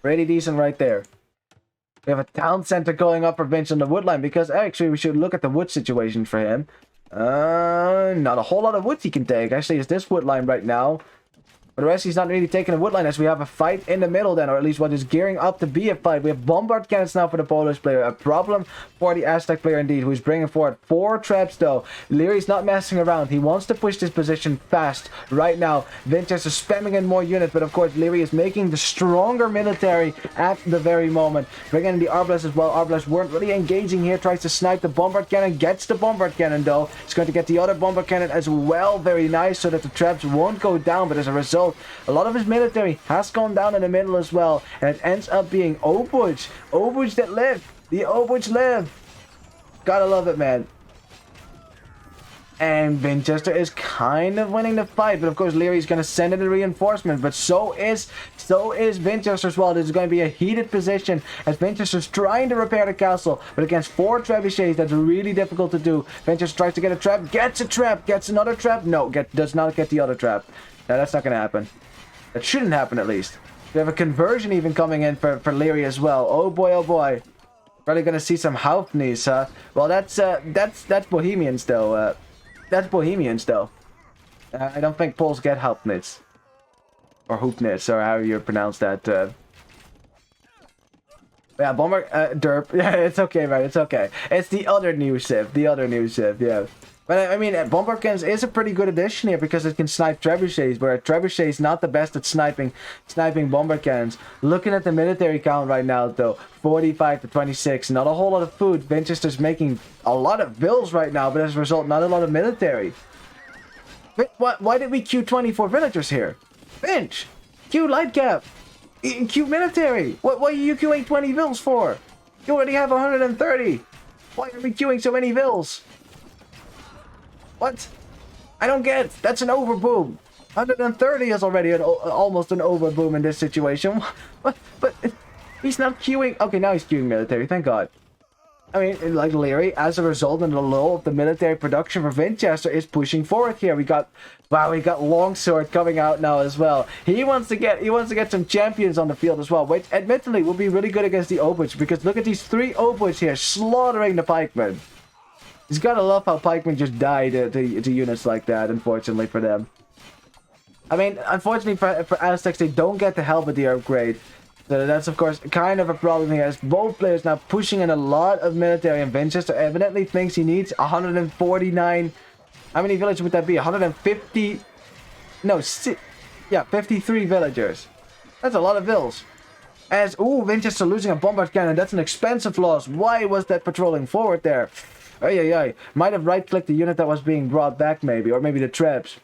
Pretty decent right there. We have a town center going up for Vinch on the wood line, because actually we should look at the wood situation for him. Not a whole lot of wood he can take. Actually, it's this wood line right now. For the rest, he's not really taking a wood line, as we have a fight in the middle then, or at least what is gearing up to be a fight. We have bombard cannons now for the Polish player. A problem for the Aztec player indeed, who's bringing forward 4 traps though. Lierey's not messing around. He wants to push this position fast right now. Vinchester is spamming in more units, but of course Liereyy is making the stronger military at the very moment. Bringing in the Arbalest as well. Arbalest weren't really engaging here. Tries to snipe the bombard cannon. Gets the bombard cannon though. He's going to get the other bombard cannon as well. Very nice, so that the traps won't go down, but as a result, a lot of his military has gone down in the middle as well, and it ends up being Obuch. Obuch that live. The Obuch live. Gotta love it, man. And Vinchester is kind of winning the fight, but of course Lierey's going to send in a reinforcement, but so is Vinchester as well. This is going to be a heated position as Vinchester's trying to repair the castle, but against 4 trebuchets, that's really difficult to do. Vinchester tries to get a trap, gets a trap, gets another trap. No, does not get the other trap. No, that's not going to happen. That shouldn't happen, at least. We have a conversion even coming in for Liereyy as well. Oh boy, oh boy. Probably going to see some Hauptnies, huh? Well, that's Bohemians, though. That's Bohemians, though. I don't think Poles get Hauptnits. Or Hoopnits, or however you pronounce that. Yeah, Bomber, Derp. Yeah, it's okay, right? It's okay. It's the other new Civ. The other new Civ, yeah. But I mean, Bombard Cannons is a pretty good addition here because it can snipe trebuchets, where trebuchet is not the best at sniping Bombard Cannons. Looking at the military count right now, though, 45 to 26, not a whole lot of food. Vinchester's making a lot of bills right now, but as a result, not a lot of military. Why did we queue 24 villagers here? Vinch! Queue light cap! Queue military! What are you queuing 20 vills for? You already have 130! Why are we queuing so many vills? What? I don't get it. That's an overboom. 130 is already almost an overboom in this situation. What? But he's not queuing. Okay, now he's queuing military. Thank God. I mean, like Liereyy, as a result, in the low of the military production for Vinchester is pushing forward here. We got Longsword coming out now as well. He wants to get some champions on the field as well, which admittedly will be really good against the Obuch, because look at these 3 Obuch here slaughtering the pikemen. He's gotta love how pikemen just die to units like that, unfortunately for them. I mean, unfortunately for Aztecs, they don't get the Halberdier upgrade. So that's, of course, kind of a problem here, as both players now pushing in a lot of military, and Vinchester evidently thinks he needs 149... How many villages would that be? 150... No, yeah, 53 villagers. That's a lot of vills. As, ooh, Vinchester losing a bombard cannon. That's an expensive loss. Why was that patrolling forward there? Ay, ay, ay. Might have right-clicked the unit that was being brought back, maybe. Or maybe the traps.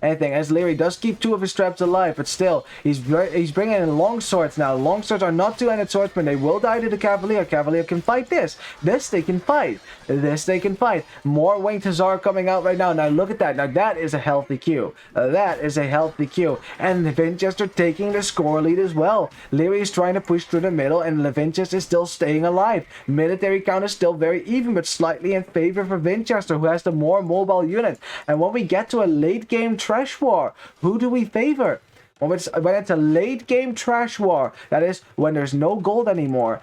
Anything, as Liereyy does keep 2 of his traps alive, but still, he's bringing in long swords now. Long swords are not two-handed swordsmen. They will die to the Cavalier. Cavalier can fight this. This they can fight. This they can fight. More Winged Hussar coming out right now. Now look at that. Now that is a healthy queue. That is a healthy queue. And Vinchester taking the score lead as well. Liereyy is trying to push through the middle, and Vinchester is still staying alive. Military count is still very even, but slightly in favor for Vinchester, who has the more mobile unit. And when we get to a late game trash war, who do we favor? When it's a late game trash war, that is when there's no gold anymore,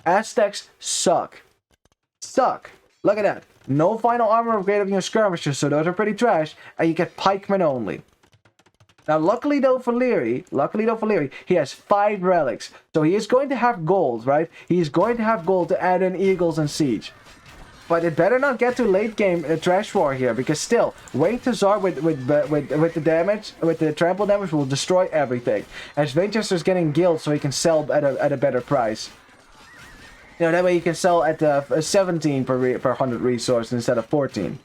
Aztecs suck. Look at that. No final armor upgrade of your skirmishers, so those are pretty trash, and you get pikemen only. Now, luckily though for Liereyy, he has 5 relics, so he is going to have gold, right? He is going to have gold to add in eagles and siege. But it better not get to late game trash war here, because still, Winged Hussar with the damage, with the trample damage, will destroy everything. As Vinchester's getting guild, so he can sell at a better price. You know, that way he can sell at 17 per 100 resource instead of 14.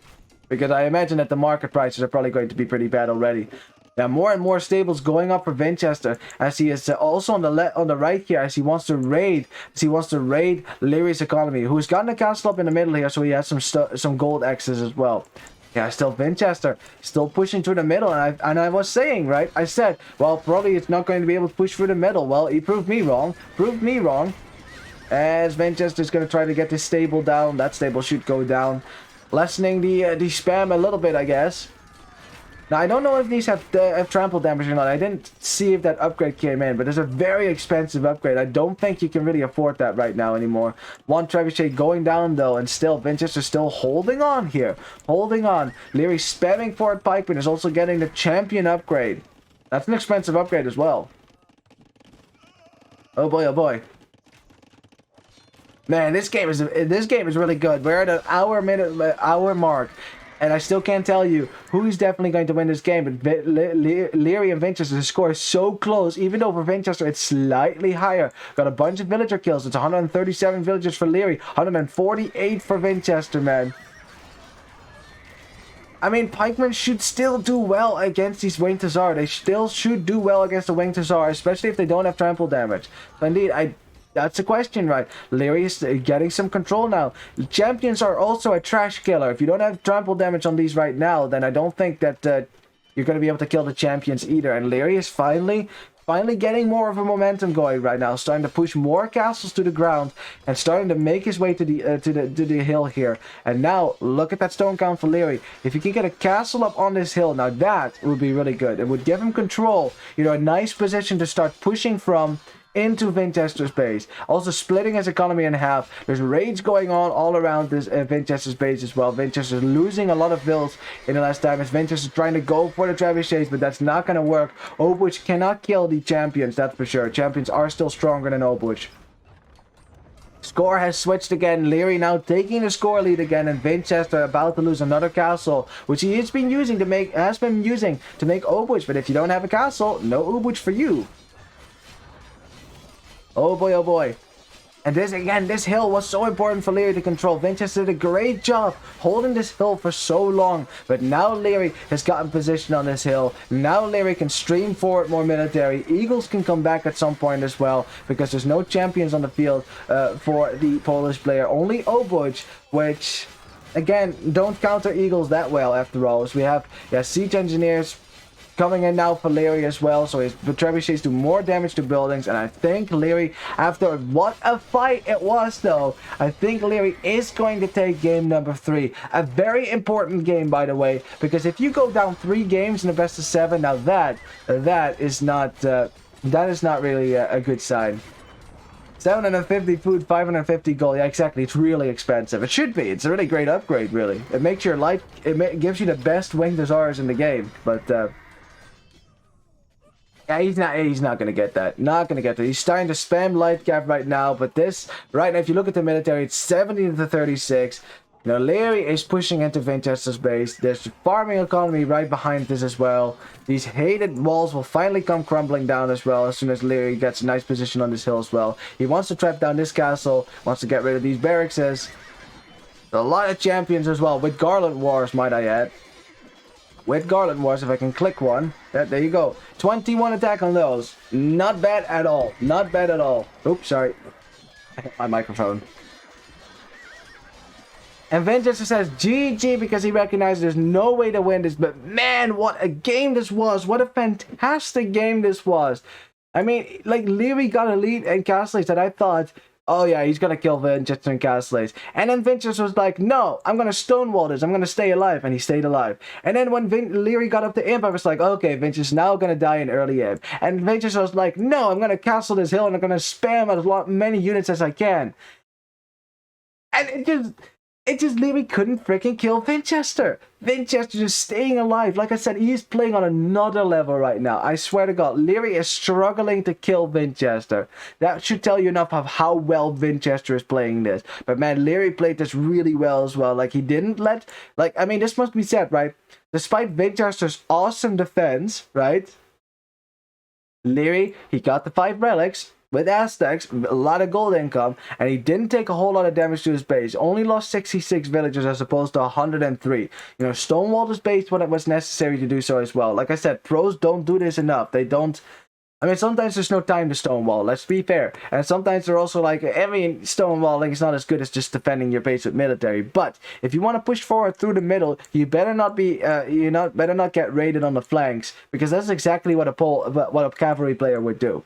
Because I imagine that the market prices are probably going to be pretty bad already. Now, more and more stables going up for Vinchester, as he is also on the right here, as he wants to raid Lierey's economy, who's gotten a castle up in the middle here, so he has some gold X's as well. Yeah, still Vinchester, still pushing through the middle, and I was saying, right, I said, well, probably it's not going to be able to push through the middle. Well, he proved me wrong, as Vinchester's going to try to get this stable down. That stable should go down, lessening the spam a little bit, I guess. Now, I don't know if these have trample damage or not. I didn't see if that upgrade came in, but it's a very expensive upgrade. I don't think you can really afford that right now anymore. One trebuchet going down, though, and still, Vinchester's still holding on here. Holding on. Liereyy spamming forward pikemen is also getting the champion upgrade. That's an expensive upgrade as well. Oh boy, oh boy. Man, this game is really good. We're at an hour mark. And I still can't tell you who's definitely going to win this game. But Liereyy and Vinchester's score is so close. Even though for Vinchester it's slightly higher. Got a bunch of villager kills. It's 137 villagers for Liereyy. 148 for Vinchester, man. I mean, pikemen should still do well against these Winged Hussar. They still should do well against the Winged Hussar. Especially if they don't have trample damage. So indeed, that's the question, right? Liereyy is getting some control now. Champions are also a trash killer. If you don't have trample damage on these right now, then I don't think that you're going to be able to kill the champions either. And Liereyy is finally getting more of a momentum going right now, starting to push more castles to the ground and starting to make his way to the hill here. And now look at that stone count for Liereyy. If you can get a castle up on this hill, now that would be really good. It would give him control, you know, a nice position to start pushing from into Vinchester's base. Also splitting his economy in half. There's raids going on all around this Vinchester's base as well. Vinchester's losing a lot of vills in the last time as Vinchester's trying to go for the trebuchets, but that's not going to work. Obuch cannot kill the champions, that's for sure. Champions are still stronger than Obuch. Score has switched again. Liereyy now taking the score lead again, and Vinchester about to lose another castle, which he has been using to make Obuch. But if you don't have a castle, no Obuch for you. Oh boy, oh boy. And this hill was so important for Liereyy to control. Vinchester did a great job holding this hill for so long. But now Liereyy has gotten position on this hill. Now Liereyy can stream forward more military. Eagles can come back at some point as well, because there's no champions on the field for the Polish player. Only Obuch, which, again, don't counter Eagles that well after all. So we have siege engineers coming in now for Liereyy as well, so his trebuchets do more damage to buildings, and I think Liereyy, after what a fight it was though, I think Liereyy is going to take game number 3. A very important game, by the way, because if you go down 3 games in the best of 7, now that is not really a good sign. 750 food, 550 gold. Yeah, exactly. It's really expensive. It should be. It's a really great upgrade, really. It makes your life. It gives you the best Winged Hussars in the game, but. Yeah, he's not gonna get that. Not gonna get that. He's starting to spam light cap right now, but this right now, if you look at the military, it's 70 to 36. You know, Liereyy is pushing into Vinchester's base. There's farming economy right behind this as well. These hated walls will finally come crumbling down as well as soon as Liereyy gets a nice position on this hill as well. He wants to trap down this castle, wants to get rid of these barracks. A lot of champions as well, with Garland Wars, might I add. With Garland Wars, if I can click one. There you go. 21 attack on those. Not bad at all. Not bad at all. Oops, sorry. I hit my microphone. And Vinchester says GG because he recognizes there's no way to win this. But man, what a game this was. What a fantastic game this was. I mean, like, Liereyy got a lead in Castle that I thought, oh yeah, he's gonna kill Vinchester and Castles. And then Vinchester was like, no, I'm gonna stonewall this, I'm gonna stay alive, and he stayed alive. And then when Liereyy got up to Imp, I was like, okay, Vinchester's now gonna die in early Imp. And Vinchester was like, no, I'm gonna castle this hill and I'm gonna spam as many units as I can. And it just Liereyy couldn't freaking kill Vinchester. Vinchester just staying alive. Like I said, he's playing on another level right now. I swear to God, Liereyy is struggling to kill Vinchester. That should tell you enough of how well Vinchester is playing this. But man, Liereyy played this really well as well. Like, he didn't let... Like, I mean, this must be said, right? Despite Vinchester's awesome defense, right? Liereyy, he got the 5 relics with Aztecs, a lot of gold income, and he didn't take a whole lot of damage to his base. Only lost 66 villagers as opposed to 103. You know, stonewalled his base when it was necessary to do so as well. Like I said, pros don't do this enough. They don't... I mean, sometimes there's no time to stonewall, let's be fair. And sometimes they're also like, I mean, stonewalling is not as good as just defending your base with military. But if you want to push forward through the middle, you better not be, better not get raided on the flanks, because that's exactly what a cavalry player would do.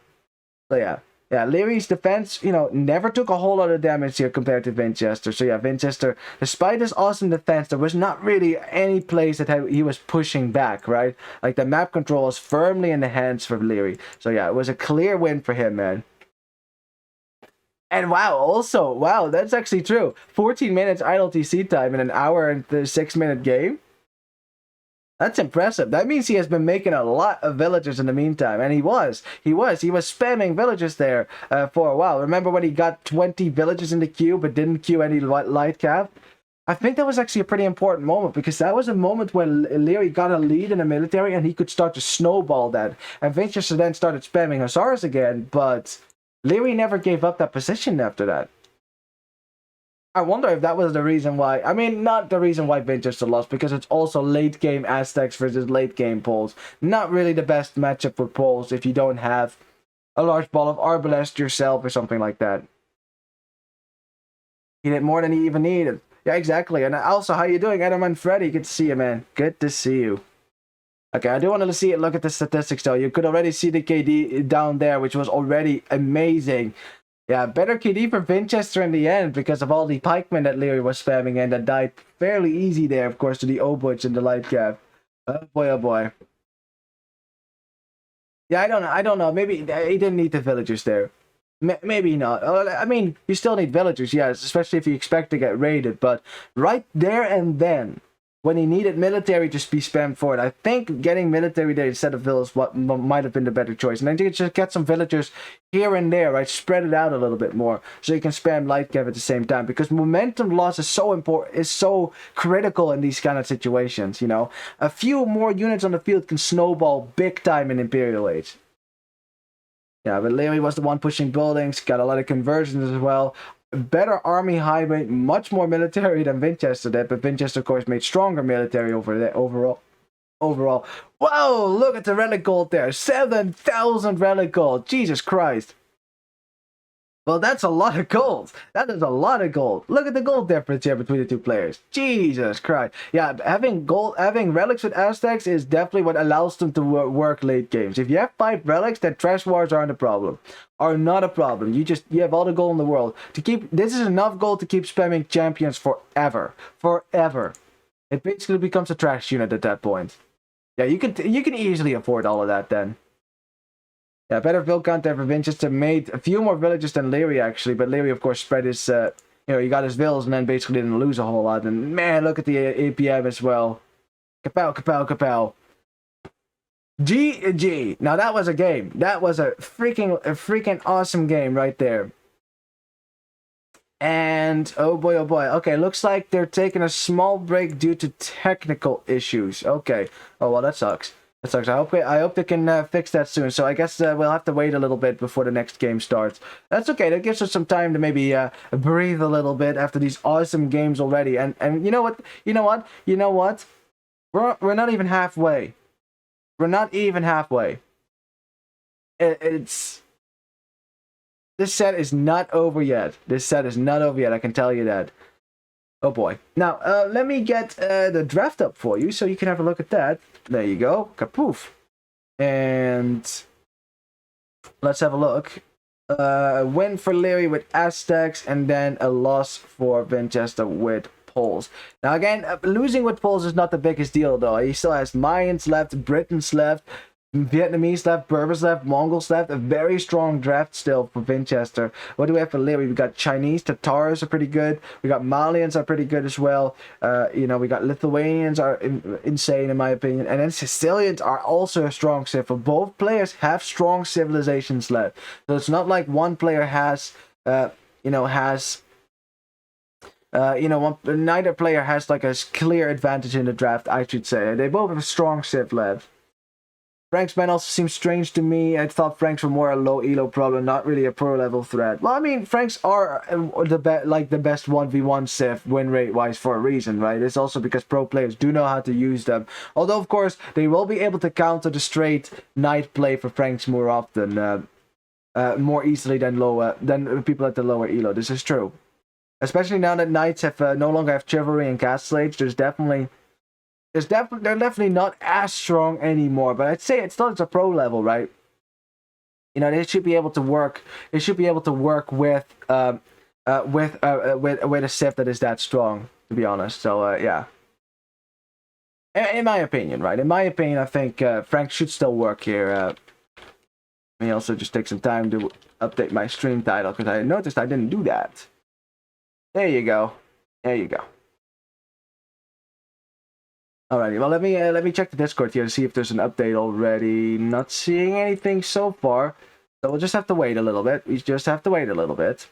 So yeah. Yeah, Lierey's defense, you know, never took a whole lot of damage here compared to Vinchester. So yeah, Vinchester, despite his awesome defense, there was not really any place that he was pushing back, right? Like, the map control was firmly in the hands for Liereyy. So yeah, it was a clear win for him, man. And wow, that's actually true. 14 minutes idle TC time in an hour and 6-minute game. That's impressive. That means he has been making a lot of villagers in the meantime. And he was spamming villagers there for a while. Remember when he got 20 villagers in the queue but didn't queue any light cap? I think that was actually a pretty important moment, because that was a moment when Liereyy got a lead in the military and he could start to snowball that. And Vinchester then started spamming Hussars again, but Liereyy never gave up that position after that. I wonder if that was the reason why. I mean, not the reason why Vinchester lost, because it's also late game Aztecs versus late game Poles. Not really the best matchup for Poles if you don't have a large ball of Arbalest yourself or something like that. He did more than he even needed. Yeah, exactly. And also, how you doing, Adam and Freddy? Good to see you, man. Good to see you. Okay, I do want to see it. Look at the statistics, though. You could already see the KD down there, which was already amazing. Yeah, better KD for Vinchester in the end because of all the pikemen that Liereyy was spamming and that died fairly easy there, of course, to the Obuch and the light cap. Oh boy, oh boy. Yeah, I don't know. Maybe he didn't need the villagers there. Maybe not. I mean, you still need villagers, yes, especially if you expect to get raided. But right there and then, when he needed military to be spammed for it, I think getting military there instead of villas might have been the better choice. And then you just get some villagers here and there, right? Spread it out a little bit more so you can spam light cav at the same time. Because momentum loss is so important, is so critical in these kind of situations, you know? A few more units on the field can snowball big time in Imperial Age. Yeah, but Liereyy was the one pushing buildings, got a lot of conversions as well. Better army highway, much more military than Vinchester did, but Vinchester, of course, made stronger military over there overall. Whoa, look at the relic gold there. 7,000 relic gold. Jesus Christ. Well, that's a lot of gold. That is a lot of gold. Look at the gold difference here between the two players. Jesus Christ. Yeah, having relics with Aztecs is definitely what allows them to work late games. If you have 5 relics, then trash wars aren't a problem. Are not a problem. You have all the gold in the world. This is enough gold to keep spamming champions forever. Forever. It basically becomes a trash unit at that point. Yeah, you can easily afford all of that then. Yeah, better vill count there for Vinchester. Made a few more villages than Liereyy, actually. But Liereyy, of course, spread his... he got his vills and then basically didn't lose a whole lot. And man, look at the APM as well. Kapow, kapow, kapow. GG. Now that was a game. That was a freaking awesome game right there. And oh boy, oh boy. Okay, looks like they're taking a small break due to technical issues. Okay. Oh well, that sucks. That sucks. I hope they can fix that soon. So I guess we'll have to wait a little bit before the next game starts. That's okay. That gives us some time to maybe breathe a little bit after these awesome games already. And you know what? You know what? You know what? We're not even halfway. We're not even halfway. It's this set is not over yet. This set is not over yet. I can tell you that. Oh boy. Now, let me get the draft up for you so you can have a look at that. There you go. Kapoof. And let's have a look. A win for Liereyy with Aztecs, and then a loss for Vinchester with Poles. Now again, losing with Poles is not the biggest deal though. He still has Mayans left, Britons left, Vietnamese left, Berbers left, Mongols left. A very strong draft still for Vinchester. What do we have for Liereyy? We got Chinese, Tatars are pretty good. We got Malians are pretty good as well. You know, we got Lithuanians are insane in my opinion. And then Sicilians are also a strong civ. Both players have strong civilizations left. So it's not like one player has, neither player has like a clear advantage in the draft, I should say. They both have a strong civ left. Frank's men also seem strange to me. I thought Franks were more a low elo problem, not really a pro level threat. Well, I mean, Franks are the best 1v1 civ win rate wise for a reason, right? It's also because pro players do know how to use them. Although, of course, they will be able to counter the straight knight play for Franks more often, more easily than people at the lower elo. This is true, especially now that knights have no longer have chivalry and castle age. They're definitely not as strong anymore, but I'd say it's still a pro level, right? You know, they should be able to work. They should be able to work with a civ that is that strong, to be honest. So yeah, in my opinion, right? In my opinion, I think Frank should still work here. Let me also just take some time to update my stream title because I noticed I didn't do that. There you go. There you go. Alrighty, well let me check the Discord here to see if there's an update already. Not seeing anything so far, so we'll just have to wait a little bit. We just have to wait a little bit.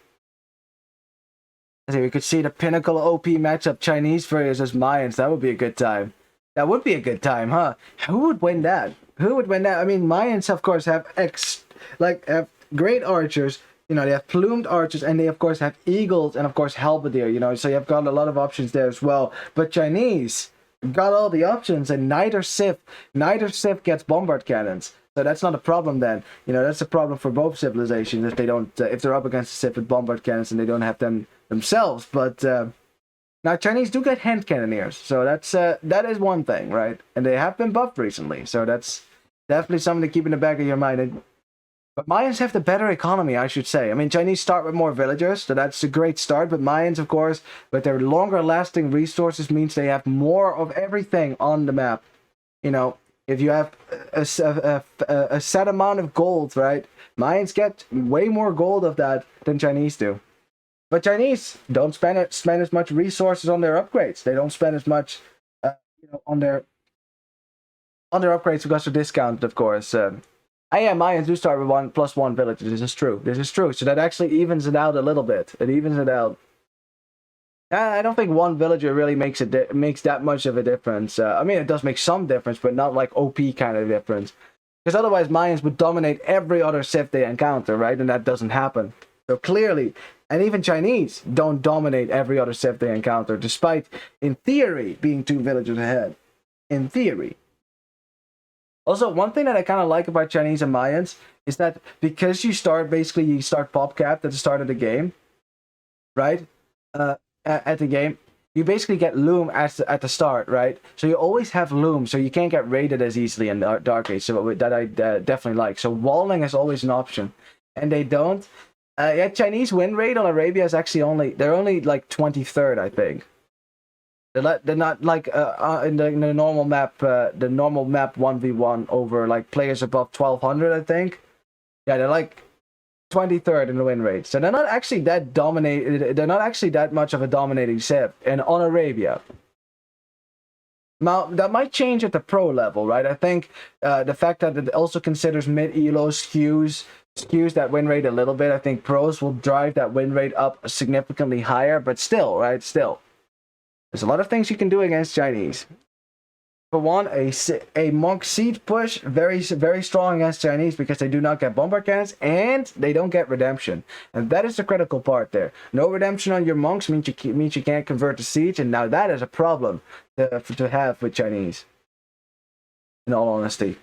I think we could see the pinnacle OP matchup: Chinese versus Mayans. That would be a good time. That would be a good time, huh? Who would win that? Who would win that? I mean, Mayans of course have have great archers. You know, they have plumed archers, and they of course have eagles, and of course halberdier. You know, so you've got a lot of options there as well. But Chinese got all the options, and neither civ gets bombard cannons, so that's not a problem then. You know, that's a problem for both civilizations if they don't if they're up against a civ with bombard cannons and they don't have them themselves. But now Chinese do get hand cannoneers, so that is one thing, right? And they have been buffed recently, so that's definitely something to keep in the back of your mind. But Mayans have the better economy, I should say. I mean, Chinese start with more villagers, so that's a great start. But Mayans, of course, with their longer-lasting resources, means they have more of everything on the map. You know, if you have a set amount of gold, right? Mayans get way more gold of that than Chinese do. But Chinese don't spend as much resources on their upgrades. They don't spend as much, on their upgrades because they're discounted, of course. Yeah, Mayans do start with 1+1 villages. This is true. This is true. So that actually evens it out a little bit. It evens it out. I don't think one villager really makes that much of a difference. I mean, it does make some difference, but not like OP kind of difference. Because otherwise, Mayans would dominate every other civ they encounter, right? And that doesn't happen. So clearly, and even Chinese don't dominate every other civ they encounter, despite, in theory, being 2 villagers ahead. In theory. Also, one thing that I kind of like about Chinese and Mayans is that because you start pop capped at the start of the game, right? At the game, you basically get loom at the start, right? So you always have loom, so you can't get raided as easily in Dark Age. So that I definitely like. So walling is always an option, and they don't. Yeah, Chinese win rate on Arabia is actually they're only like 23rd, I think. They're not like in the normal map 1v1 over like players above 1200, I think. Yeah, they're like 23rd in the win rate, so they're not actually that dominated. They're not actually that much of a dominating civ and on Arabia. Now, that might change at the pro level, right? I think the fact that it also considers mid-elo skews that win rate a little bit. I think pros will drive that win rate up significantly higher, but still, right? Still, there's a lot of things you can do against Chinese. For one, a monk siege push, very strong against Chinese because they do not get bombard cannons and they don't get redemption, and that is the critical part there. No redemption on your monks means you can't convert to siege, and now that is a problem to have with Chinese. In all honesty.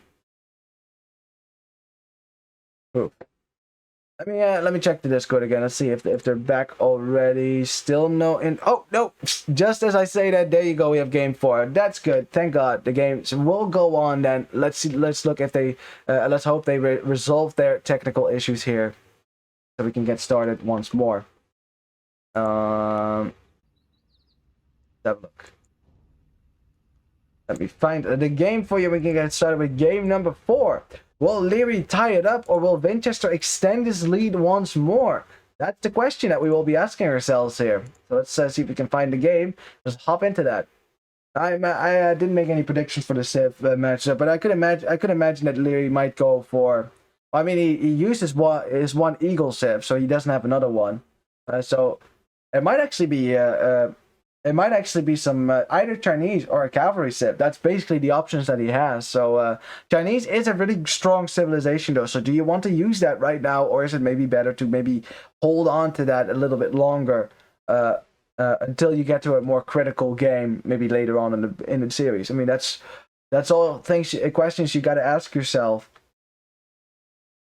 Ooh. Let me check the Discord again. Let's see if they're back already. Still no in. Oh no! Just as I say that, there you go. We have game 4. That's good. Thank God. The games will go on then. Let's see. Let's look if they. Let's hope they resolve their technical issues here, so we can get started once more. Have a look. Let me find the game for you. We can get started with game number 4. Will Liereyy tie it up, or will Vinchester extend his lead once more? That's the question that we will be asking ourselves here. So let's see if we can find the game. Let's hop into that. I didn't make any predictions for the Civ matchup, but I could imagine that Liereyy might go for. I mean, he used his one Eagle Civ, so he doesn't have another one. So it might actually be some either Chinese or a cavalry civ. That's basically the options that he has. So Chinese is a really strong civilization though. So do you want to use that right now, or is it maybe better to maybe hold on to that a little bit longer until you get to a more critical game, maybe later on in the series? I mean, that's all questions you got to ask yourself.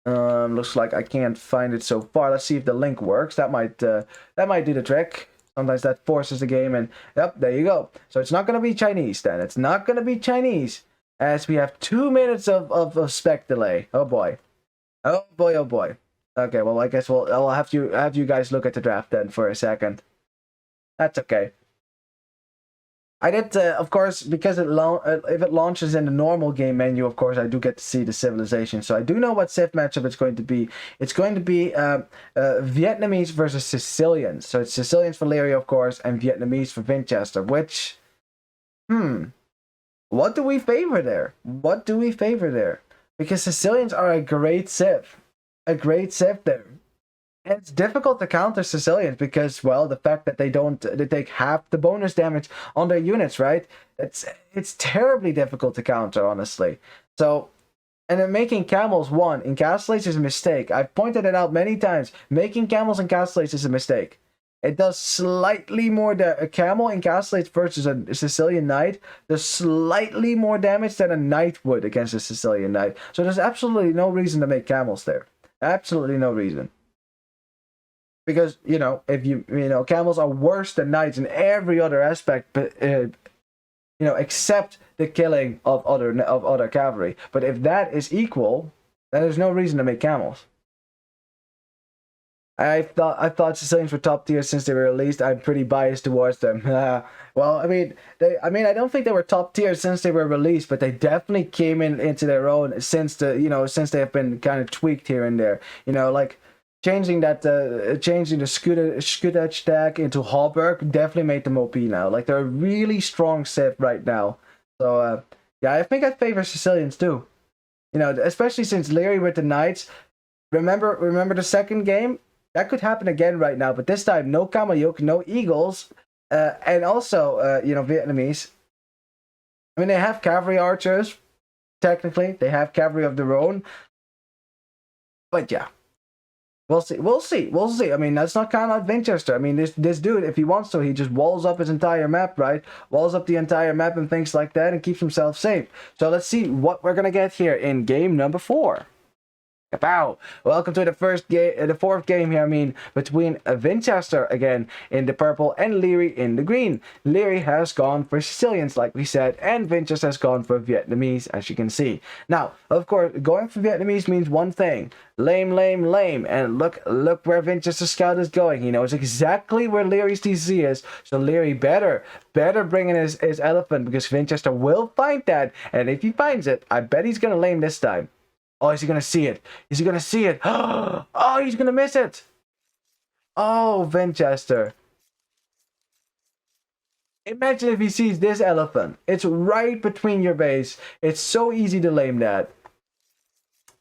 Looks like I can't find it so far. Let's see if the link works. That might do the trick. Sometimes that forces the game, and yep, there you go. So it's not going to be Chinese then. It's not going to be Chinese, as we have 2 minutes of spec delay. Oh boy. Oh boy, oh boy. Okay, well, I guess I'll have you guys look at the draft then for a second. That's okay. I did, of course, because if it launches in the normal game menu, of course, I do get to see the civilization. So I do know what Civ matchup it's going to be. It's going to be Vietnamese versus Sicilians. So it's Sicilians for Liereyy, of course, and Vietnamese for Vinchester. Which, what do we favor there? What do we favor there? Because Sicilians are a great Civ. A great Civ there. And it's difficult to counter Sicilians because, well, the fact that they take half the bonus damage on their units, right? It's terribly difficult to counter, honestly. So, and then making camels encapsulates is a mistake. I've pointed it out many times. Making camels encapsulates is a mistake. It does slightly more. A camel encapsulates versus a Sicilian knight does slightly more damage than a knight would against a Sicilian knight. So there's absolutely no reason to make camels there. Absolutely no reason. Because, if camels are worse than knights in every other aspect, but except the killing of other cavalry. But if that is equal, then there's no reason to make camels. I thought Sicilians were top tier since they were released. I'm pretty biased towards them. Well, I don't think they were top tier since they were released, but they definitely came into their own since they have been kind of tweaked here and there. Like. Changing the Skudach stack into Hallberg definitely made them OP now. Like, they're a really strong Civ right now. So, yeah, I think I'd favor Sicilians too. Especially since Liereyy with the Knights. Remember the second game? That could happen again right now, but this time no Kamayuk, no Eagles, and also, Vietnamese. I mean, they have cavalry archers, technically. They have cavalry of their own. But yeah. We'll see. I mean, that's not kind of Vinchester. I mean, this dude, if he wants to, he just walls up his entire map, right? Walls up the entire map and things like that and keeps himself safe. So let's see what we're going to get here in game number 4. Kapow! Welcome to the fourth game here, between Vinchester again in the purple and Liereyy in the green. Liereyy has gone for Sicilians, like we said, and Vinchester has gone for Vietnamese, as you can see. Now, of course, going for Vietnamese means one thing. Lame, lame, lame. And look where Vinchester's scout is going. He knows exactly where Lierey's TC is. So Liereyy better bring in his elephant, because Vinchester will find that. And if he finds it, I bet he's going to lame this time. Oh, is he going to see it? Is he going to see it? Oh, he's going to miss it. Oh, Vinchester. Imagine if he sees this elephant. It's right between your base. It's so easy to lame that.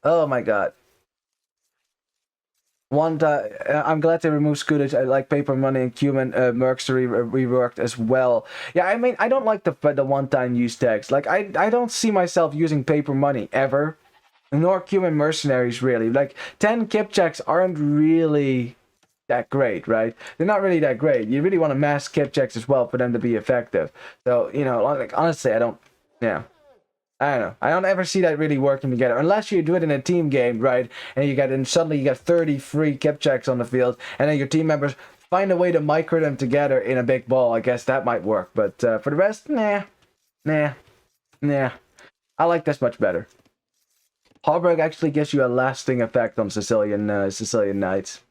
Oh my god. One time, I'm glad they removed Scootage. I like Paper Money and Cumin Mercs to reworked as well. Yeah, I mean, I don't like the one-time use tags. Like, I don't see myself using Paper Money ever. Nor Cumin Mercenaries, really. Like, 10 kip checks aren't really that great, right? They're not really that great. You really want to mass kip checks as well for them to be effective. So, you know, like, honestly, I don't... Yeah. I don't know. I don't ever see that really working together unless you do it in a team game, right? And suddenly you get 30 free kip checks on the field, and then your team members find a way to micro them together in a big ball. I guess that might work, but for the rest, nah. I like this much better. Harburg actually gives you a lasting effect on Sicilian Knights.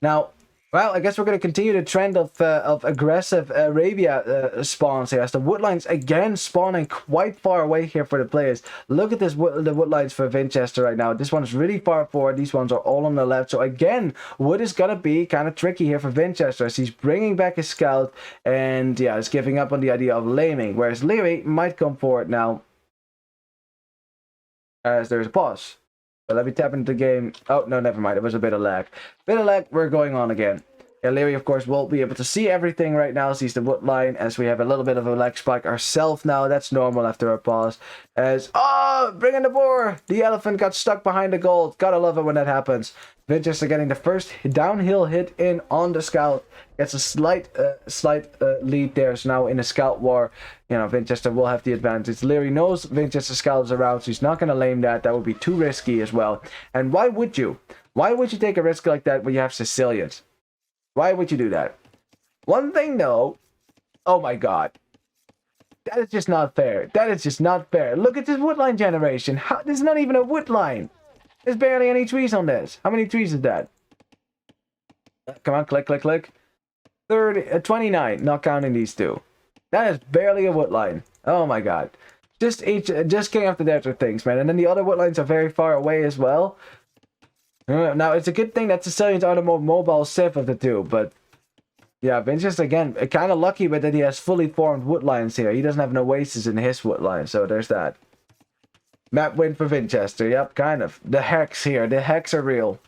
Now, well, I guess we're going to continue the trend of aggressive Arabia spawns here, as the woodlines again spawning quite far away here for the players. Look at this the woodlines for Vinchester right now. This one's really far forward. These ones are all on the left. So again, wood is going to be kind of tricky here for Vinchester, as he's bringing back his scout, and yeah, he's giving up on the idea of laming. Whereas Liereyy might come forward now, as there's a pause. So let me tap into the game. Oh, no, never mind. It was a bit of lag. We're going on again. Yeah, Liereyy, of course, will be able to see everything right now. Sees the wood line, as we have a little bit of a lag spike ourselves now. That's normal after a pause. As, oh, bring in the boar! The elephant got stuck behind the gold. Gotta love it when that happens. Vinchester getting the first downhill hit in on the scout. Gets a slight lead there. So now in the scout war, you know, Vinchester will have the advantage. Liereyy knows Vinchester scouts around, so he's not going to lame that. That would be too risky as well. And why would you? Why would you take a risk like that when you have Sicilians? Why would you do that? One thing though, oh my god. That is just not fair. That is just not fair. Look at this woodline generation. How, there's not even a wood line. There's barely any trees on this. How many trees is that? Come on, click. 29, not counting these two. That is barely a wood line. Oh my god. Just getting up to there with things, man. And then the other wood lines are very far away as well. Now, it's a good thing that Sicilians are the more mobile civ of the two, but yeah, Vinchester, again, kind of lucky with that he has fully formed wood lines here. He doesn't have an oasis in his wood line, so there's that. Map win for Vinchester, yep, kind of. The hex here, the hex are real.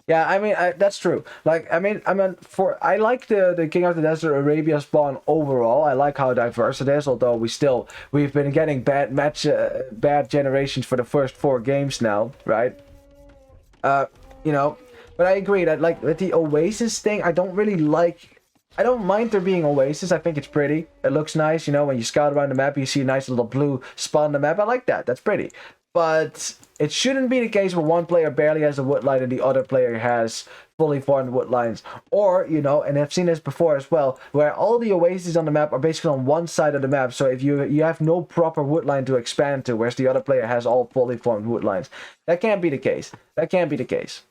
Yeah, I mean, that's true. Like, I like the King of the Desert Arabia spawn overall. I like how diverse it is, although we've been getting bad generations for the first 4 games now, right? You know, but I agree that, like, with the Oasis thing, I don't mind there being Oasis. I think it's pretty. It looks nice, you know, when you scout around the map, you see a nice little blue spot on the map. I like that. That's pretty. But it shouldn't be the case where one player barely has a wood line and the other player has fully formed wood lines. Or, you know, and I've seen this before as well, where all the oases on the map are basically on one side of the map. So if you have no proper wood line to expand to, whereas the other player has all fully formed wood lines. That can't be the case. That can't be the case.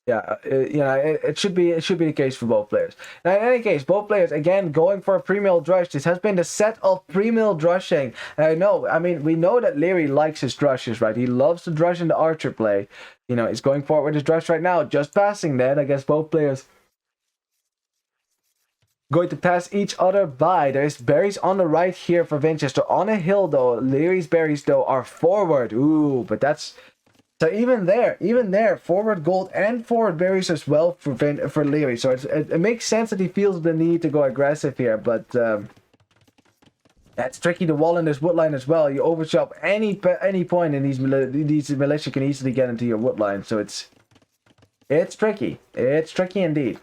Yeah, it should be the case for both players. Now, in any case, both players again going for a pre-mill drush. This has been the set of pre-mill drushing. We know that Liereyy likes his drushes, right? He loves to drush in the archer play. You know, he's going forward with his drush right now, just passing that. I guess both players going to pass each other by. There's berries on the right here for Vinchester. On a hill though, Lierey's berries though are forward. Ooh, but that's. So even there, forward gold and forward berries as well for Liereyy. So it makes sense that he feels the need to go aggressive here, but that's tricky to wall in this wood line as well. You overshop any point, and these militia can easily get into your wood line. So it's tricky. It's tricky indeed.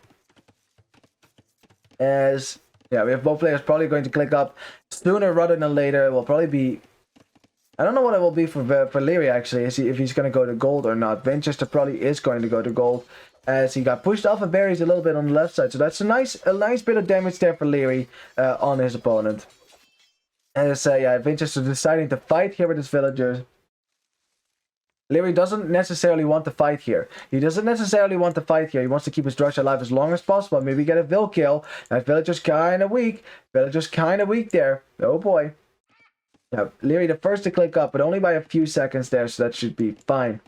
As yeah, we have both players probably going to click up sooner rather than later. It will probably be. I don't know what it will be for Liereyy actually, if he's going to go to gold or not. Vinchester probably is going to go to gold, as he got pushed off of berries a little bit on the left side. So that's a nice bit of damage there for Liereyy on his opponent. As yeah, Vinchester deciding to fight here with his villagers. Liereyy doesn't necessarily want to fight here. He wants to keep his drush alive as long as possible. Maybe get a Vil kill. That villager's kind of weak. There. Oh boy. Yeah, Liereyy the first to click up, but only by a few seconds there, so that should be fine.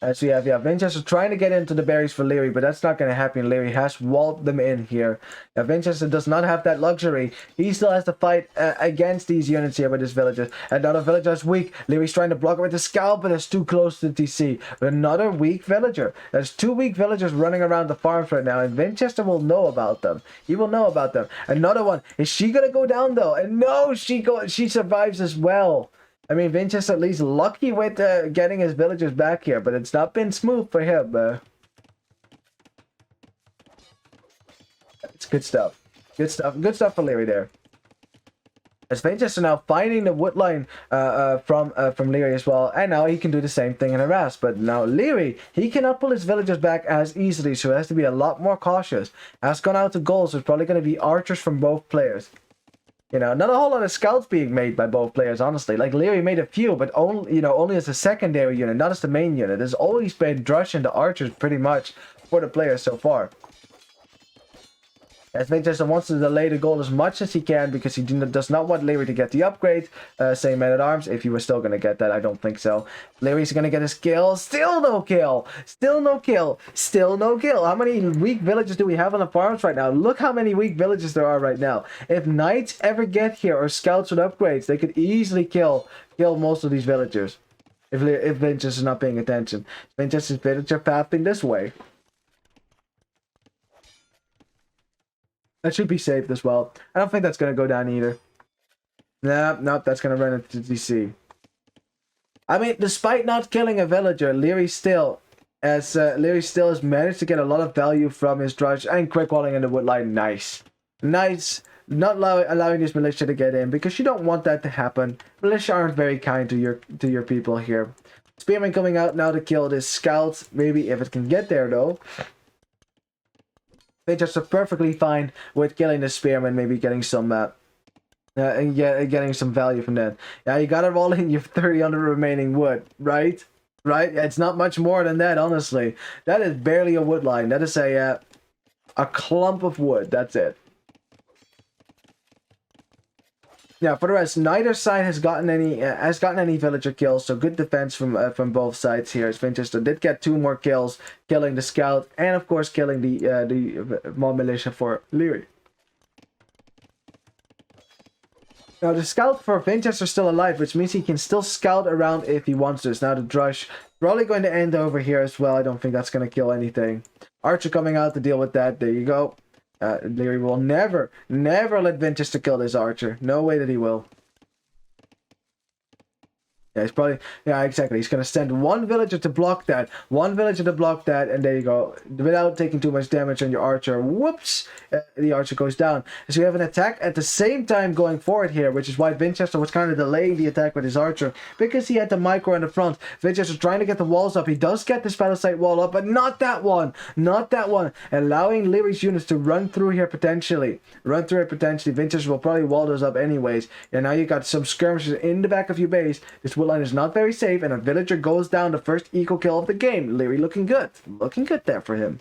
So you have, Vinchester trying to get into the berries for Liereyy, but that's not going to happen. Liereyy has walled them in here. Now, Vinchester does not have that luxury. He still has to fight against these units here with his villagers. Another villager is weak. Lierey's trying to block it with the scalp, but it's too close to TC. But another weak villager. There's 2 weak villagers running around the farms right now, and Vinchester will know about them. He will know about them. Another one. Is she going to go down, though? And no, she survives as well. I mean, Vinchester at least lucky with getting his villagers back here, but it's not been smooth for him. It's good stuff. Good stuff. Good stuff for Liereyy there. As Vinchester now finding the wood line from Liereyy as well, and now he can do the same thing in harass. But now Liereyy, he cannot pull his villagers back as easily, so he has to be a lot more cautious. Has gone out to goals, so it's probably going to be archers from both players. You know, not a whole lot of scouts being made by both players, honestly. Like, Liereyy made a few, but only as a secondary unit, not as the main unit. There's always been Drush and the archers, pretty much, for the players so far. As Vinchester wants to delay the goal as much as he can because he does not want Liereyy to get the upgrade. Same man-at-arms. If he was still going to get that, I don't think so. Lierey's going to get his kill. Still no kill. Still no kill. Still no kill. How many weak villages do we have on the farms right now? Look how many weak villages there are right now. If knights ever get here or scouts with upgrades, they could easily kill most of these villagers. If Vinchester's not paying attention. Vinchester's villager pathing this way. That should be saved as well. I don't think that's going to go down either. Nope, that's going to run into DC. I mean, despite not killing a villager, Liereyy still has managed to get a lot of value from his Drush and quick walling in the woodline. Nice. Nice. Not allowing this militia to get in because you don't want that to happen. Militia aren't very kind to your people here. Spearman coming out now to kill this scout. Maybe if it can get there though. Vinchester perfectly fine with killing the spearman, maybe getting some getting some value from that. Yeah, you gotta roll in your 30 on the remaining wood, right? Right? It's not much more than that, honestly. That is barely a wood line. That is a clump of wood. That's it. Yeah, for the rest, neither side has gotten any villager kills, so good defense from both sides here. As Vinchester did get 2 more kills, killing the scout and of course killing the mob militia for Liereyy. Now the scout for Vinchester is still alive, which means he can still scout around if he wants to. Now the Drush probably going to end over here as well. I don't think that's going to kill anything. Archer coming out to deal with that. There you go. Liereyy will never let Vinchester kill this archer. No way that he will. Yeah, he's probably... Yeah, exactly. He's going to send 1 villager to block that. 1 villager to block that, and there you go. Without taking too much damage on your archer. Whoops! The archer goes down. So we have an attack at the same time going forward here, which is why Vinchester was kind of delaying the attack with his archer, because he had the micro in the front. Vinchester trying to get the walls up. He does get this battle site wall up, but not that one. Not that one. Allowing Lierey's units to run through here potentially. Run through it potentially. Vinchester will probably wall those up anyways. And now you got some skirmishes in the back of your base. This woodline is not very safe, and a villager goes down, the first eco kill of the game. Liereyy looking good. Looking good there for him.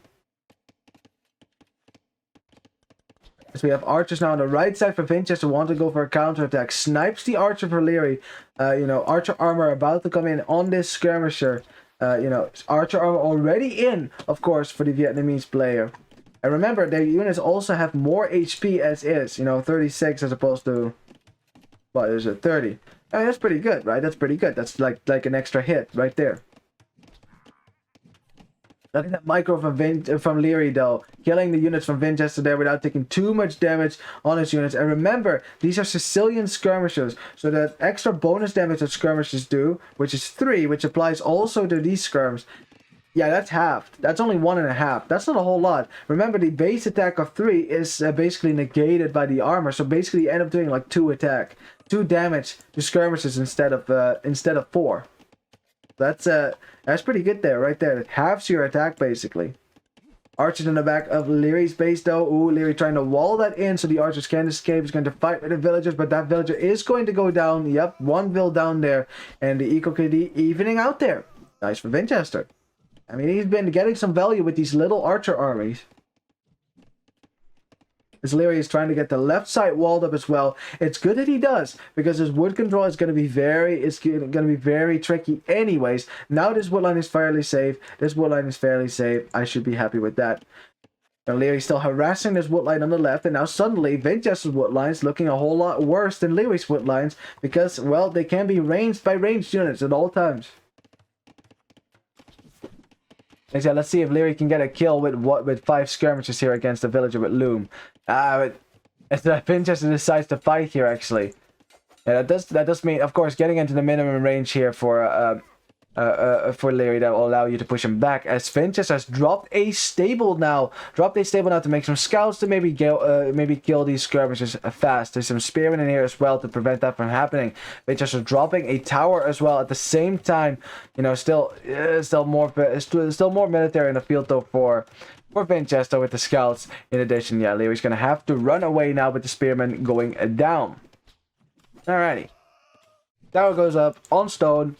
So we have archers now on the right side for Vinchester, want to go for a counterattack. Snipes the archer for Liereyy. Archer armor about to come in on this skirmisher. Archer armor already in, of course, for the Vietnamese player. And remember, their units also have more HP as is. 36 as opposed to... what is it? 30. I mean, that's pretty good, right? That's pretty good. That's like an extra hit right there. Look at that micro from Liereyy though, killing the units from Vinchester there without taking too much damage on his units. And remember, these are Sicilian skirmishers, so that extra bonus damage that skirmishers do, which is 3, which applies also to these skirms. Yeah, that's halved. That's only 1.5. That's not a whole lot. Remember, the base attack of 3 is basically negated by the armor, so basically you end up doing like 2 attack, 2 damage to skirmishers instead of 4. That's pretty good there, right there. It halves your attack basically. Archers in the back of Lierey's base though. Ooh, Liereyy trying to wall that in so the archers can't escape. He's going to fight with the villagers, but that villager is going to go down. Yep, 1 vill down there, and the eco KD evening out there. Nice for Vinchester. I mean, he's been getting some value with these little archer armies. As Liereyy is trying to get the left side walled up as well. It's good that he does, because his wood control is going to be very tricky anyways. Now this wood line is fairly safe. This wood line is fairly safe. I should be happy with that. And Lierey's still harassing this wood line on the left, and now suddenly Vinchester's wood lines looking a whole lot worse than Lierey's wood lines, because, well, they can be ranged by ranged units at all times. So let's see if Liereyy can get a kill with 5 skirmishes here against the villager with Loom. But Vinchester decides to fight here, actually. Yeah, that does mean, of course, getting into the minimum range here for Liereyy, that will allow you to push him back. As Vinchester has dropped a stable now to make some scouts to maybe kill these skirmishers fast. There's some spearmen in here as well to prevent that from happening. Vinchester dropping a tower as well at the same time. You know, still more military in the field though for Vinchester with the scouts. In addition, yeah, Lierey's gonna have to run away now with the spearmen going down. Alrighty, tower goes up on stone.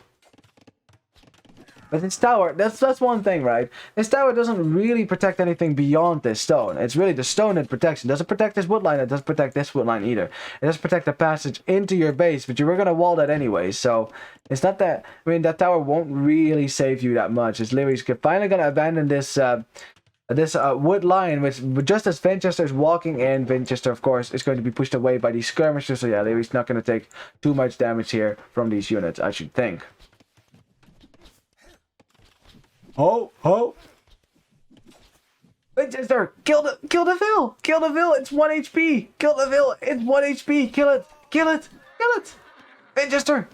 But this tower, that's one thing, right? This tower doesn't really protect anything beyond this stone. It's really the stone that protects it. It doesn't protect this wood line. It doesn't protect this wood line either. It doesn't protect the passage into your base, but you were going to wall that anyway. So it's not that, I mean, that tower won't really save you that much. It's Lierey's finally going to abandon this wood line, which just as Vinchester is walking in, Vinchester, of course, is going to be pushed away by these skirmishers. So yeah, Lierey's not going to take too much damage here from these units, I should think. Oh! Vinchester, kill the Vill! Kill the Vill! It's 1 HP! Kill the Vill! It's 1 HP! Kill it! Kill it! Kill it! Vinchester!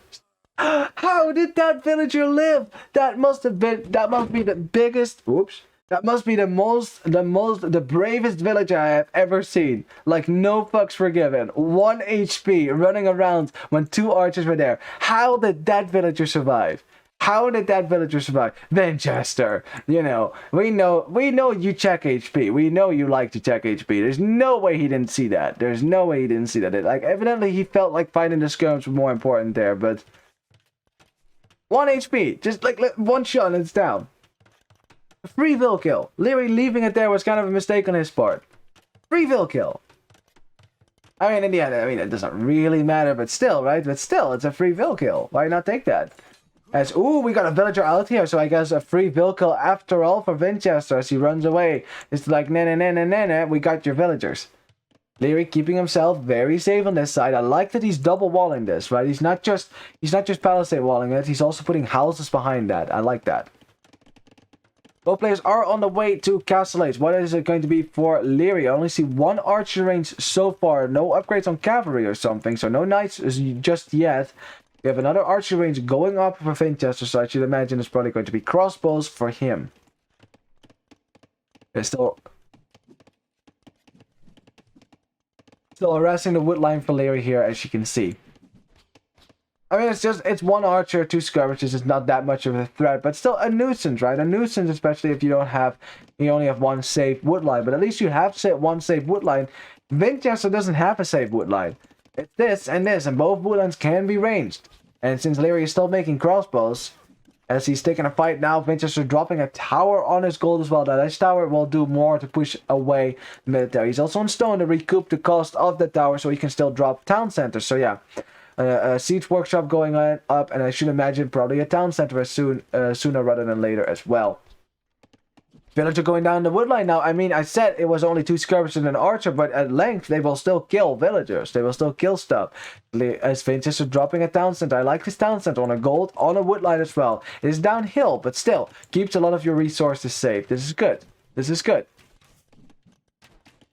How did that villager live? That must be the biggest. Oops. That must be the bravest villager I have ever seen. Like, no fucks forgiven. 1 HP running around when 2 archers were there. How did that villager survive? How did that villager survive? Vinchester, you know, we know you check HP. We know you like to check HP. There's no way he didn't see that. There's no way he didn't see that. Like, evidently he felt like fighting the skirms was more important there, but 1 HP, just like 1 shot and it's down. Free Vill kill. Liereyy leaving it there was kind of a mistake on his part. Free Vill kill. I mean, in the end, it doesn't really matter, but still, right? But still, it's a free Vill kill. Why not take that? As, ooh, we got a villager out here, so I guess a free Vill kill after all for Vinchester as he runs away. It's like, nah, we got your villagers. Liereyy keeping himself very safe on this side. I like that he's double walling this, right? He's not just palisade walling it, he's also putting houses behind that. I like that. Both players are on the way to Castle Age. What is it going to be for Liereyy? I only see 1 archer range so far. No upgrades on cavalry or something, so no knights just yet. We have another archer range going up for Vinchester, so I should imagine it's probably going to be crossbows for him. They're still harassing the wood line for Liereyy here, as you can see. I mean, it's 1 archer, 2 skirmishes. It's not that much of a threat, but still a nuisance, right? A nuisance, especially if you only have 1 safe wood line. But at least you have 1 safe wood line. Vinchester doesn't have a safe wood line. It's this, and both wood lines can be ranged. And since Liereyy is still making crossbows, as he's taking a fight now, Vinchester dropping a tower on his gold as well. That this tower will do more to push away the military. He's also on stone to recoup the cost of the tower, so he can still drop town centers. So yeah. A siege workshop going on up, and I should imagine probably a town center as sooner rather than later as well. Villager going down the wood line now. I mean, I said it was only 2 skirmishers and an archer, but at length they will still kill villagers. They will still kill stuff. As Vinchester dropping a town center. I like this town center on a gold, on a wood line as well. It is downhill, but still keeps a lot of your resources safe. This is good. This is good.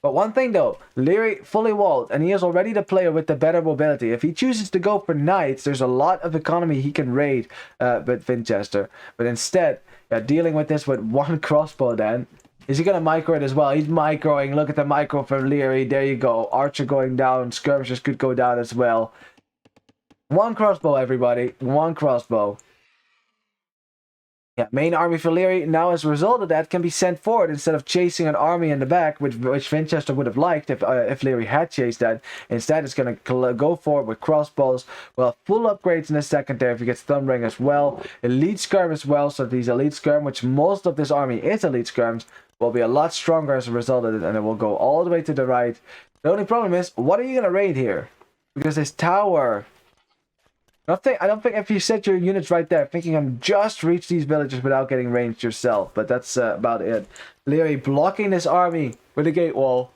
But one thing though, Liereyy fully walled, and he is already the player with the better mobility. If he chooses to go for knights, there's a lot of economy he can raid with Vinchester. But instead, dealing with this with 1 crossbow then, is he going to micro it as well? He's microing. Look at the micro from Liereyy. There you go. Archer going down. Skirmishers could go down as well. 1 crossbow, everybody. 1 crossbow. Yeah, main army for Liereyy now, as a result of that, can be sent forward instead of chasing an army in the back, which Vinchester would have liked if Liereyy had chased that. Instead, it's going to go forward with crossbows. Well, full upgrades in the second there if he gets Thumb Ring as well. Elite Skirm as well, so these Elite Skirm, which most of this army is Elite Skirms, will be a lot stronger as a result of it, and it will go all the way to the right. The only problem is, what are you going to raid here? Because this tower... I don't think if you set your units right there, thinking you can just reach these villages without getting ranged yourself. But that's about it. Liereyy blocking this army with a gate wall.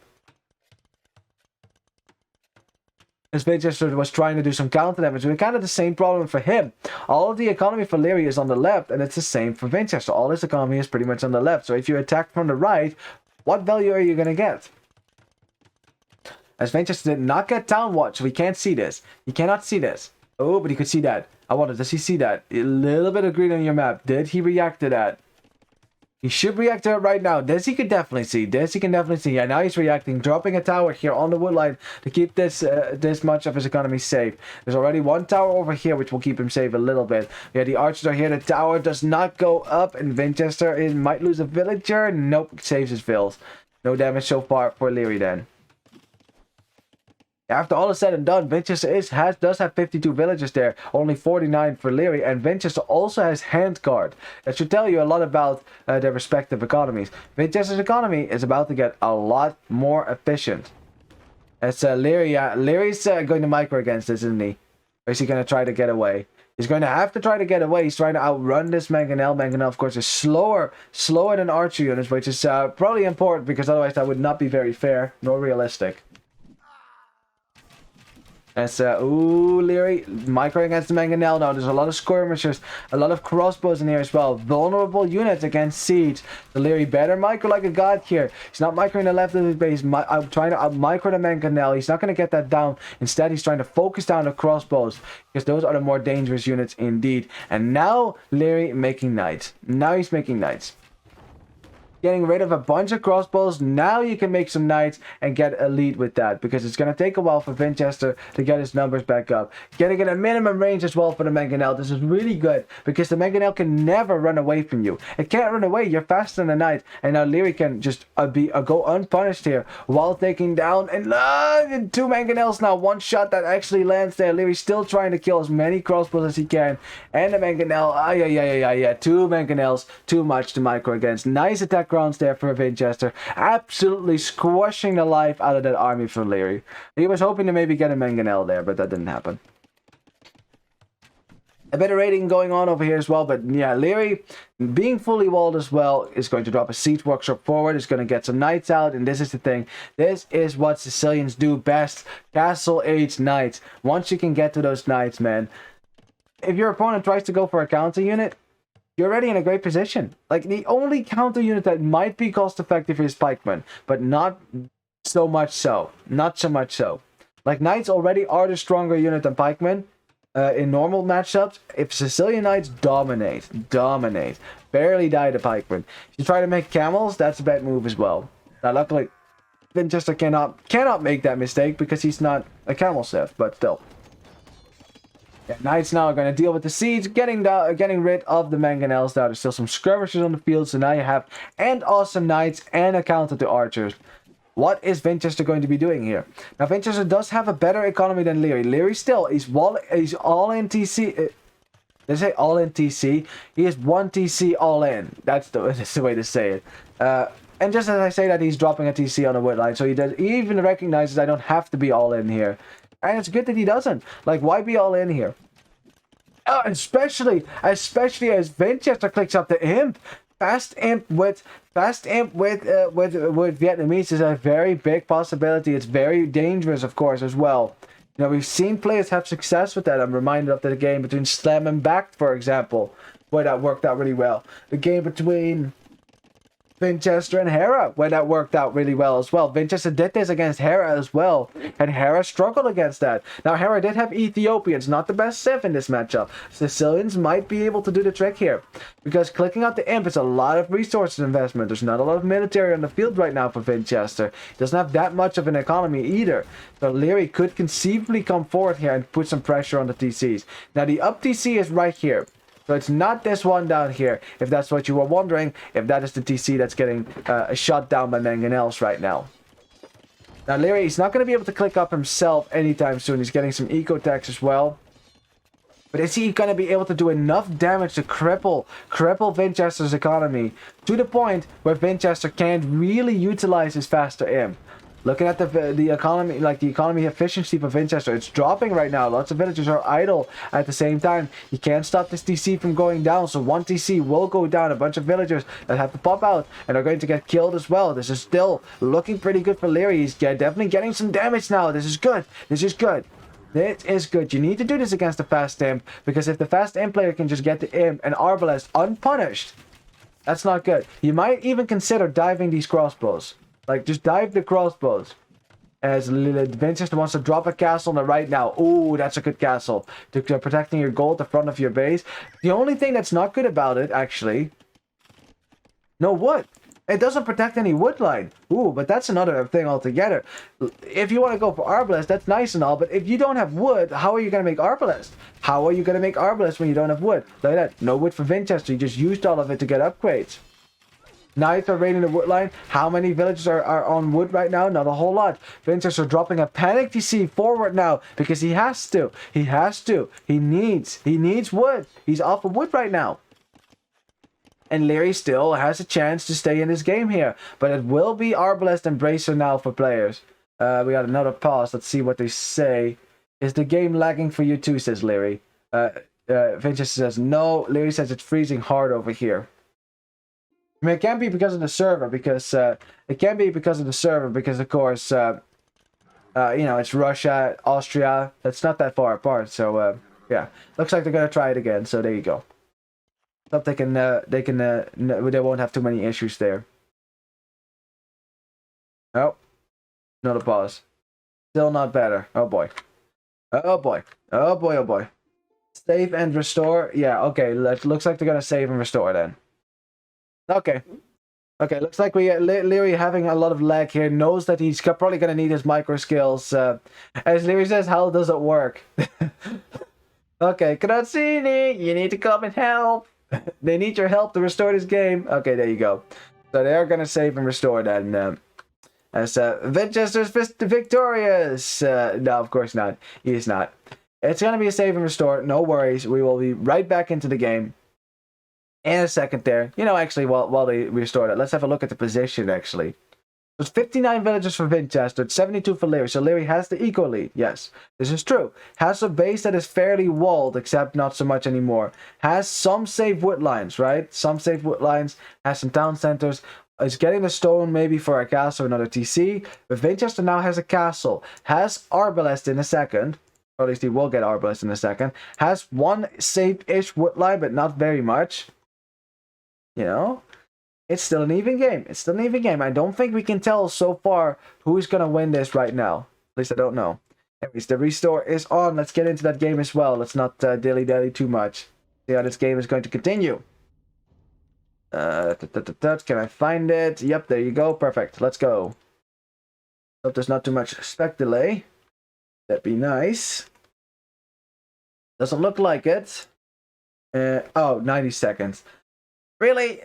As Vinchester was trying to do some counter damage, and kind of the same problem for him. All of the economy for Liereyy is on the left, and it's the same for Vinchester. All his economy is pretty much on the left. So if you attack from the right, what value are you going to get? As Vinchester did not get Town Watch, so we can't see this. He cannot see this. Oh, but he could see that. I wonder, does he see that? A little bit of green on your map. Did he react to that? He should react to it right now. This he could definitely see. This he can definitely see. Yeah, now he's reacting. Dropping a tower here on the wood line to keep this much of his economy safe. There's already one tower over here which will keep him safe a little bit. Yeah, the archers are here. The tower does not go up. And Vinchester might lose a villager. Nope, saves his vills. No damage so far for Liereyy then. After all is said and done, Vinchester does have 52 villages there, only 49 for Liereyy, and Vinchester also has hand guard. That should tell you a lot about their respective economies. Vinchester's economy is about to get a lot more efficient. As Lierey's going to micro against this, isn't he? Or is he going to try to get away? He's going to have to try to get away. He's trying to outrun this Mangonel. Mangonel, of course, is slower than archer units, which is probably important because otherwise that would not be very fair nor realistic. That's, Liereyy micro against the Mangonel now. There's a lot of skirmishers, a lot of crossbows in here as well. Vulnerable units against siege. So Liereyy better micro like a god here. He's not microing the left of his base. I'm trying to micro the Mangonel. He's not going to get that down. Instead, he's trying to focus down the crossbows because those are the more dangerous units indeed. And now Liereyy making knights. Now he's making knights. Getting rid of a bunch of crossbows. Now you can make some knights and get elite with that, because it's going to take a while for Vinchester to get his numbers back up. Getting in a minimum range as well for the Mangonel. This is really good because the Mangonel can never run away from you. It can't run away. You're faster than the knight, and now Liereyy can just go unpunished here while taking down and two Mangonels now. One shot that actually lands there. Lierey's still trying to kill as many crossbows as he can, and the Mangonel. Yeah. Two Mangonels, too much to micro against. Nice attack grounds there for Vinchester, absolutely squashing the life out of that army for Liereyy. He was hoping to maybe get a Mangonel there, but that didn't happen. A bit of raiding going on over here as well, but yeah, Liereyy, being fully walled as well, is going to drop a siege workshop forward, is going to get some knights out, and this is the thing. This is what Sicilians do best. Castle Age knights. Once you can get to those knights, man, if your opponent tries to go for a counter unit, you're already in a great position. Like, the only counter unit that might be cost effective is pikemen, but not so much so. Not so much so. Like, knights already are the stronger unit than pikemen in normal matchups. If Sicilian knights dominate, barely die to pikemen. If you try to make camels, that's a bad move as well. Now, luckily, Vinchester cannot make that mistake because he's not a camel sith, but still. Yeah, knights now are going to deal with the siege, getting rid of the Mangonels. Now there's still some skirmishers on the field, so now you have awesome knights and a counter to archers. What is Vinchester going to be doing here? Now Vinchester does have a better economy than Liereyy. Liereyy still, he's all in TC. They say all in TC. He is 1 TC all in. That's the way to say it. And just as I say that, he's dropping a TC on the wood line, so he even recognizes I don't have to be all in here. And it's good that he doesn't. Like, why be all in here? Especially as Vinchester clicks up the imp. Fast imp with Vietnamese is a very big possibility. It's very dangerous, of course, as well. You know, we've seen players have success with that. I'm reminded of the game between Slam and Back, for example, where that worked out really well. The game between Vinchester and Hera, where that worked out really well as well. Vinchester did this against Hera as well, and Hera struggled against that. Now, Hera did have Ethiopians, not the best civ in this matchup. Sicilians might be able to do the trick here, because clicking out the imp is a lot of resources investment. There's not a lot of military on the field right now for Vinchester. He doesn't have that much of an economy either. So Liereyy could conceivably come forward here and put some pressure on the TCs. Now, the up TC is right here. So it's not this one down here, if that's what you were wondering, if that is the TC that's getting shot down by Mangonels right now. Now, Liereyy, he's not going to be able to click up himself anytime soon. He's getting some eco attacks as well. But is he going to be able to do enough damage to cripple Vinchester's economy to the point where Vinchester can't really utilize his faster imp? Looking at the economy, like the economy efficiency for Vinchester, it's dropping right now. Lots of villagers are idle at the same time. You can't stop this TC from going down, so one TC will go down. A bunch of villagers that have to pop out and are going to get killed as well. This is still looking pretty good for Liereyy. He's definitely getting some damage now. This is good. This is good. It is good. You need to do this against the fast imp, because if the fast imp player can just get the imp and arbalest unpunished, that's not good. You might even consider diving these crossbows. Like, just dive the crossbows. As Vinchester wants to drop a castle on the right now. Ooh, that's a good castle. To protecting your gold, the front of your base. The only thing that's not good about it, actually... No wood. It doesn't protect any wood line. Ooh, but that's another thing altogether. If you want to go for arbalest, that's nice and all, but if you don't have wood, how are you going to make arbalest? How are you going to make arbalest when you don't have wood? Like that. No wood for Vinchester. You just used all of it to get upgrades. Knights are raiding the wood line. How many villages are on wood right now? Not a whole lot. Vinchester dropping a panic TC forward now because he has to. He has to. He needs wood. He's off of wood right now. And Liereyy still has a chance to stay in this game here. But it will be Arbalest and Bracer now for players. We got another pause. Let's see what they say. Is the game lagging for you too, says Liereyy. Vinchester says no. Liereyy says it's freezing hard over here. I mean, it can't be because of the server, because of course, you know, it's Russia, Austria. That's not that far apart. So yeah, looks like they're gonna try it again. So there you go. Hope they won't have too many issues there. Oh, not a pause. Still not better. Oh boy. Oh boy. Oh boy. Oh boy. Save and restore. Yeah. Okay. Looks like they're gonna save and restore then. Okay. Okay, looks like we get Liereyy having a lot of lag here. Knows that he's probably going to need his micro skills. As Liereyy says, how does it work? Okay, Kratzini, you need to come and help. They need your help to restore this game. Okay, there you go. So they are going to save and restore then. As Vinchester's victorious. No, of course not. He is not. It's going to be a save and restore. No worries. We will be right back into the game. In a second there. You know, actually, while they restore that, let's have a look at the position, actually. There's 59 villagers for Vinchester, it's 72 for Liereyy. So Liereyy has the eco lead. Yes, this is true. Has a base that is fairly walled, except not so much anymore. Has some safe wood lines, right? Some safe wood lines. Has some town centers. Is getting the stone maybe for a castle or another TC. But Vinchester now has a castle. Has Arbalest in a second. Or at least he will get Arbalest in a second. Has one safe-ish wood line, but not very much. You know, it's still an even game. It's still an even game. I don't think we can tell so far who's going to win this right now. At least I don't know. Anyways, the restore is on. Let's get into that game as well. Let's not dilly-dally too much. See how this game is going to continue. Can I find it? Yep, there you go. Perfect. Let's go. Hope there's not too much spec delay. That'd be nice. Doesn't look like it. Oh, 90 seconds. Really?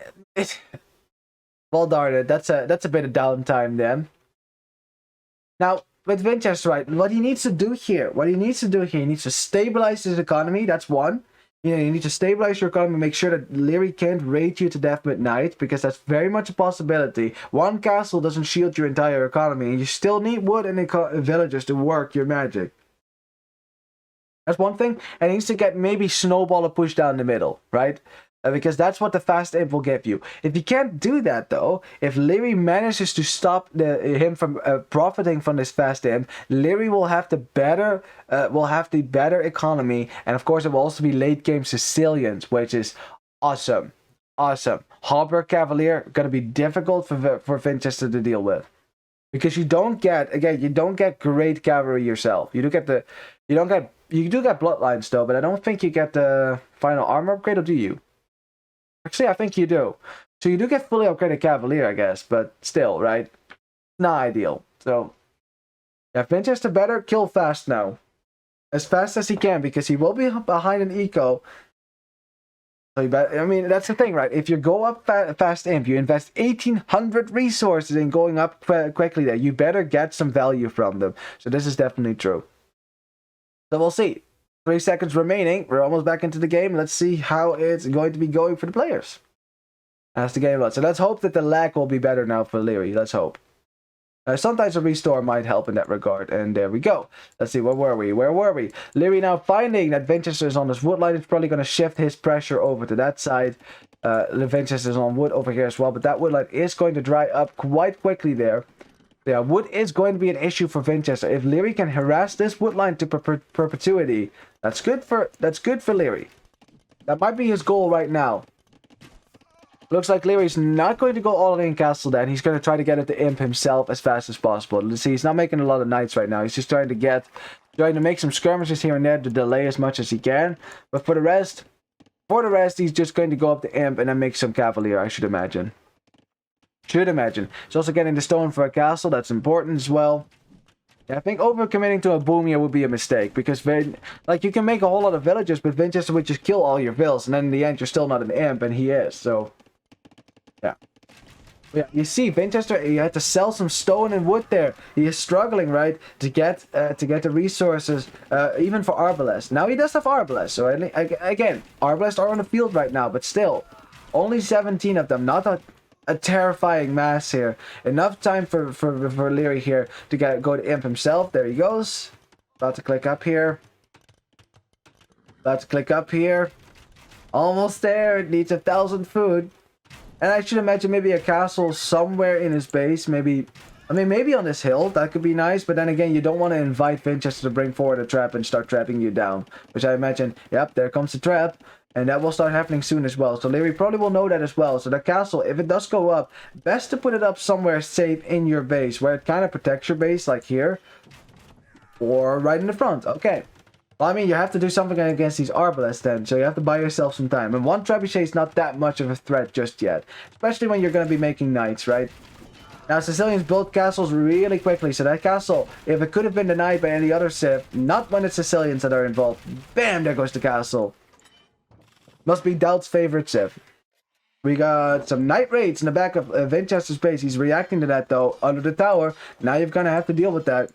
Well, darn it. That's a bit of downtime then. Now, with Vinchester, right, what he needs to do here, he needs to stabilize his economy. That's one. You know, you need to stabilize your economy, make sure that Liereyy can't raid you to death midnight, because that's very much a possibility. One castle doesn't shield your entire economy, and you still need wood and villagers to work your magic. That's one thing. And he needs to get maybe Snowball a push down the middle, right? Because that's what the fast imp will give you. If you can't do that, though, if Liereyy manages to stop him from profiting from this fast imp, Liereyy will have the better economy, and of course it will also be late game Sicilians, which is awesome, awesome. Harbor Cavalier gonna be difficult for Vinchester to deal with, because you don't get great cavalry yourself. You do get bloodlines though, but I don't think you get the final armor upgrade, or do you? Actually, I think you do. So you do get fully upgraded Cavalier, I guess, but still, right? Not ideal. So, yeah, Vinchester better kill fast now. As fast as he can, because he will be behind an eco. So you bet, I mean, that's the thing, right? If you go up fast imp, you invest 1,800 resources in going up quickly there, you better get some value from them. So this is definitely true. So we'll see. 3 seconds remaining. We're almost back into the game. Let's see how it's going to be going for the players as the game runs. So let's hope that the lag will be better now for Liereyy. Let's hope. Sometimes a restore might help in that regard. And there we go. Let's see, where were we? Liereyy now finding that Vinchester is on this wood line. It's probably going to shift his pressure over to that side. The Vinchester is on wood over here as well. But that wood line is going to dry up quite quickly there. Yeah, wood is going to be an issue for Vinchester. If Liereyy can harass this wood line to perpetuity, that's good for Liereyy. That might be his goal right now. Looks like Lierey's not going to go all in castle then. He's going to try to get at the imp himself as fast as possible. Let's see, he's not making a lot of knights right now. He's just trying to make some skirmishes here and there to delay as much as he can. But for the rest, he's just going to go up the imp and then make some cavalier, I should imagine. He's also getting the stone for a castle. That's important as well. Yeah, I think overcommitting to a boom here would be a mistake, because you can make a whole lot of villages, but Vinchester would just kill all your vills, and then in the end you're still not an imp, and he is. So yeah, you see, Vinchester, he had to sell some stone and wood there. He is struggling, right, to get the resources, even for Arbalest. Now he does have Arbalest, so again, Arbalest are on the field right now, but still, only 17 of them, not a terrifying mass here. Enough time for Liereyy here to go to imp himself. There he goes. About to click up here. Almost there. It needs 1,000 food. And I should imagine maybe a castle somewhere in his base. Maybe on this hill. That could be nice. But then again, you don't want to invite Vinchester to bring forward a trap and start trapping you down. Which I imagine, yep, there comes the trap. And that will start happening soon as well. So Liereyy probably will know that as well. So the castle, if it does go up, best to put it up somewhere safe in your base, where it kind of protects your base, like here. Or right in the front. Okay. Well, I mean, you have to do something against these Arbalests then, so you have to buy yourself some time. And one trebuchet is not that much of a threat just yet. Especially when you're going to be making knights, right? Now, Sicilians build castles really quickly, so that castle, if it could have been denied by any other civ, not when it's Sicilians that are involved, bam, there goes the castle. Must be Doubt's favorite civ. We got some night raids in the back of Vinchester's base. He's reacting to that, though, under the tower. Now you're going to have to deal with that.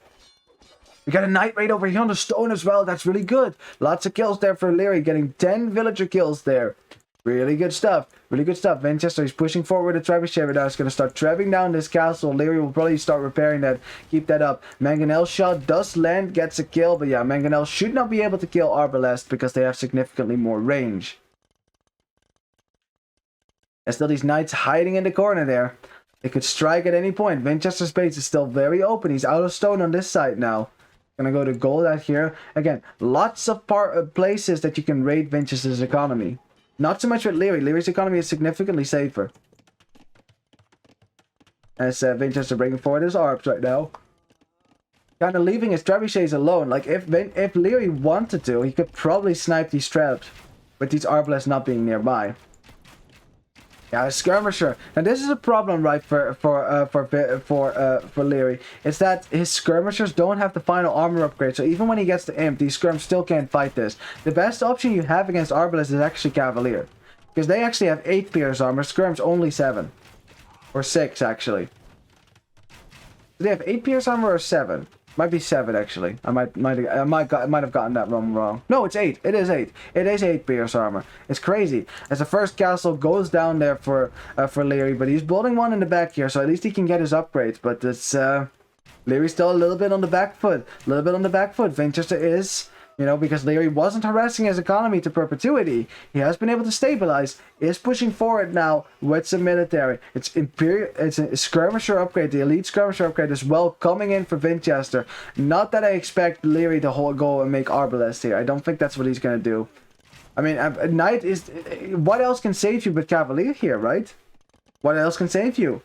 We got a night raid over here on the stone as well. That's really good. Lots of kills there for Liereyy, getting 10 villager kills there. Really good stuff. Vinchester is pushing forward a trebuchet right now. It's going to start trapping down this castle. Liereyy will probably start repairing that. Keep that up. Mangonel's shot does land, gets a kill. But yeah, Mangonel should not be able to kill Arbalest because they have significantly more range. And still these knights hiding in the corner there. They could strike at any point. Vinchester's base is still very open. He's out of stone on this side now. Gonna go to gold out here. Again, lots of places that you can raid Vinchester's economy. Not so much with Liereyy. Lierey's economy is significantly safer. As Vinchester bringing forward his ARPs right now. Kind of leaving his trebuchets alone. Like, if Liereyy wanted to, he could probably snipe these traps. With these Arbalests not being nearby. Yeah, a skirmisher. Now this is a problem, right, for Liereyy. It's that his skirmishers don't have the final armor upgrade. So even when he gets the imp, these skirms still can't fight this. The best option you have against Arbalest is actually Cavalier, because they actually have 8 pierce armor. Skirms only 7 or 6 actually. Do they have 8 pierce armor or 7? Might be 7 actually. I might have gotten that wrong. No, it's 8. It is 8. It is 8 pierce armor. It's crazy. As the first castle goes down there for Liereyy, but he's building one in the back here, so at least he can get his upgrades. But it's Lierey's still a little bit on the back foot. Vinchester is, you know, because Liereyy wasn't harassing his economy to perpetuity. He has been able to stabilize. Is pushing forward now with some military. It's a skirmisher upgrade. The elite skirmisher upgrade as well coming in for Vinchester. Not that I expect Liereyy to go and make Arbalest here. I don't think that's what he's gonna do. I mean, knight is. What else can save you but Cavalier here, right? What else can save you?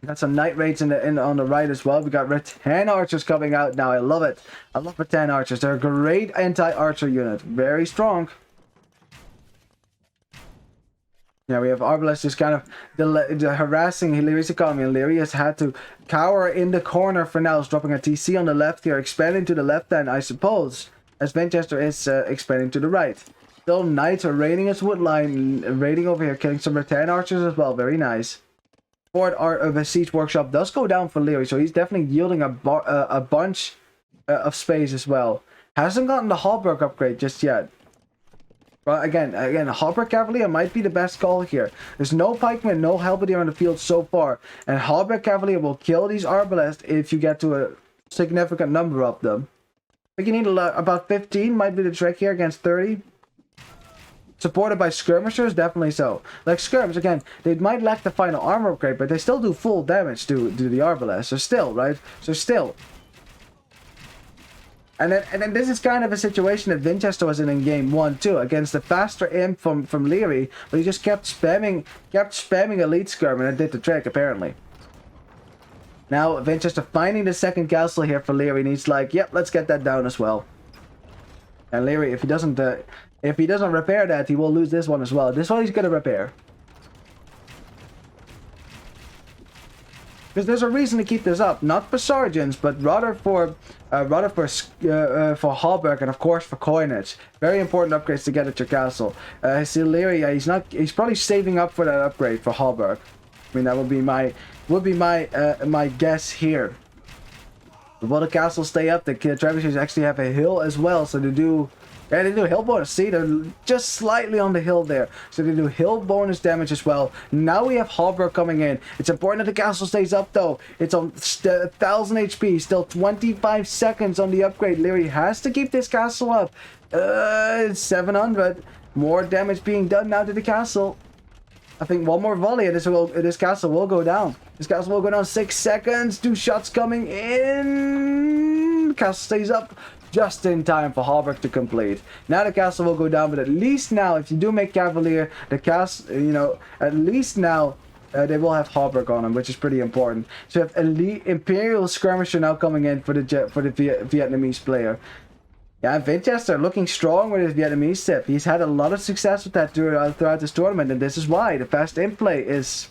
We got some night raids on the right as well. We got Rattan archers coming out now. I love it. I love Rattan archers. They're a great anti-archer unit. Very strong. Yeah, we have Arbalest just kind of harassing Lierey's economy, and Liereyy has had to cower in the corner for now. He's dropping a TC on the left here, expanding to the left then, I suppose, as Vinchester is expanding to the right. Still knights are raiding his wood line, raiding over here, killing some rattan archers as well. Very nice. Fourth art of a siege workshop does go down for Liereyy, so he's definitely yielding a bunch of space as well. Hasn't gotten the halberd upgrade just yet. But again, halberd cavalier might be the best call here. There's no pikemen, no halberdier on the field so far, and halberd cavalier will kill these arbalests if you get to a significant number of them. I think you need about 15, might be the trick here against 30. Supported by skirmishers, definitely so. Like skirms, again, they might lack the final armor upgrade, but they still do full damage to the arbalest. So still, right? So still. And then this is kind of a situation that Vinchester was in game 1 too, against the faster imp from Liereyy, but he just kept spamming elite skirm, and it did the trick apparently. Now Vinchester finding the second castle here for Liereyy, and he's like, yep, let's get that down as well. And Liereyy, if he doesn't repair that, he will lose this one as well. This one he's gonna repair. Because there's a reason to keep this up, not for sergeants, but rather for halberd and of course for coinage. Very important upgrades to get at your castle. See Liereyy, he's probably saving up for that upgrade for halberd. I mean, that would be my guess here. Will the castle stay up? The trebuchets actually have a hill as well, so they do hill bonus. See, they're just slightly on the hill there, so they do hill bonus damage as well. Now we have halberd coming in. It's important that the castle stays up though. It's on 1000 HP, still 25 seconds on the upgrade. Liereyy has to keep this castle up. 700. More damage being done now to the castle. I think one more volley and this castle will go down. This castle will go down. 6 seconds. 2 shots coming in. The castle stays up just in time for halberd to complete. Now the castle will go down, but at least now, if you do make cavalier, the castle, at least now they will have halberd on them, which is pretty important. So you have elite imperial skirmisher now coming in for the Vietnamese player. Yeah, Vinchester looking strong with his Vietnamese tip. He's had a lot of success with that throughout this tournament, and this is why the fast in play is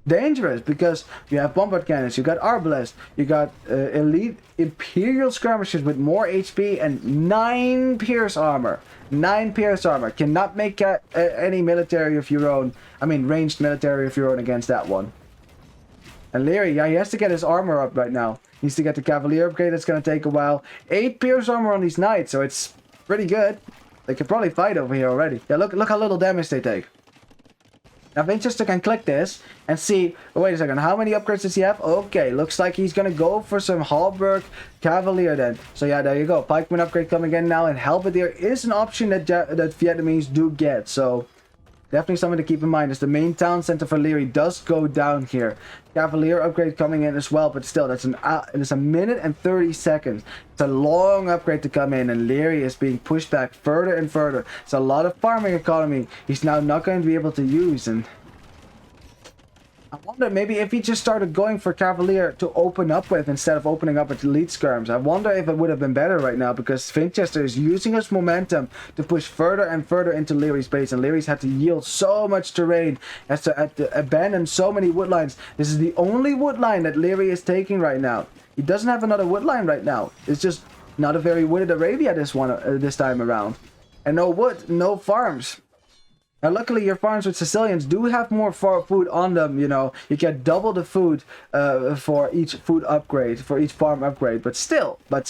dangerous, because you have bombard cannons, you got arbalest, you got elite imperial skirmishers with more HP and 9 pierce armor. 9 pierce armor. Cannot make any military of your own. I mean, ranged military of your own against that one. And Liereyy, yeah, he has to get his armor up right now. He needs to get the cavalier upgrade. That's going to take a while. 8 pierce armor on these knights, so it's pretty good. They could probably fight over here already. Yeah, look how little damage they take. Now Vinchester can click this and see, wait a second, how many upgrades does he have? Okay, looks like he's going to go for some halberd cavalier then. So yeah, there you go. Pikeman upgrade coming in now, and halberdier is an option that Vietnamese do get. So definitely something to keep in mind, as the main town center for Liereyy does go down here. Cavalier upgrade coming in as well, but still, it's a minute and 30 seconds. It's a long upgrade to come in, and Liereyy is being pushed back further and further. It's a lot of farming economy he's now not going to be able to use, and I wonder maybe if he just started going for cavalier to open up with instead of opening up with elite skirms. I wonder if it would have been better right now, because Vinchester is using his momentum to push further and further into Lierey's base, and Lierey's had to yield so much terrain, has to abandon so many wood lines. This is the only wood line that Liereyy is taking right now. He doesn't have another wood line right now. It's just not a very wooded Arabia this time around, and no wood, no farms. Now, luckily, your farms with Sicilians do have more food on them. You get double the food for each food upgrade, for each farm upgrade. But still. Yeah,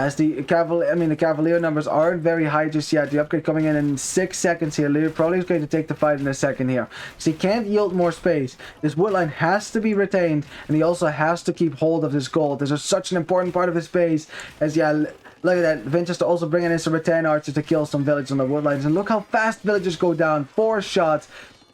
as the cavalier numbers aren't very high just yet. The upgrade coming in 6 seconds here. Liereyy probably is going to take the fight in a second here. So he can't yield more space. This woodline has to be retained, and he also has to keep hold of this gold. This is such an important part of his base. As yeah. Look at that, Vinchester also bringing in some rattan archers to kill some villages on the woodlines. And look how fast villagers go down. 4 shots.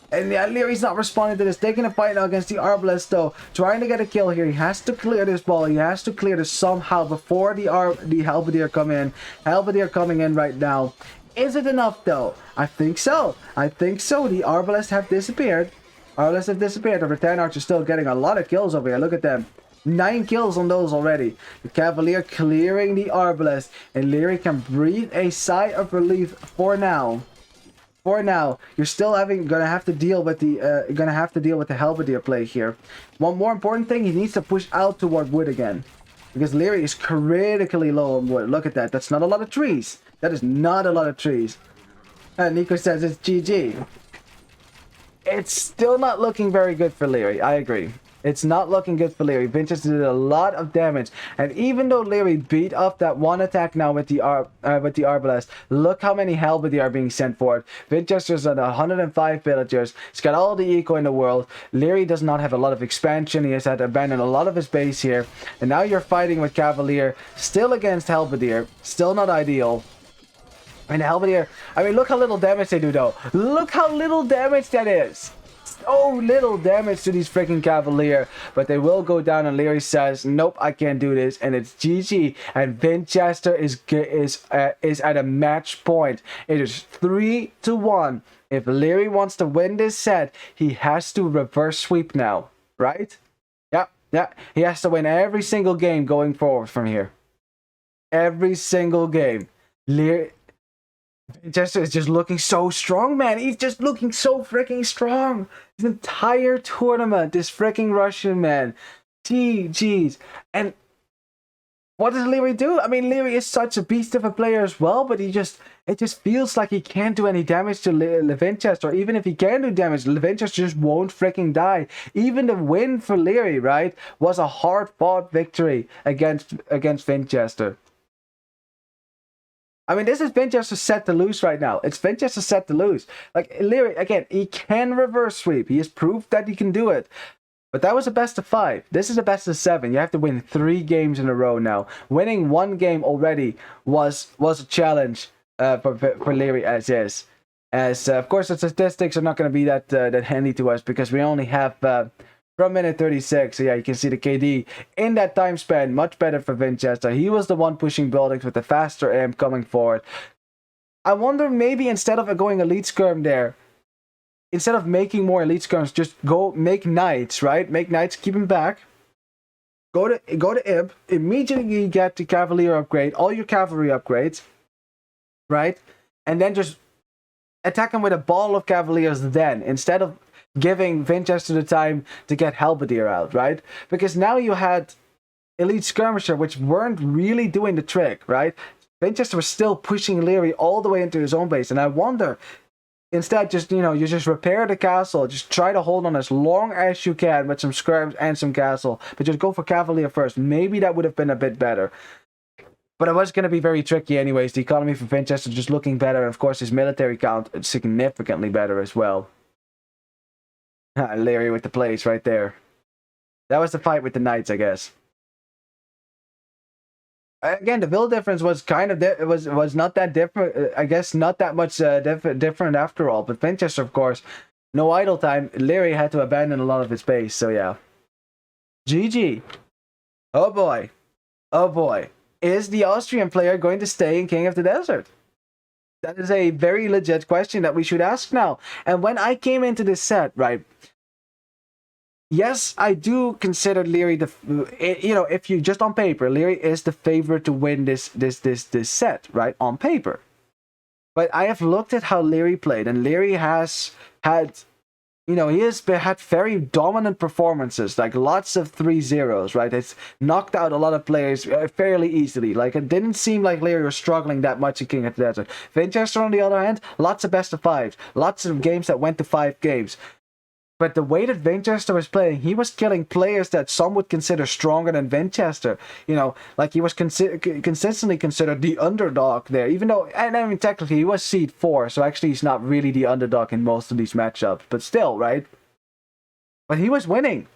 And yeah, Lierey's not responding to this. Taking a fight now against the arbalest though. Trying to get a kill here. He has to clear this ball. He has to clear this somehow before the halberdier come in. Halberdier coming in right now. Is it enough though? I think so. The arbalests have disappeared. The rattan archers still getting a lot of kills over here. Look at them. 9 kills on those already. The cavalier clearing the arbalest, and Liereyy can breathe a sigh of relief for now. You're still gonna have to deal with the halberdier play here. One more important thing, he needs to push out toward wood again, because Liereyy is critically low on wood. Look at that. That's not a lot of trees. That is not a lot of trees. And Nico says it's GG. It's still not looking very good for Liereyy. I agree. It's not looking good for Liereyy. Vinchester did a lot of damage, and even though Liereyy beat up that one attack now with the Arbalest, look how many Halberd are being sent for it. Vinchester's at 105 villagers. He's got all the eco in the world. Liereyy does not have a lot of expansion. He has had to abandon a lot of his base here, and now you're fighting with Cavalier, still against Halberdier. Still not ideal. And Halberdier, I mean, look how little damage they do, though. Look how little damage that is. So little damage to these freaking Cavalier. But they will go down, and Liereyy says, nope, I can't do this. And it's GG. And Vinchester is at a match point. It is 3-1. If Liereyy wants to win this set, he has to reverse sweep now. Right? Yeah. He has to win every single game going forward from here. Every single game. Vinchester is just looking so strong, man. He's just looking so freaking strong. His entire tournament, this freaking Russian man. Jeez. And what does Liereyy do? I mean, Liereyy is such a beast of a player as well, but it just feels like he can't do any damage to Vinchester. Even if he can do damage, Vinchester just won't freaking die. Even the win for Liereyy, right, was a hard-fought victory against Vinchester. I mean, this is Vinchester set to lose right now. It's Vinchester set to lose. Like, Liereyy, again, he can reverse sweep. He has proved that he can do it. But that was a best of 5. This is a best of 7. You have to win 3 games in a row now. Winning 1 game already was a challenge for Liereyy as is. As, of course, the statistics are not going to be that handy to us because we only have... from minute 36, so yeah, you can see the KD in that time span, much better for Vinchester. He was the one pushing buildings with the faster amp coming forward. I wonder maybe instead of going elite skirm there, instead of making more elite skirms, just go make knights, right? Make knights, keep him back. Go to imp, immediately get the cavalier upgrade, all your cavalry upgrades, right? And then just attack him with a ball of cavaliers then, instead of giving Vinchester the time to get Halberdier out, right? Because now you had Elite Skirmisher, which weren't really doing the trick, right? Vinchester was still pushing Liereyy all the way into his own base, and I wonder, instead, just, you just repair the castle, just try to hold on as long as you can with some skirms and some castle, but just go for Cavalier first. Maybe that would have been a bit better. But it was going to be very tricky anyways. The economy for Vinchester just looking better, and of course his military count significantly better as well. Liereyy with the plays right there. That was the fight with the knights, I guess. Again, the build difference was kind of was not that different. I guess not that much different after all. But Vinchester, of course, no idle time. Liereyy had to abandon a lot of his base. So yeah, GG. Oh boy. Is the Austrian player going to stay in King of the Desert? That is a very legit question that we should ask now. And when I came into this set, right? Yes, I do consider Liereyy if you just on paper, Liereyy is the favorite to win this set, right? On paper. But I have looked at how Liereyy played, and Liereyy has had, he has had very dominant performances, like lots of 3-0s, right? It's knocked out a lot of players fairly easily. Like, it didn't seem like Liereyy was struggling that much in King of the Desert. Vinchester, on the other hand, lots of best of 5s, lots of games that went to 5 games. But the way that Vinchester was playing, he was killing players that some would consider stronger than Vinchester. Like he was consistently considered the underdog there. Even though, and I mean, technically he was seed 4, so actually he's not really the underdog in most of these matchups. But still, right? But he was winning.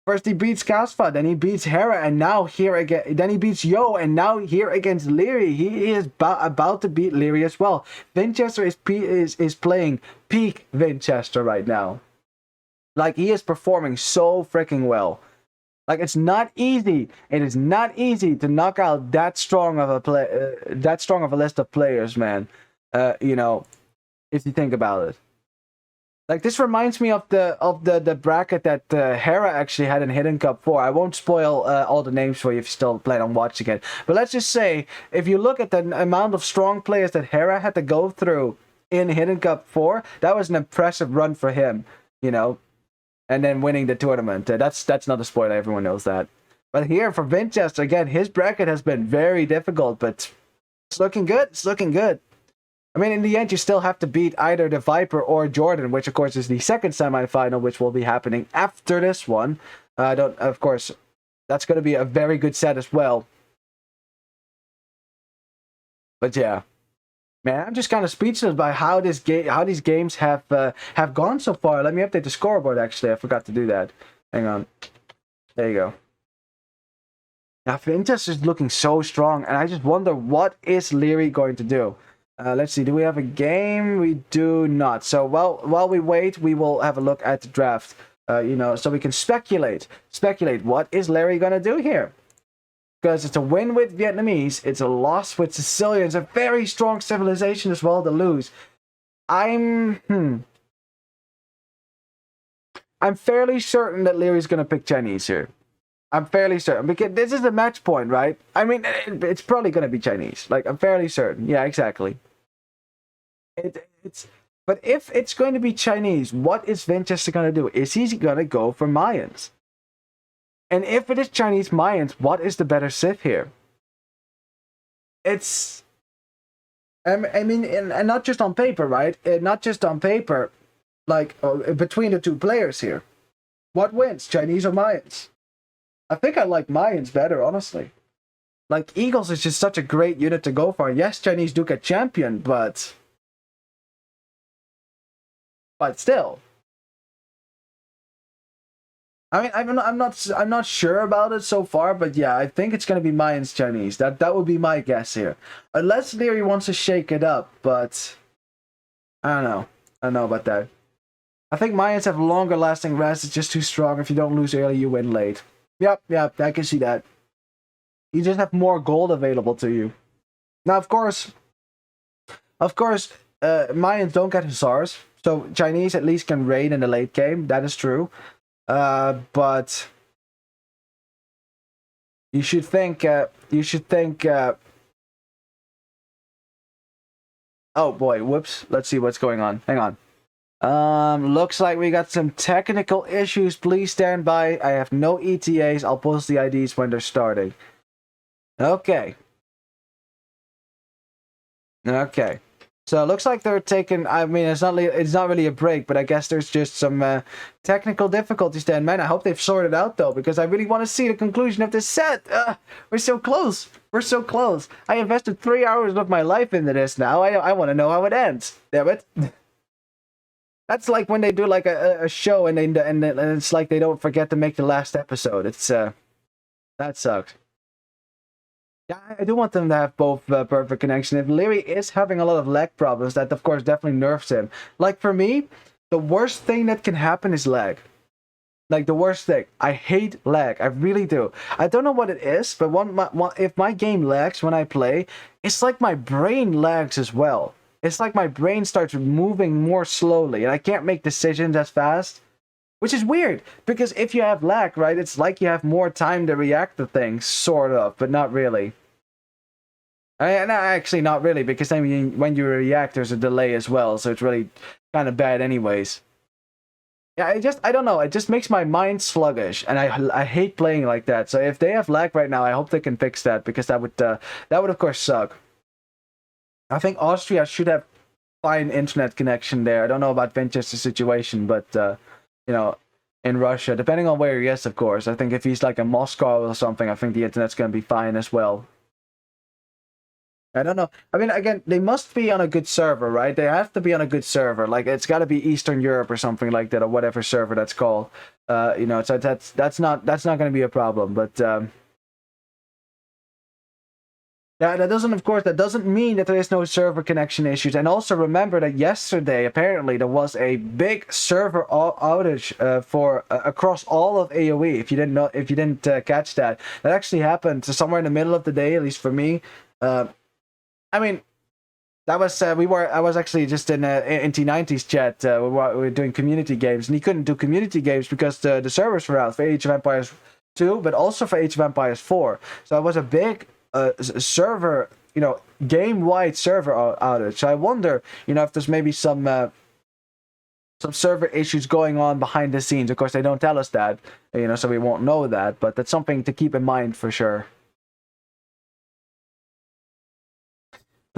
First he beats Kaspa, then he beats Hera, and now here again, then he beats Yo, and now here against Liereyy. He is about to beat Liereyy as well. Vinchester is playing peak Vinchester right now. Like, he is performing so freaking well. Like, it's not easy. It is not easy to knock out that strong of a list of players, man. If you think about it. Like, this reminds me of the bracket that Hera actually had in Hidden Cup 4. I won't spoil all the names for you if you still plan on watching it. But let's just say, if you look at the amount of strong players that Hera had to go through in Hidden Cup 4, that was an impressive run for him, and then winning the tournament. That's not a spoiler, everyone knows that. But here for Vinchester, again, his bracket has been very difficult, but It's looking good. It's looking good. I mean, in the end, you still have to beat either the Viper or Jordan, which of course is the second semifinal, which will be happening after this one. Don't, of course, that's going to be a very good set as well. But yeah, man, I'm just kind of speechless by how these games have gone so far. Let me update the scoreboard. Actually, I forgot to do that. Hang on. There you go. Now, Vinchester is looking so strong, and I just wonder what is Liereyy going to do. Let's see. Do we have a game? We do not. So while we wait, we will have a look at the draft. So we can speculate. What is Liereyy gonna do here? Because it's a win with Vietnamese, it's a loss with Sicilians, a very strong civilization as well to lose. I'm fairly certain that Lierey's gonna pick Chinese here. I'm fairly certain because this is a match point, right? I mean, it's probably gonna be Chinese. Like, I'm fairly certain. Yeah, exactly. But if it's going to be Chinese, what is Vinchester gonna do? Is he gonna go for Mayans? And if it is Chinese Mayans, what is the better Civ here? It's, I mean, and not just on paper, right? Not just on paper, like between the two players here. What wins, Chinese or Mayans? I think I like Mayans better, honestly. Like, Eagles is just such a great unit to go for. Yes, Chinese do get champion, but still. I mean, I'm not sure about it so far, but yeah, I think it's gonna be Mayans Chinese. That would be my guess here, unless Liereyy wants to shake it up. But I don't know. I don't know about that. I think Mayans have longer lasting rest. It's just too strong. If you don't lose early, you win late. Yep, I can see that. You just have more gold available to you. Now, of course, Mayans don't get hussars, so Chinese at least can raid in the late game. That is true. But you should think. Oh boy, whoops. Let's see what's going on. Hang on. Looks like we got some technical issues. Please stand by. I have no ETAs. I'll post the IDs when they're starting. Okay. So it looks like they're taking. I mean, it's not really a break, but I guess there's just some technical difficulties there. And man, I hope they've sorted out though, because I really want to see the conclusion of this set. We're so close. I invested 3 hours of my life into this. Now I want to know how it ends. Damn it. That's like when they do like a show and it's like they don't forget to make the last episode. It's that sucks. Yeah, I do want them to have both perfect connection. If Liereyy is having a lot of lag problems, that of course definitely nerfs him. Like for me, the worst thing that can happen is lag. Like the worst thing. I hate lag. I really do. I don't know what it is, but if my game lags when I play, it's like my brain lags as well. It's like my brain starts moving more slowly, and I can't make decisions as fast. Which is weird, because if you have lag, right, it's like you have more time to react to things, sort of, but not really. Actually, not really, because then when you react, there's a delay as well, so it's really kind of bad anyways. Yeah, I don't know, it just makes my mind sluggish, and I hate playing like that, so if they have lag right now, I hope they can fix that, because that would of course suck. I think Austria should have fine internet connection there. I don't know about Vinchester's situation, but in Russia, depending on where he is, of course. I think if he's like in Moscow or something, I think the internet's going to be fine as well. I don't know. I mean, again, they must be on a good server, right? They have to be on a good server. Like, it's got to be Eastern Europe or something like that, or whatever server that's called. So that's not going to be a problem. But yeah, that doesn't mean that there is no server connection issues. And also remember that yesterday, apparently, there was a big server outage for across all of AoE. If you didn't catch that, that actually happened somewhere in the middle of the day, at least for me. I mean, that was I was actually just in T90's chat. We were doing community games, and he couldn't do community games because the servers were out for Age of Empires 2, but also for Age of Empires 4. So it was a big server, game-wide server outage. So I wonder, if there's maybe some server issues going on behind the scenes. Of course, they don't tell us that, so we won't know that. But that's something to keep in mind for sure.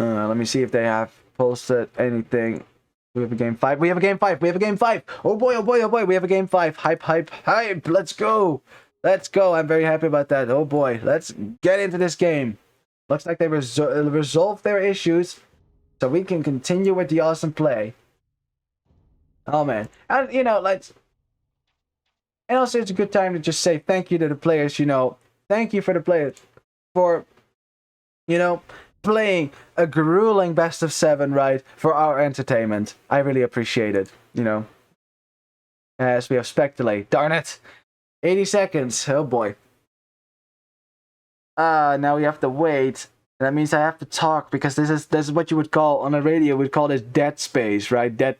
Let me see if they have posted anything. We have a game 5. We have a game 5. We have a game 5. Oh boy, oh boy, oh boy. We have a game 5. Hype, hype, hype. Let's go. Let's go. I'm very happy about that. Oh boy. Let's get into this game. Looks like they resolved their issues, so we can continue with the awesome play. Oh man. And you know, let's. And also, it's a good time to just say thank you to the players. You know, thank you for the players for, you know, playing a grueling best of 7, right, for our entertainment. I really appreciate it, you know. As we have speculate. Darn it. 80 seconds. Oh boy. Now we have to wait. That means I have to talk, because this is what you would call on a radio, we'd call this dead space, right? Dead,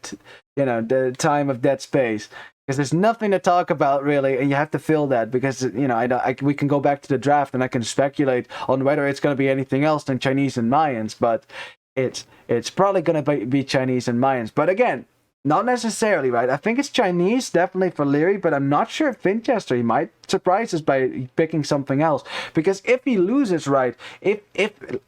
you know, the time of dead space. Because there's nothing to talk about really, and you have to fill that, because you know we can go back to the draft and I can speculate on whether it's going to be anything else than Chinese and Mayans, but it's probably going to be Chinese and Mayans. But again, not necessarily, right? I think it's Chinese, definitely for Liereyy, but I'm not sure if Vinchester, he might surprise us by picking something else. Because if he loses, right, if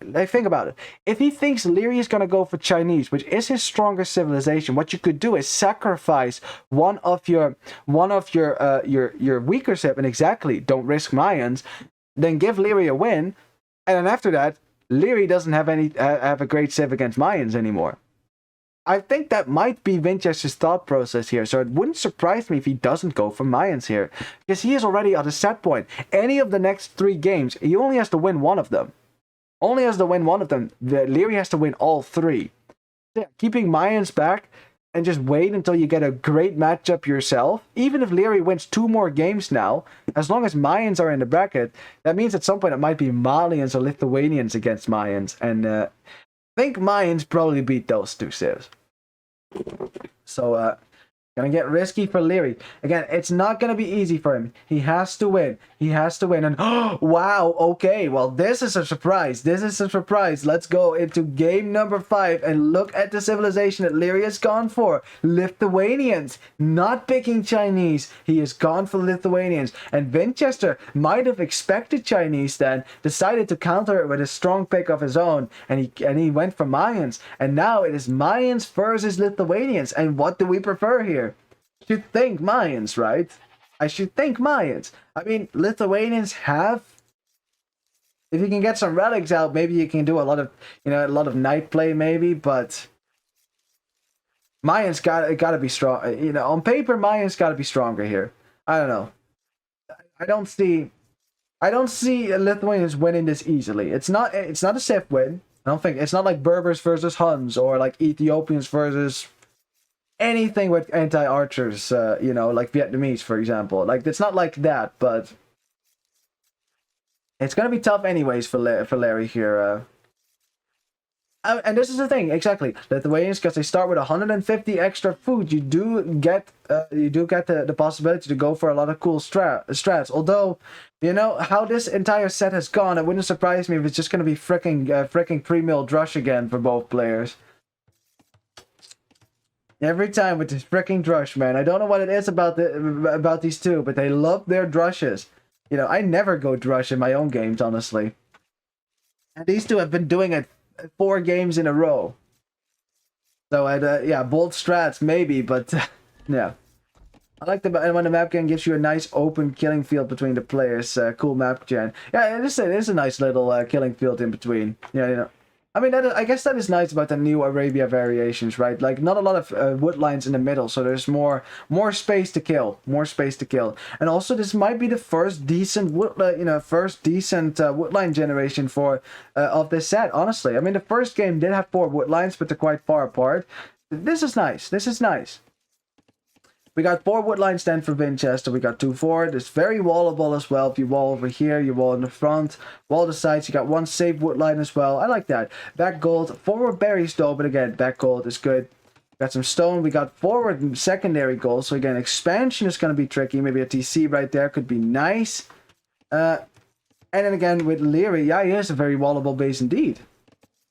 like, think about it, if he thinks Liereyy is going to go for Chinese, which is his strongest civilization, what you could do is sacrifice one of your weaker civ, and exactly, don't risk Mayans, then give Liereyy a win, and then after that, Liereyy doesn't have a great civ against Mayans anymore. I think that might be Vinchester's thought process here, so it wouldn't surprise me if he doesn't go for Mayans here, because he is already at a set point. Any of the next 3 games, he only has to win one of them. Only has to win one of them. Liereyy has to win all 3. Yeah, keeping Mayans back and just wait until you get a great matchup yourself. Even if Liereyy wins 2 more games now, as long as Mayans are in the bracket, that means at some point it might be Malians or Lithuanians against Mayans, and I think Mayans probably beat those 2 civs. So, gonna get risky for Liereyy. Again, it's not gonna be easy for him. He has to win. He has to win. And oh, wow, okay, well, this is a surprise. This is a surprise. Let's go into game number 5 and look at the civilization that Liereyy has gone for. Lithuanians. Not picking Chinese. He has gone for Lithuanians. And Vinchester might have expected Chinese then, decided to counter it with a strong pick of his own, and he went for Mayans. And now it is Mayans versus Lithuanians. And what do we prefer here? Should think Mayans, right? I should think Mayans. I mean, Lithuanians have. If you can get some relics out, maybe you can do a lot of night play, maybe. But Mayans gotta be strong. You know, on paper, Mayans gotta be stronger here. I don't know. I don't see Lithuanians winning this easily. It's not a safe win. I don't think it's not like Berbers versus Huns or like Ethiopians versus anything with anti-archers, you know, like Vietnamese, for example. Like, it's not like that, but it's gonna be tough anyways for Liereyy here. And this is the thing, exactly. Lithuanians, because they start with 150 extra food, you do get the possibility to go for a lot of cool strats. Although, you know how this entire set has gone, it wouldn't surprise me if it's just gonna be fricking pre-mill drush again for both players. Every time with this freaking drush, man. I don't know what it is about these two, but they love their drushes. You know, I never go drush in my own games, honestly. And these two have been doing it 4 games in a row. So, yeah, bold strats, maybe, but, yeah. I like when the map gen gives you a nice open killing field between the players. Cool map gen. Yeah, it is a nice little killing field in between. Yeah, you know. I mean, I guess that is nice about the new Arabia variations, right? Like, not a lot of wood lines in the middle, so there's more space to kill, And also, this might be the first decent wood line generation for of this set. Honestly, I mean, the first game did have 4 wood lines, but they're quite far apart. This is nice. We got 4 wood lines then for Vinchester. We got 2 forward. It's very wallable as well. If you wall over here, you wall in the front, wall the sides. You got 1 safe wood line as well. I like that. Back gold, forward berries though, but again, back gold is good. Got some stone. We got forward and secondary gold. So again, expansion is going to be tricky. Maybe a TC right there could be nice. And then again with Liereyy, yeah, he is a very wallable base indeed.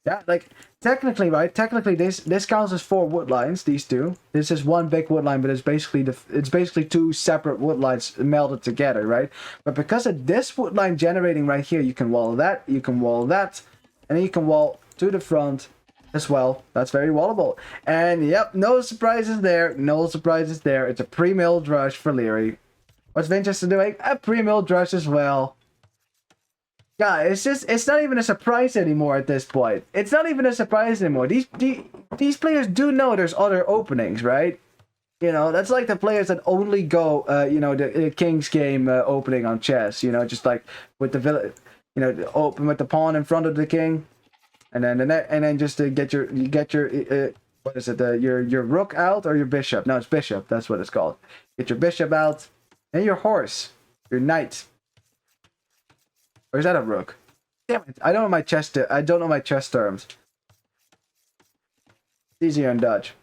Yeah, like, technically, right? Technically, this counts as 4 wood lines. These two. This is 1 big wood line, but it's basically 2 separate wood lines melded together, right? But because of this wood line generating right here, you can wall that, and then you can wall to the front as well. That's very wallable. And yep, no surprises there. No surprises there. It's a pre-milled rush for Liereyy. What's Vinchester doing? A pre-milled rush as well. Yeah, it's not even a surprise anymore at this point. It's not even a surprise anymore. These players do know there's other openings, right? You know, that's like the players that only go, you know, the King's Game opening on chess. You know, just like with the villain, you know, open with the pawn in front of the king, and then just to get your what is it? Your rook out or your bishop? No, it's bishop. That's what it's called. Get your bishop out and your horse, your knight. Or is that a rook? Damn it! I don't know my chess. I don't know my chess terms. It's easier in Dutch.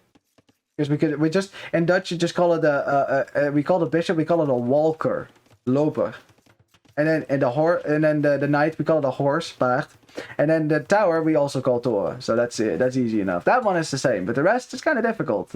Because we just in Dutch you just call it we call the bishop, we call it a walker, loper, and then the knight we call it a horse, paard, and then the tower we also call toren. So that's it. That's easy enough. That one is the same, but the rest is kind of difficult.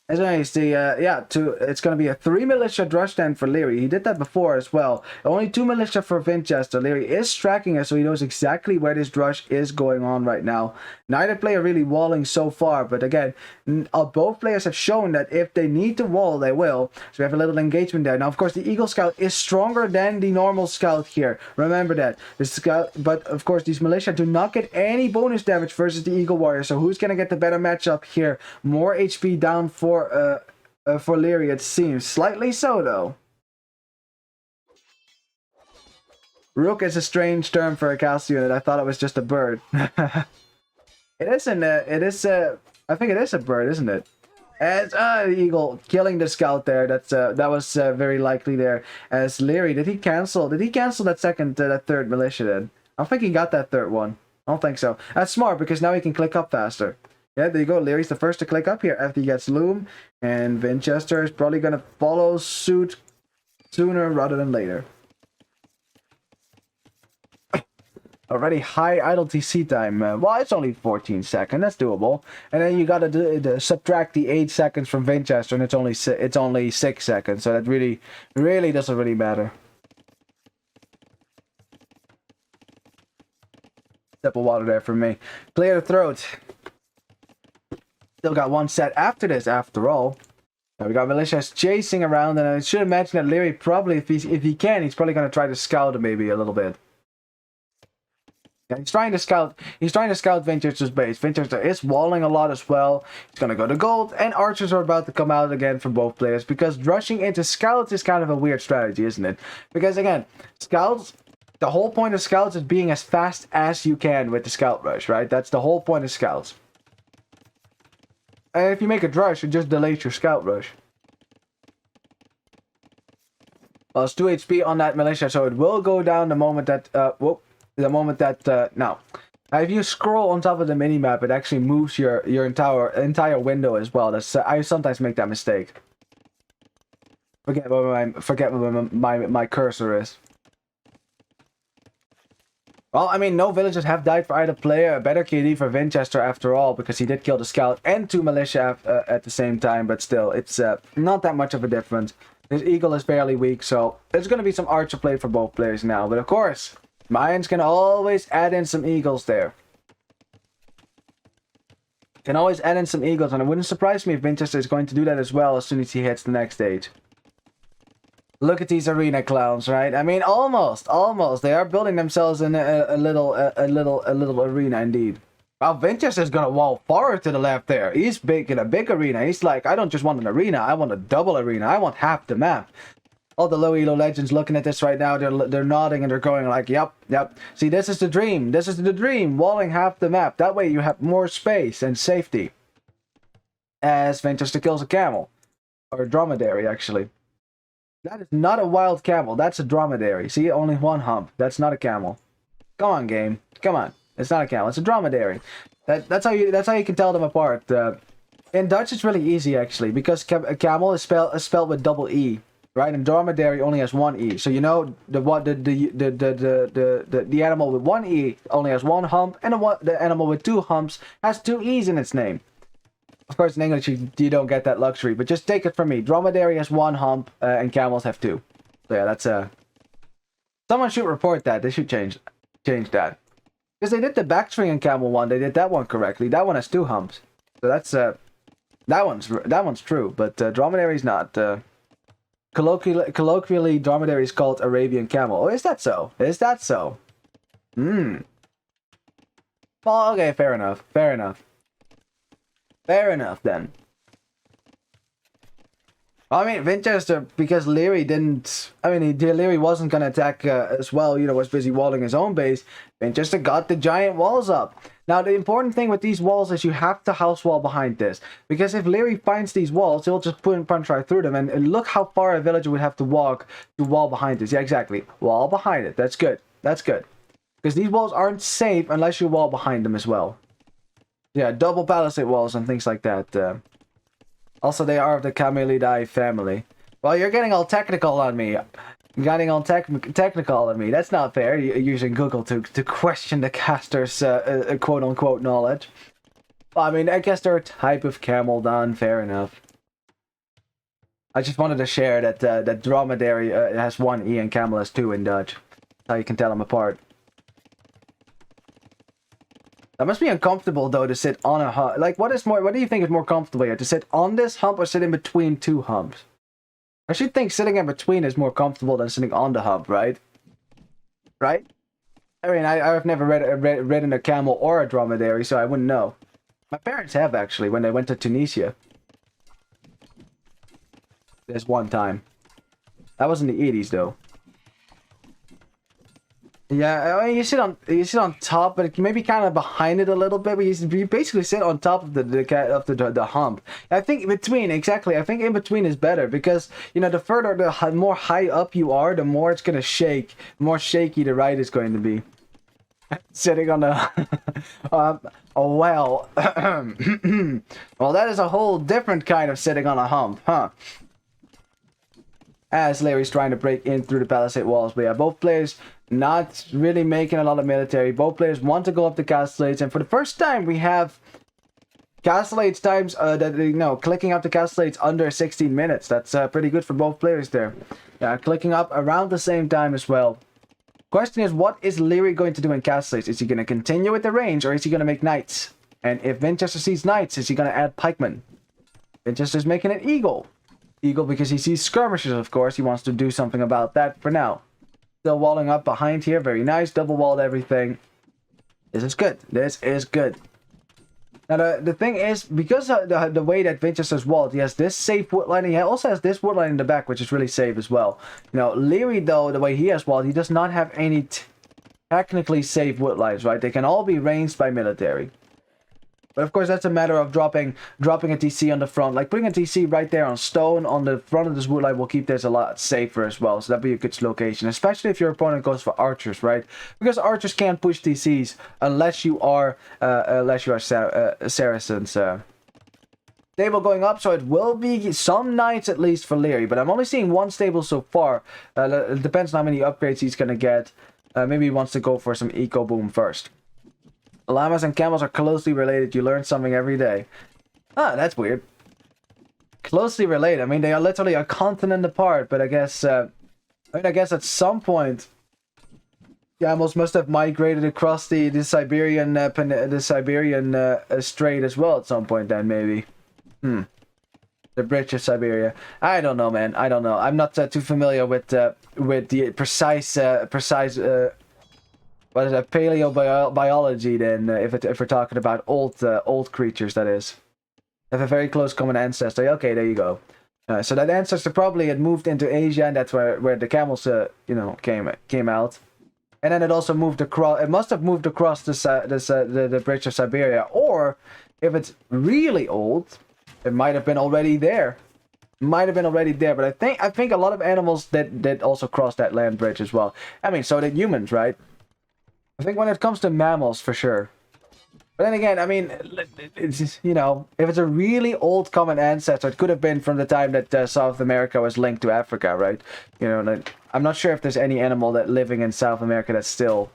As nice. It's going to be a 3 militia rush then for Liereyy. He did that before as well. Only 2 militia for Vinchester. Liereyy is tracking us, so he knows exactly where this rush is going on right now. Neither player really walling so far, but again, both players have shown that if they need to wall, they will. So we have a little engagement there. Now, of course, the Eagle Scout is stronger than the normal Scout here. Remember that. The Scout, but of course, these militia do not get any bonus damage versus the Eagle Warrior. So who's going to get the better matchup here? More HP down for Liereyy, it seems. Slightly so, though. Rook is a strange term for a castle unit. I thought it was just a bird. It isn't. I think it is a bird, isn't it? As the eagle killing the scout there. That was very likely there. As Liereyy, did he cancel? Did he cancel that third militia then? I don't think he got that third one. I don't think so. That's smart because now he can click up faster. Yeah, there you go. Lierey's the first to click up here after he gets Loom, and Vinchester is probably gonna follow suit sooner rather than later. Already high idle TC time. Well, it's only 14 seconds. That's doable. And then you gotta subtract the 8 seconds from Vinchester, and it's only 6 seconds. So that really doesn't really matter. Sip of water there for me. Clear the throat. Still got one set after this, after all. Now we got militias chasing around, and I should imagine that Liereyy probably, if he can, he's probably gonna try to scout maybe a little bit. Yeah, he's trying to scout Vinchester's base. Vinchester is walling a lot as well. He's gonna go to gold, and archers are about to come out again from both players because rushing into scouts is kind of a weird strategy, isn't it? Because again, scouts, the whole point of scouts is being as fast as you can with the scout rush, right? That's the whole point of scouts. And if you make a rush, it just delays your scout rush. Well, it's 2 HP on that militia, so it will go down the moment that now, if you scroll on top of the minimap, it actually moves your entire window as well. That's I sometimes make that mistake. Forget where my cursor is. Well, I mean, no villagers have died for either player. A better KD for Vinchester after all, because he did kill the scout and 2 militia at the same time. But still, it's not that much of a difference. This eagle is fairly weak, so there's going to be some archer play for both players now. But of course, Mayans can always add in some eagles there. Can always add in some eagles, and it wouldn't surprise me if Vinchester is going to do that as well as soon as he hits the next stage. Look at these arena clowns, right? I mean, almost. They are building themselves in a little arena indeed. Well, Vinchester's gonna wall forward to the left there. He's big in a big arena. He's like, I don't just want an arena, I want a double arena. I want half the map. All the low elo legends looking at this right now, they're nodding and they're going like, yep. See, this is the dream. This is the dream. Walling half the map. That way you have more space and safety. As Vinchester kills a camel. Or a dromedary, actually. That is not a wild camel. That's a dromedary. See, only one hump. That's not a camel. Come on, game. Come on. It's not a camel. It's a dromedary. That's how you can tell them apart. In Dutch, it's really easy actually, because a camel is spelled with double E, right? And dromedary only has one E. So you know the animal with one E only has one hump, and the animal with 2 humps has 2 E's in its name. Of course, in English, you don't get that luxury, but just take it from me. Dromedary has 1 hump, and camels have 2. So yeah, that's someone should report that. They should change that. Because they did the backstring camel one, they did that one correctly. That one has 2 humps. So that's that one's true, but dromedary's not. Colloquially, dromedary is called Arabian camel. Oh, is that so? Is that so? Hmm. Well, okay, fair enough. Fair enough. Fair enough then. I mean, Vinchester, because Liereyy didn't... I mean, Liereyy wasn't going to attack as well, you know, was busy walling his own base. Vinchester got the giant walls up. Now, the important thing with these walls is you have to house wall behind this. Because if Liereyy finds these walls, he'll just punch right through them. And look how far a villager would have to walk to wall behind this. Yeah, exactly. Wall behind it. That's good. That's good. Because these walls aren't safe unless you wall behind them as well. Yeah, double palisade walls and things like that. Also, they are of the Camelidae family. Well, you're getting all technical on me. You're getting all technical on me. That's not fair. You're using Google to question the caster's quote-unquote knowledge. Well, I mean, I guess they're a type of camel, Don. Fair enough. I just wanted to share that that dromedary has 1 E and camel has 2 in Dutch. How you can tell them apart. That must be uncomfortable though to sit on a hump. Like, what do you think is more comfortable here? To sit on this hump or sit in between 2 humps? I should think sitting in between is more comfortable than sitting on the hump, right? Right? I mean, I've never ridden a camel or a dromedary, so I wouldn't know. My parents have actually when they went to Tunisia. There's one time. That was in the 80s though. Yeah, I mean, you sit on top, but maybe kind of behind it a little bit. But you basically sit on top of the hump. I think between, exactly. I think in between is better because you know the more high up you are, the more it's gonna shake. The more shaky the ride is going to be. Sitting on the oh well, well that is a whole different kind of sitting on a hump, huh? As Lierey's trying to break in through the palisade walls, but yeah, both players not really making a lot of military. Both players want to go up the castellades, and for the first time we have castellades times clicking up the castellades under 16 minutes. That's pretty good for both players there. Yeah, clicking up around the same time as well. Question is, what is Liereyy going to do in castellades? Is he going to continue with the range, or is he going to make knights? And if Vinchester sees knights, is he going to add pikemen? Vinchester's making an eagle. Eagle because he sees skirmishers, of course. He wants to do something about that for now. Still walling up behind here. Very nice. Double walled everything. This is good. This is good. Now, the thing is, because of the way that Vinchester's walled, he has this safe woodline. He also has this woodline in the back, which is really safe as well. You know, Liereyy, though, the way he has walled, he does not have any technically safe woodlines, right? They can all be ranged by military. But of course, that's a matter of dropping a TC on the front. Like putting a TC right there on stone on the front of this woodline will keep this a lot safer as well. So that'd be a good location, especially if your opponent goes for archers, right? Because archers can't push TCs unless you are Saracens. Stable going up, so it will be some knights at least for Liereyy. But I'm only seeing 1 stable so far. It depends on how many upgrades he's gonna get. Maybe he wants to go for some eco boom first. Llamas and camels are closely related. You learn something every day. Ah, that's weird. Closely related. I mean, they are literally a continent apart. But I guess, I guess at some point, camels must have migrated across the Siberian Strait as well at some point. Then maybe. The bridge of Siberia. I don't know, man. I don't know. I'm not too familiar with the precise. What is that? Paleobiology then, if we're talking about old creatures, that is. They have a very close common ancestor. Okay, there you go. So that ancestor probably had moved into Asia, and that's where the camels, came out. And then it also moved across. It must have moved across the bridge of Siberia, or if it's really old, it might have been already there. Might have been already there, but I think a lot of animals that also crossed that land bridge as well. I mean, so did humans, right? I think when it comes to mammals, for sure. But then again, I mean, it's, you know, if it's a really old common ancestor, it could have been from the time that South America was linked to Africa, right? You know, I'm not sure if there's any animal that living in South America that's still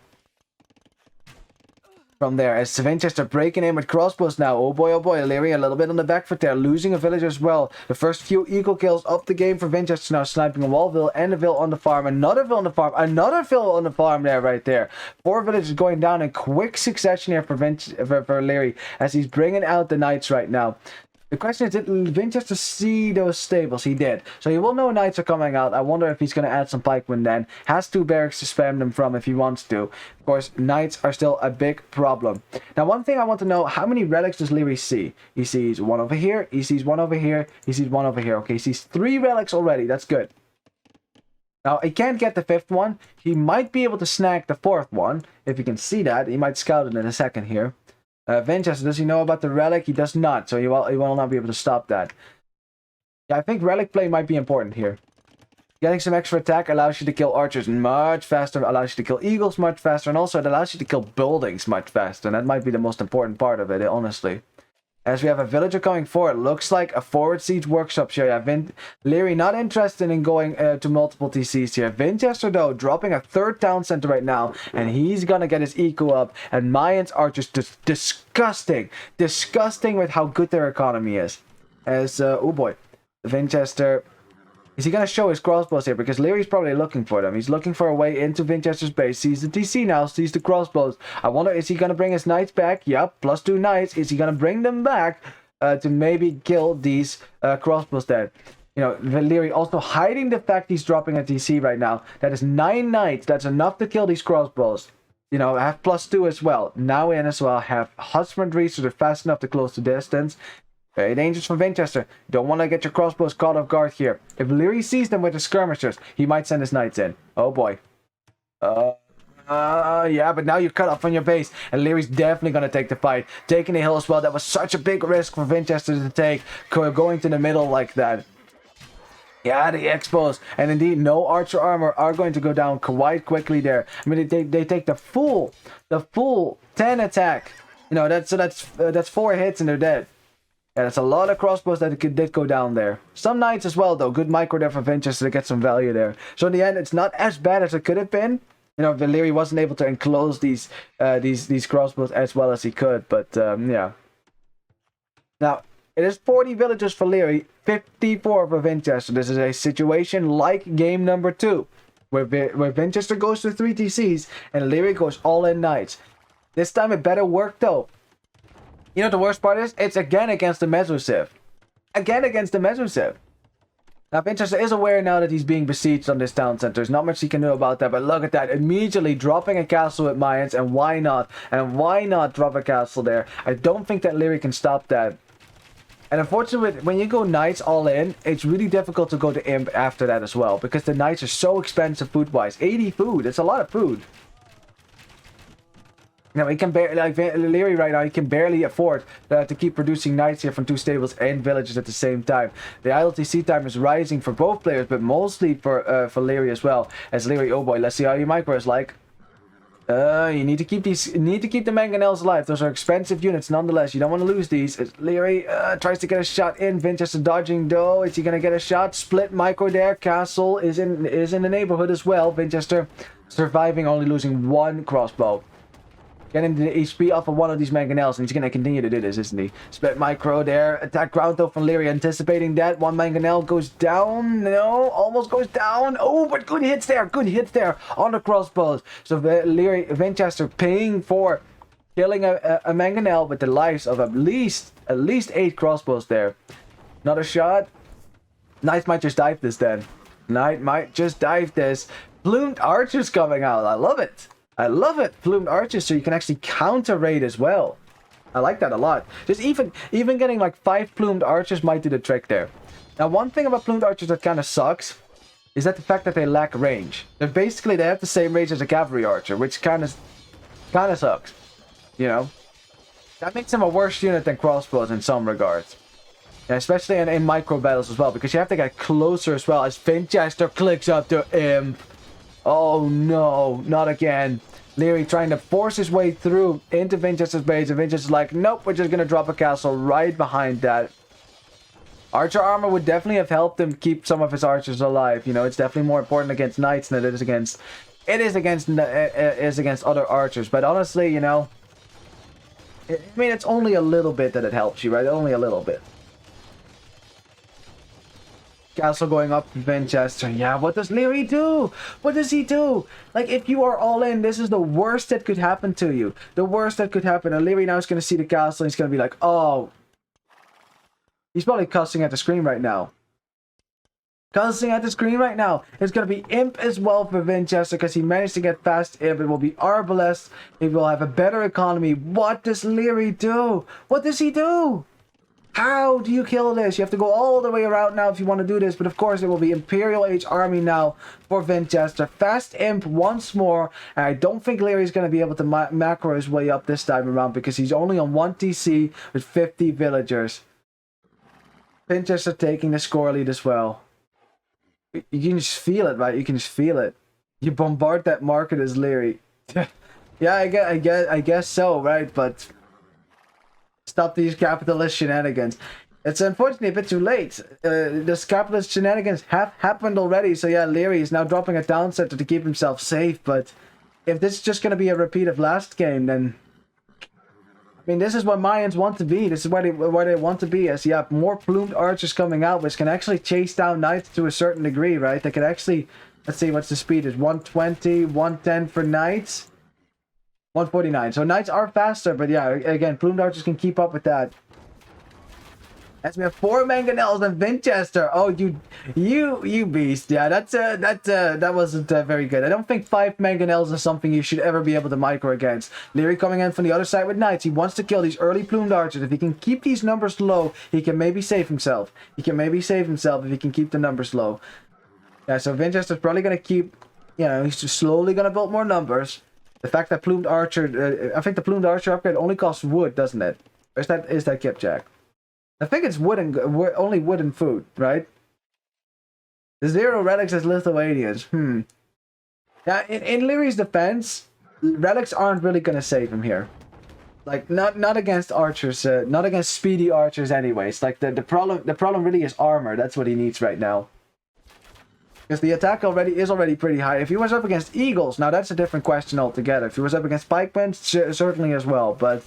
from there. As Vinchester breaking in with crossbows now. Oh boy, Liereyy a little bit on the back foot there, losing a villager as well. The first few eco kills of the game for Vinchester now, sniping a Wallville and a Ville on the farm, another Ville on the farm, another Ville on the farm there, right there. 4 villagers going down in quick succession here for Liereyy, as he's bringing out the knights right now. The question is, did Vinchester see those stables? He did. So he will know knights are coming out. I wonder if he's going to add some pikemen then. Has 2 barracks to spam them from if he wants to. Of course, knights are still a big problem. Now, one thing I want to know, how many relics does Liereyy see? He sees 1 over here, he sees 1 over here, he sees 1 over here. Okay, he sees 3 relics already. That's good. Now, he can't get the 5th one. He might be able to snag the 4th one. If you can see that, he might scout it in a second here. Vinchester, does he know about the relic? He does not, so he will not be able to stop that. Yeah, I think relic play might be important here. Getting some extra attack allows you to kill archers much faster, allows you to kill eagles much faster, and also it allows you to kill buildings much faster, and that might be the most important part of it, honestly. As we have a villager coming forward, looks like a forward siege workshops here. Yeah, Liereyy not interested in going to multiple TCs here. Vinchester though, dropping a 3rd town center right now, and he's gonna get his eco up. And Mayans are just disgusting with how good their economy is. As oh boy, Vinchester. Is he going to show his crossbows here? Because Lierey's probably looking for them. He's looking for a way into Vinchester's base. Sees the TC now. Sees the crossbows. I wonder, is he going to bring his knights back? Yep, +2 knights. Is he going to bring them back to maybe kill these crossbows then? You know, Liereyy also hiding the fact he's dropping a TC right now. That is 9 knights. That's enough to kill these crossbows. You know, have +2 as well. Now in as well have husbandry, so they're fast enough to close the distance. Very dangerous from Vinchester. You don't want to get your crossbows caught off guard here. If Liereyy sees them with the skirmishers, he might send his knights in. Oh boy. Yeah, but now you're cut off on your base. And Lierey's definitely going to take the fight. Taking the hill as well. That was such a big risk for Vinchester to take. Going to the middle like that. Yeah, the expos. And indeed, no archer armor are going to go down quite quickly there. I mean, they take the full 10 attack. You know, that's 4 hits and they're dead. Yeah, that's a lot of crossbows that did go down there. Some knights as well, though. Good micro there for Vinchester to get some value there. So in the end, it's not as bad as it could have been. You know, Liereyy wasn't able to enclose these crossbows as well as he could. But, yeah. Now, it is 40 villagers for Liereyy, 54 for Vinchester. This is a situation like game number 2. Where Vinchester goes to 3 TCs and Liereyy goes all in knights. This time it better work, though. You know what the worst part is? It's again against the Mesosiv. Again against the Mesosiv. Now, Vinchester is aware now that he's being besieged on this town center. There's not much he can do about that, but look at that. Immediately dropping a castle with Mayans, and why not? And why not drop a castle there? I don't think that Liereyy can stop that. And unfortunately, when you go knights all in, it's really difficult to go to imp after that as well, because the knights are so expensive food-wise. 80 food, it's a lot of food. Now, he can barely, like Liereyy right now, he can barely afford to keep producing knights here from 2 stables and villages at the same time. The ILTC time is rising for both players, but mostly for Liereyy as well. As Liereyy, oh boy, let's see how your micro is like. You need to keep the mangonels alive. Those are expensive units nonetheless. You don't want to lose these. As Liereyy tries to get a shot in. Vinchester dodging though. Is he gonna get a shot? Split micro there. Castle is in the neighborhood as well. Vinchester surviving, only losing 1 crossbow. Getting the HP off of one of these mangonels, and he's going to continue to do this, isn't he? Split micro there. Attack ground though from Liereyy, anticipating that. 1 mangonel goes down. No, almost goes down. Oh, but good hits there. Good hits there on the crossbows. So Liereyy, Vinchester paying for killing a mangonel with the lives of at least 8 crossbows there. Another shot. Knight might just dive this then. Knight might just dive this. Plumed archers coming out. I love it. I love it. Plumed archers, so you can actually counter raid as well. I like that a lot. Just even getting like 5 plumed archers might do the trick there. Now, one thing about plumed archers that kind of sucks is that the fact that they lack range. They have the same range as a cavalry archer, which kind of sucks. You know, that makes them a worse unit than crossbows in some regards. And especially in micro battles as well, because you have to get closer as well. As Vinchester clicks up to imp. Oh no, not again. Liereyy trying to force his way through into Vinchester's base, and Vinchester's like, nope, we're just going to drop a castle right behind that. Archer armor would definitely have helped him keep some of his archers alive. You know, it's definitely more important against knights than it is against other archers. But honestly, you know, I mean, it's only a little bit that it helps you, right? Only a little bit. Castle going up to Vinchester. Yeah, what does Liereyy do? What does he do? Like, if you are all in, this is the worst that could happen to you. The worst that could happen. And Liereyy now is going to see the castle and he's going to be like, oh. He's probably cussing at the screen right now. Cussing at the screen right now. It's going to be Imp as well for Vinchester because he managed to get past Imp. It will be Arbalest. It will have a better economy. What does Liereyy do? What does he do? How do you kill this? You have to go all the way around now if you want to do this. But of course, it will be Imperial Age Army now for Vinchester. Fast Imp once more. And I don't think Lierey's going to be able to macro his way up this time around because he's only on 1 TC with 50 villagers. Vinchester taking the score lead as well. You can just feel it, right? You can just feel it. You bombard that market as Liereyy. Yeah, I guess so, right? But stop these capitalist shenanigans. It's unfortunately a bit too late. This capitalist shenanigans have happened already. So yeah, Liereyy is now dropping a down center to keep himself safe. But if this is just going to be a repeat of last game, then I mean, this is what Mayans want to be. This is where they want to be. As you have more plumed archers coming out, which can actually chase down knights to a certain degree, right? They can actually, let's see, what's the speed? Is 120, 110 for knights. 149. So knights are faster, but yeah, again, plumed archers can keep up with that. As we have 4 mangonels and Vinchester. Oh, you beast. Yeah, that wasn't very good. I don't think 5 mangonels is something you should ever be able to micro against. Liereyy coming in from the other side with knights. He wants to kill these early plumed archers. If he can keep these numbers low, he can maybe save himself. He can maybe save himself if he can keep the numbers low. Yeah, so Vinchester's probably going to keep, you know, he's just slowly going to build more numbers. The fact that plumed archer, I think the plumed archer upgrade only costs wood, doesn't it? Or is that Kipjack? I think it's wood and only wood and food, right? The 0 relics as Lithuanians. Yeah, in Lierey's defense, relics aren't really gonna save him here. Like not against archers, not against speedy archers. Anyways, like the problem really is armor. That's what he needs right now. Because the attack is already pretty high. If he was up against eagles, now that's a different question altogether. If he was up against pikemen, certainly as well. But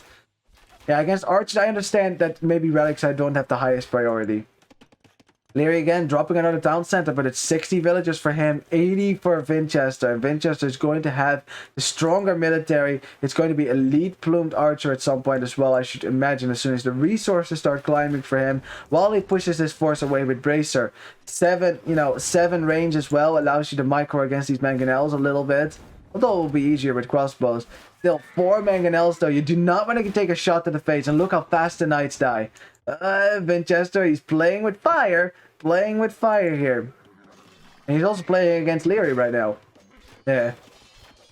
yeah, against archers, I understand that maybe relics I don't have the highest priority. Liereyy again dropping another town center, but it's 60 villagers for him, 80 for Vinchester. And Vinchester is going to have the stronger military. It's going to be elite plumed archer at some point as well, I should imagine, as soon as the resources start climbing for him. While he pushes his force away with Bracer. 7 range as well allows you to micro against these mangonels a little bit. Although it will be easier with crossbows. Still, 4 mangonels though. You do not want to take a shot to the face. And look how fast the knights die. Vinchester, he's playing with fire. Playing with fire here. And he's also playing against Liereyy right now. Yeah.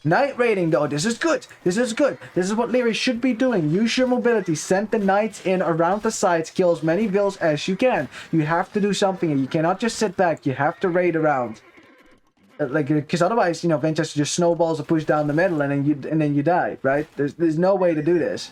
Knight raiding though. This is good. This is good. This is what Liereyy should be doing. Use your mobility. Send the knights in around the sides. Kill as many vills as you can. You have to do something. You cannot just sit back. You have to raid around. Because otherwise, you know, Vinchester just snowballs a push down the middle and then you die, right? There's no way to do this.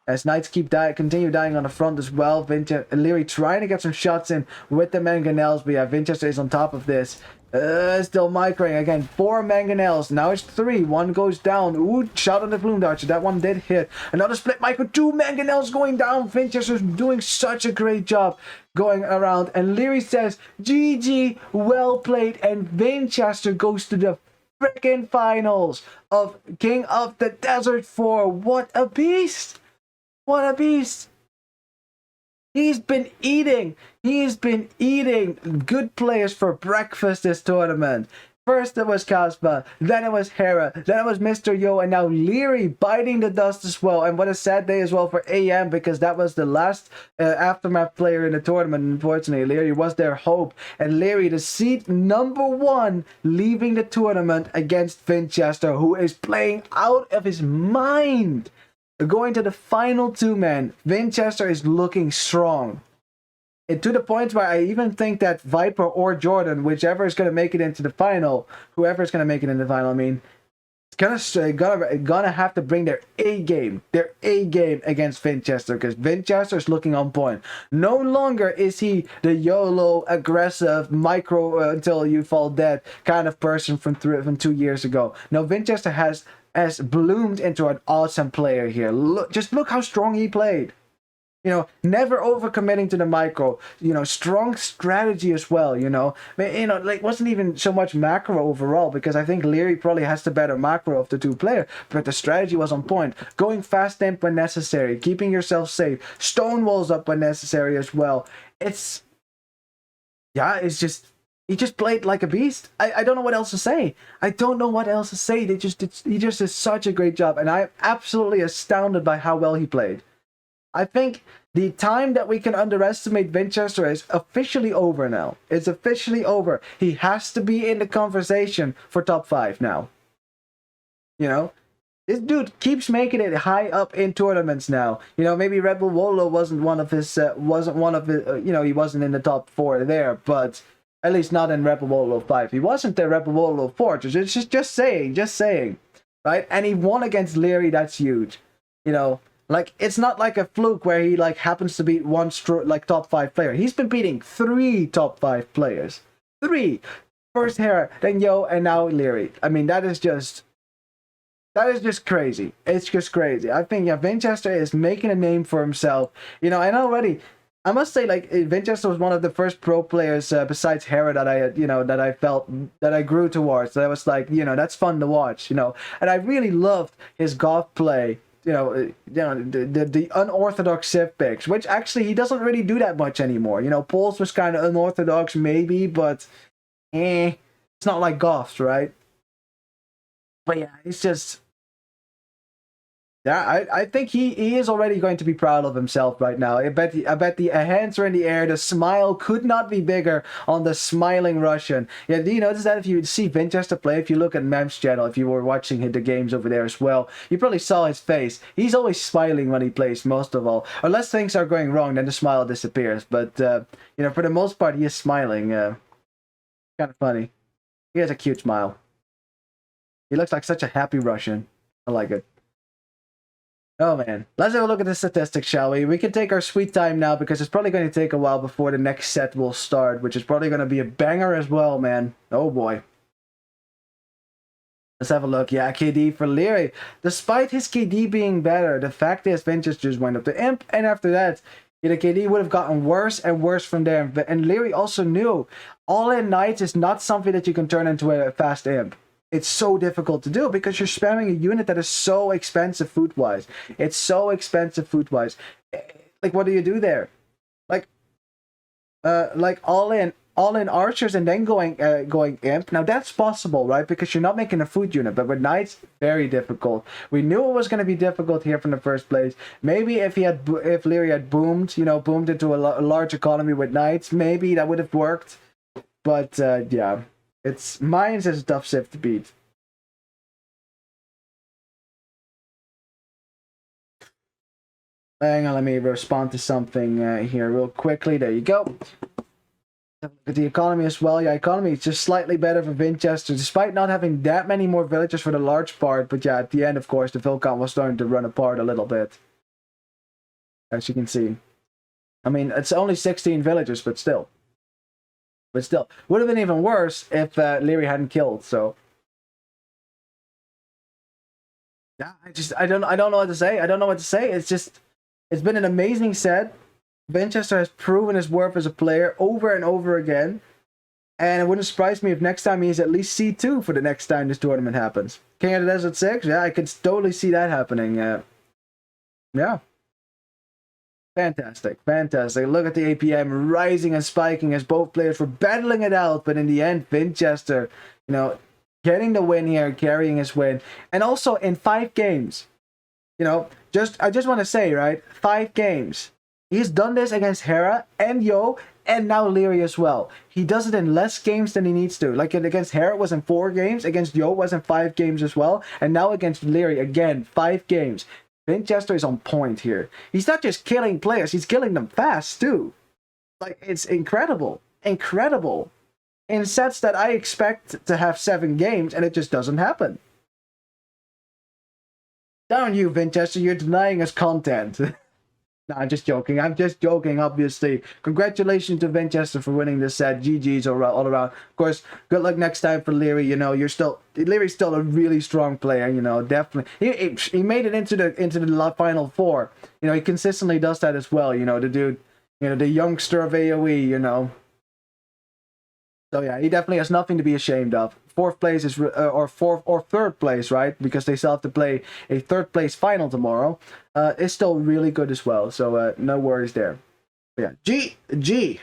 As knights continue dying on the front as well. Liereyy trying to get some shots in with the mangonels, but yeah, Vinchester is on top of this. Still microing again. 4 mangonels. Now it's 3. 1 goes down. Ooh, shot on the plumed archer. That one did hit. Another split micro. 2 mangonels going down. Vinchester's doing such a great job going around. And Liereyy says, GG, well played. And Vinchester goes to the freaking finals of King of the Desert 4. What a beast! What a beast! He's been eating good players for breakfast this tournament. First it was Kaspa, then it was Hera, then it was Mr. Yo, and now Liereyy biting the dust as well. And what a sad day as well for AM, because that was the last Aftermath player in the tournament, unfortunately. Liereyy was their hope. And Liereyy, the seed number 1, leaving the tournament against Vinchester, who is playing out of his mind. Going to the final 2-man, Vinchester is looking strong. And to the point where I even think that Viper or Jordan, whichever is going to make it into the final, whoever is going to make it in the final, I mean, it's gonna have to bring their A game against Vinchester, because Vinchester is looking on point. No longer is he the YOLO, aggressive, micro until you fall dead kind of person from 2 years ago. No, Vinchester has has bloomed into an awesome player here. Just look how strong he played. You know, never overcommitting to the micro. You know, strong strategy as well. You know, like wasn't even so much macro overall because I think Liereyy probably has the better macro of the two players. But the strategy was on point. Going fast imp when necessary, keeping yourself safe, stone walls up when necessary as well. It's just he just played like a beast. I don't know what else to say. I don't know what else to say. He just did such a great job, and I'm absolutely astounded by how well he played. I think the time that we can underestimate Vinchester is officially over now. It's officially over. He has to be in the conversation for top 5 now. You know? This dude keeps making it high up in tournaments now. You know, maybe Rebel Wolo wasn't one of his, you know, he wasn't in the top 4 there, but at least not in Rebel Wolo 5. He wasn't the Rebel Wolo 4, just saying, right? And he won against Liereyy, that's huge. You know, like, it's not like a fluke where he, like, happens to beat one, top 5 player. He's been beating 3 top 5 players. 3! First Hera, then Yo, and now Liereyy. I mean, that is just crazy. It's just crazy. I think, yeah, Vinchester is making a name for himself. You know, and already, I must say, like, Vinchester was one of the first pro players besides Hera that I had, you know, that I felt, that I grew towards. That I was like, you know, that's fun to watch, you know. And I really loved his golf play. You know, the unorthodox Civ picks, which actually he doesn't really do that much anymore. You know, Pols was kind of unorthodox maybe, but it's not like Goffs, right? But yeah, it's just, yeah, I think he is already going to be proud of himself right now. I bet the hands are in the air. The smile could not be bigger on the smiling Russian. Yeah, do you notice that if you see Vinchester play, if you look at Mem's channel, if you were watching the games over there as well, you probably saw his face. He's always smiling when he plays, most of all. Unless things are going wrong, then the smile disappears. But, you know, for the most part, he is smiling. Kind of funny. He has a cute smile. He looks like such a happy Russian. I like it. Oh man, let's have a look at the statistics, shall we? We can take our sweet time now because it's probably going to take a while before the next set will start, which is probably going to be a banger as well, man. Oh boy. Let's have a look. Yeah, KD for Liereyy. Despite his KD being better, the fact is Vinchester just went up to Imp, and after that, the KD would have gotten worse and worse from there. And Liereyy also knew all-in Knights is not something that you can turn into a fast Imp. It's so difficult to do because you're spamming a unit that is so expensive food-wise. It's so expensive food-wise. Like, what do you do there? Like all in archers and then going imp. Now that's possible, right? Because you're not making a food unit. But with knights, very difficult. We knew it was going to be difficult here from the first place. Maybe if Liereyy had boomed, you know, boomed into a large economy with knights, maybe that would have worked. But yeah. Mines is a tough Civ to beat. Hang on, let me respond to something here real quickly. There you go. Look at the economy as well. Yeah, economy is just slightly better for Vinchester, despite not having that many more villagers for the large part. But yeah, at the end, of course, the vill count was starting to run apart a little bit. As you can see. I mean, it's only 16 villagers, but still. But still, would have been even worse if Liereyy hadn't killed. So, yeah, I don't know what to say. I don't know what to say. It's been an amazing set. Vinchester has proven his worth as a player over and over again, and it wouldn't surprise me if next time he's at least C2 for the next time this tournament happens. King of the Desert 6, yeah, I could totally see that happening. Yeah. Fantastic, fantastic. Look at the APM rising and spiking as both players were battling it out, but in the end, Vinchester, you know, getting the win here, carrying his win. And also in 5 games, you know, I just want to say, right, 5 games. He's done this against Hera and Yo, and now Liereyy as well. He does it in less games than he needs to. Like against Hera it was in 4 games, against Yo was in 5 games as well, and now against Liereyy, again, 5 games. Vinchester is on point here. He's not just killing players, he's killing them fast too. Like, it's incredible. Incredible. In sets that I expect to have 7 games, and it just doesn't happen. Down you, Vinchester, you're denying us content. No, I'm just joking. I'm just joking, obviously. Congratulations to Vinchester for winning this set. GG's all around. Of course, good luck next time for Liereyy. You know, Lierey's still a really strong player, you know, definitely. He made it into the final four. You know, he consistently does that as well, you know, the dude, you know, the youngster of AoE, you know. So yeah, he definitely has nothing to be ashamed of. Fourth place is or third place, right? Because they still have to play a third place final tomorrow. It's still really good as well. So no worries there. But yeah, G.